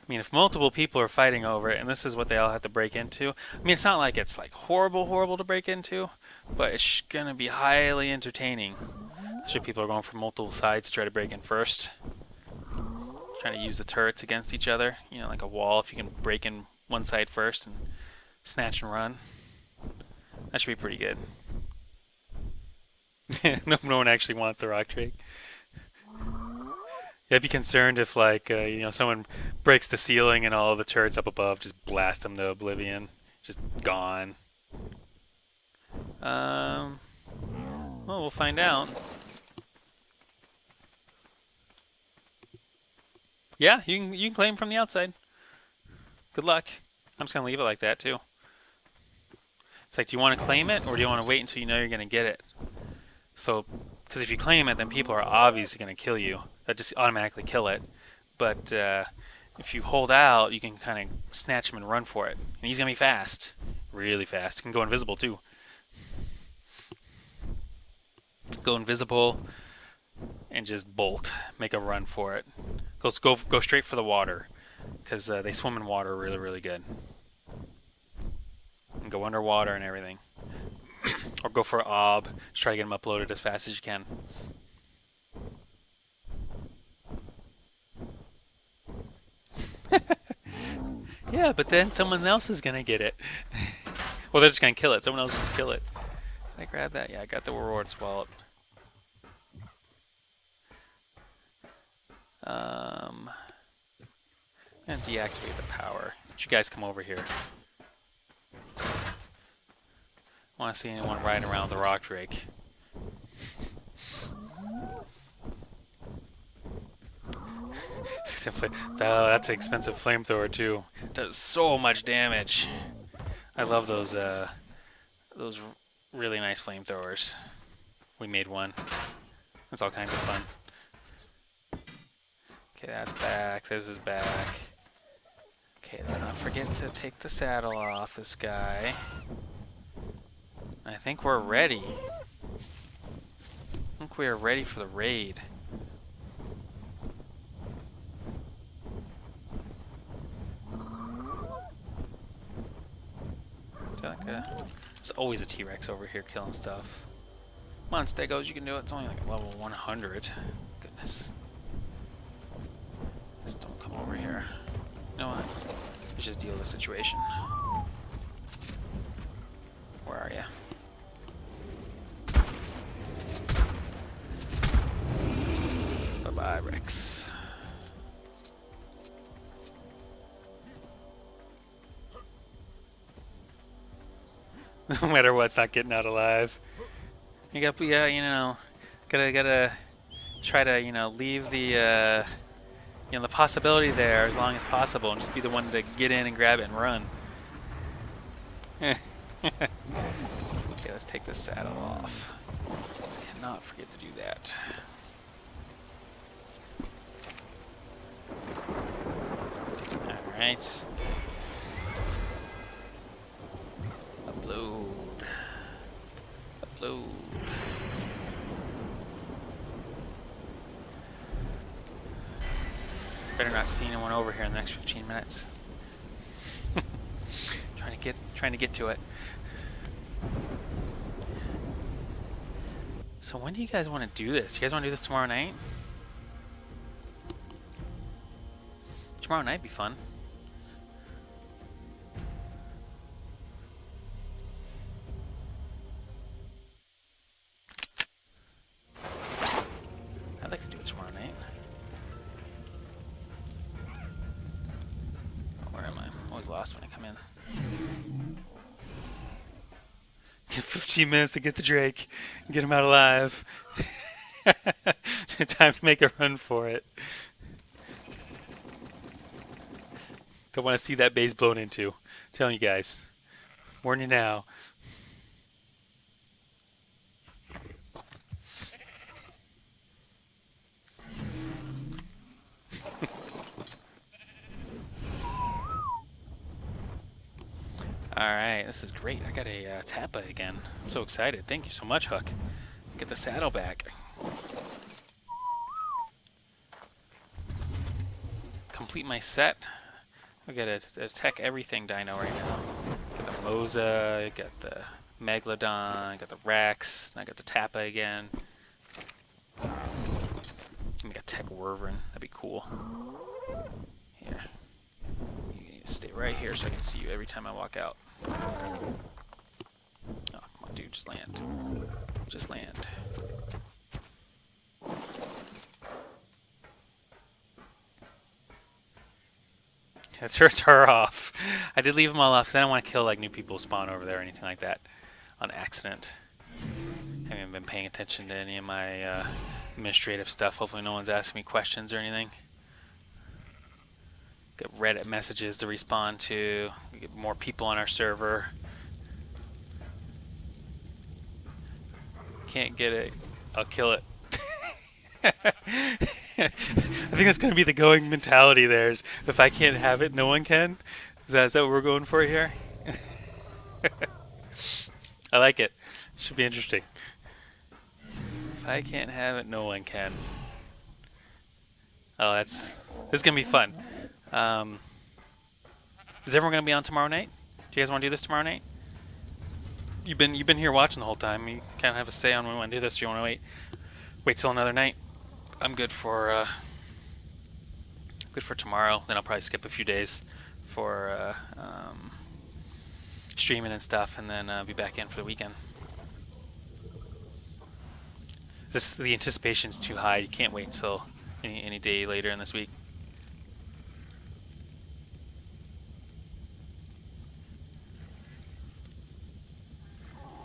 Speaker 1: if multiple people are fighting over it, and this is what they all have to break into, it's not like it's like horrible to break into, but it's gonna be highly entertaining. Especially people are going from multiple sides to try to break in first. Trying to use the turrets against each other, like a wall. If you can break in one side first and snatch and run, that should be pretty good. No one actually wants the rock drake. Yeah, I'd be concerned if, like, someone breaks the ceiling and all of the turrets up above just blast them to oblivion, just gone. Well, we'll find out. Yeah, you can claim from the outside. Good luck. I'm just gonna leave it like that too. It's like, do you want to claim it, or do you want to wait until you know you're gonna get it? So, because if you claim it, then people are obviously gonna kill you. That just automatically kill it. But if you hold out, you can kind of snatch him and run for it. And he's gonna be fast, really fast. He can go invisible too. Go invisible and just bolt, make a run for it. Go straight for the water, because they swim in water really good. And go underwater and everything. Or go for ob, just try to get them uploaded as fast as you can. Yeah, but then someone else is gonna get it. Well, they're just gonna kill it. Someone else just kill it. Did I grab that? Yeah, I got the rewards wallet. I'm gonna deactivate the power. Let you guys come over here. I want to see anyone riding around the rock drake. Oh, that's an expensive flamethrower too. It does so much damage. I love those really nice flamethrowers. We made one. That's all kinds of fun. Okay, that's back. This is back. Okay, let's not forget to take the saddle off this guy. I think we're ready. I think we are ready for the raid. There's always a T-Rex over here killing stuff. Come on, Stegos, you can do it. It's only like level 100. Goodness. Just don't come over here. You know what? Let's just deal with the situation. Where are you? Bye-bye, Rex. No matter what, it's not getting out alive. You got, yeah, you know, gotta try to, you know, leave the, you know, the possibility there as long as possible, and just be the one to get in and grab it and run. Okay, let's take this saddle off. Cannot forget to do that. All right. Upload. Upload. Better not see anyone over here in the next 15 minutes. trying to get to it. So when do you guys want to do this? You guys want to do this tomorrow night? Tomorrow night would be fun. I'd like to do it tomorrow night. Oh, where am I? I'm always lost when I come in. Get 15 minutes to get the Drake and get him out alive. Time to make a run for it. Don't want to see that base blown into. I'm telling you guys. Warn you now. Alright, this is great. I got a Tappa again. I'm so excited. Thank you so much, Hook. Get the saddle back. Complete my set. I got a tech everything dino right now. Got the Moza, got the Megalodon, got the Rex, I got the Tappa again. I got Tech Wyvern. That'd be cool. Here. You need to stay right here so I can see you every time I walk out. Oh, come on, dude, just land. Just land. Yeah, turns her off. I did leave them all off because I don't want to kill like new people spawn over there or anything like that on accident. I haven't been paying attention to any of my administrative stuff. Hopefully no one's asking me questions or anything. Got Reddit messages to respond to. We get more people on our server. Can't get it. I'll kill it. I think that's going to be the going mentality there. Is if I can't have it, no one can. Is that what we're going for here? I like it. Should be interesting. If I can't have it, no one can. Oh, this is going to be fun. Is everyone going to be on tomorrow night? Do you guys want to do this tomorrow night? You've been here watching the whole time. You kind of have a say on when we want to do this. Do you want to wait till another night? I'm good for tomorrow. Then I'll probably skip a few days for streaming and stuff, and then be back in for the weekend. The anticipation's too high. You can't wait until any day later in this week.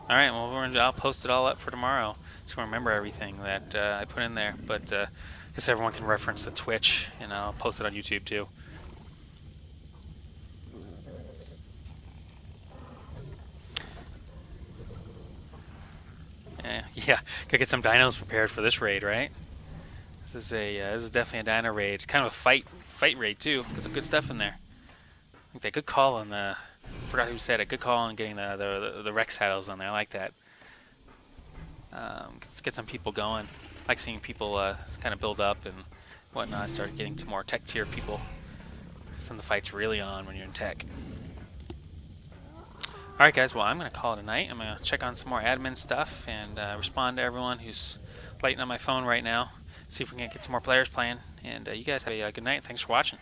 Speaker 1: All right, well, I'll post it all up for tomorrow, so I remember everything that I put in there. But I guess everyone can reference the Twitch, and I'll post it on YouTube too. Yeah, gotta get some dinos prepared for this raid, right? This is definitely a dino raid, kind of a fight raid too. Got some good stuff in there. I think that good call on the. Forgot who said it. Good call on getting the Rex saddles on there. I like that. Let's get some people going. I like seeing people kind of build up and whatnot. Start getting to more tech tier people. Some of the fight's really on when you're in tech. Alright guys, well I'm going to call it a night. I'm going to check on some more admin stuff and respond to everyone who's lighting on my phone right now. See if we can get some more players playing. And you guys have a good night. Thanks for watching.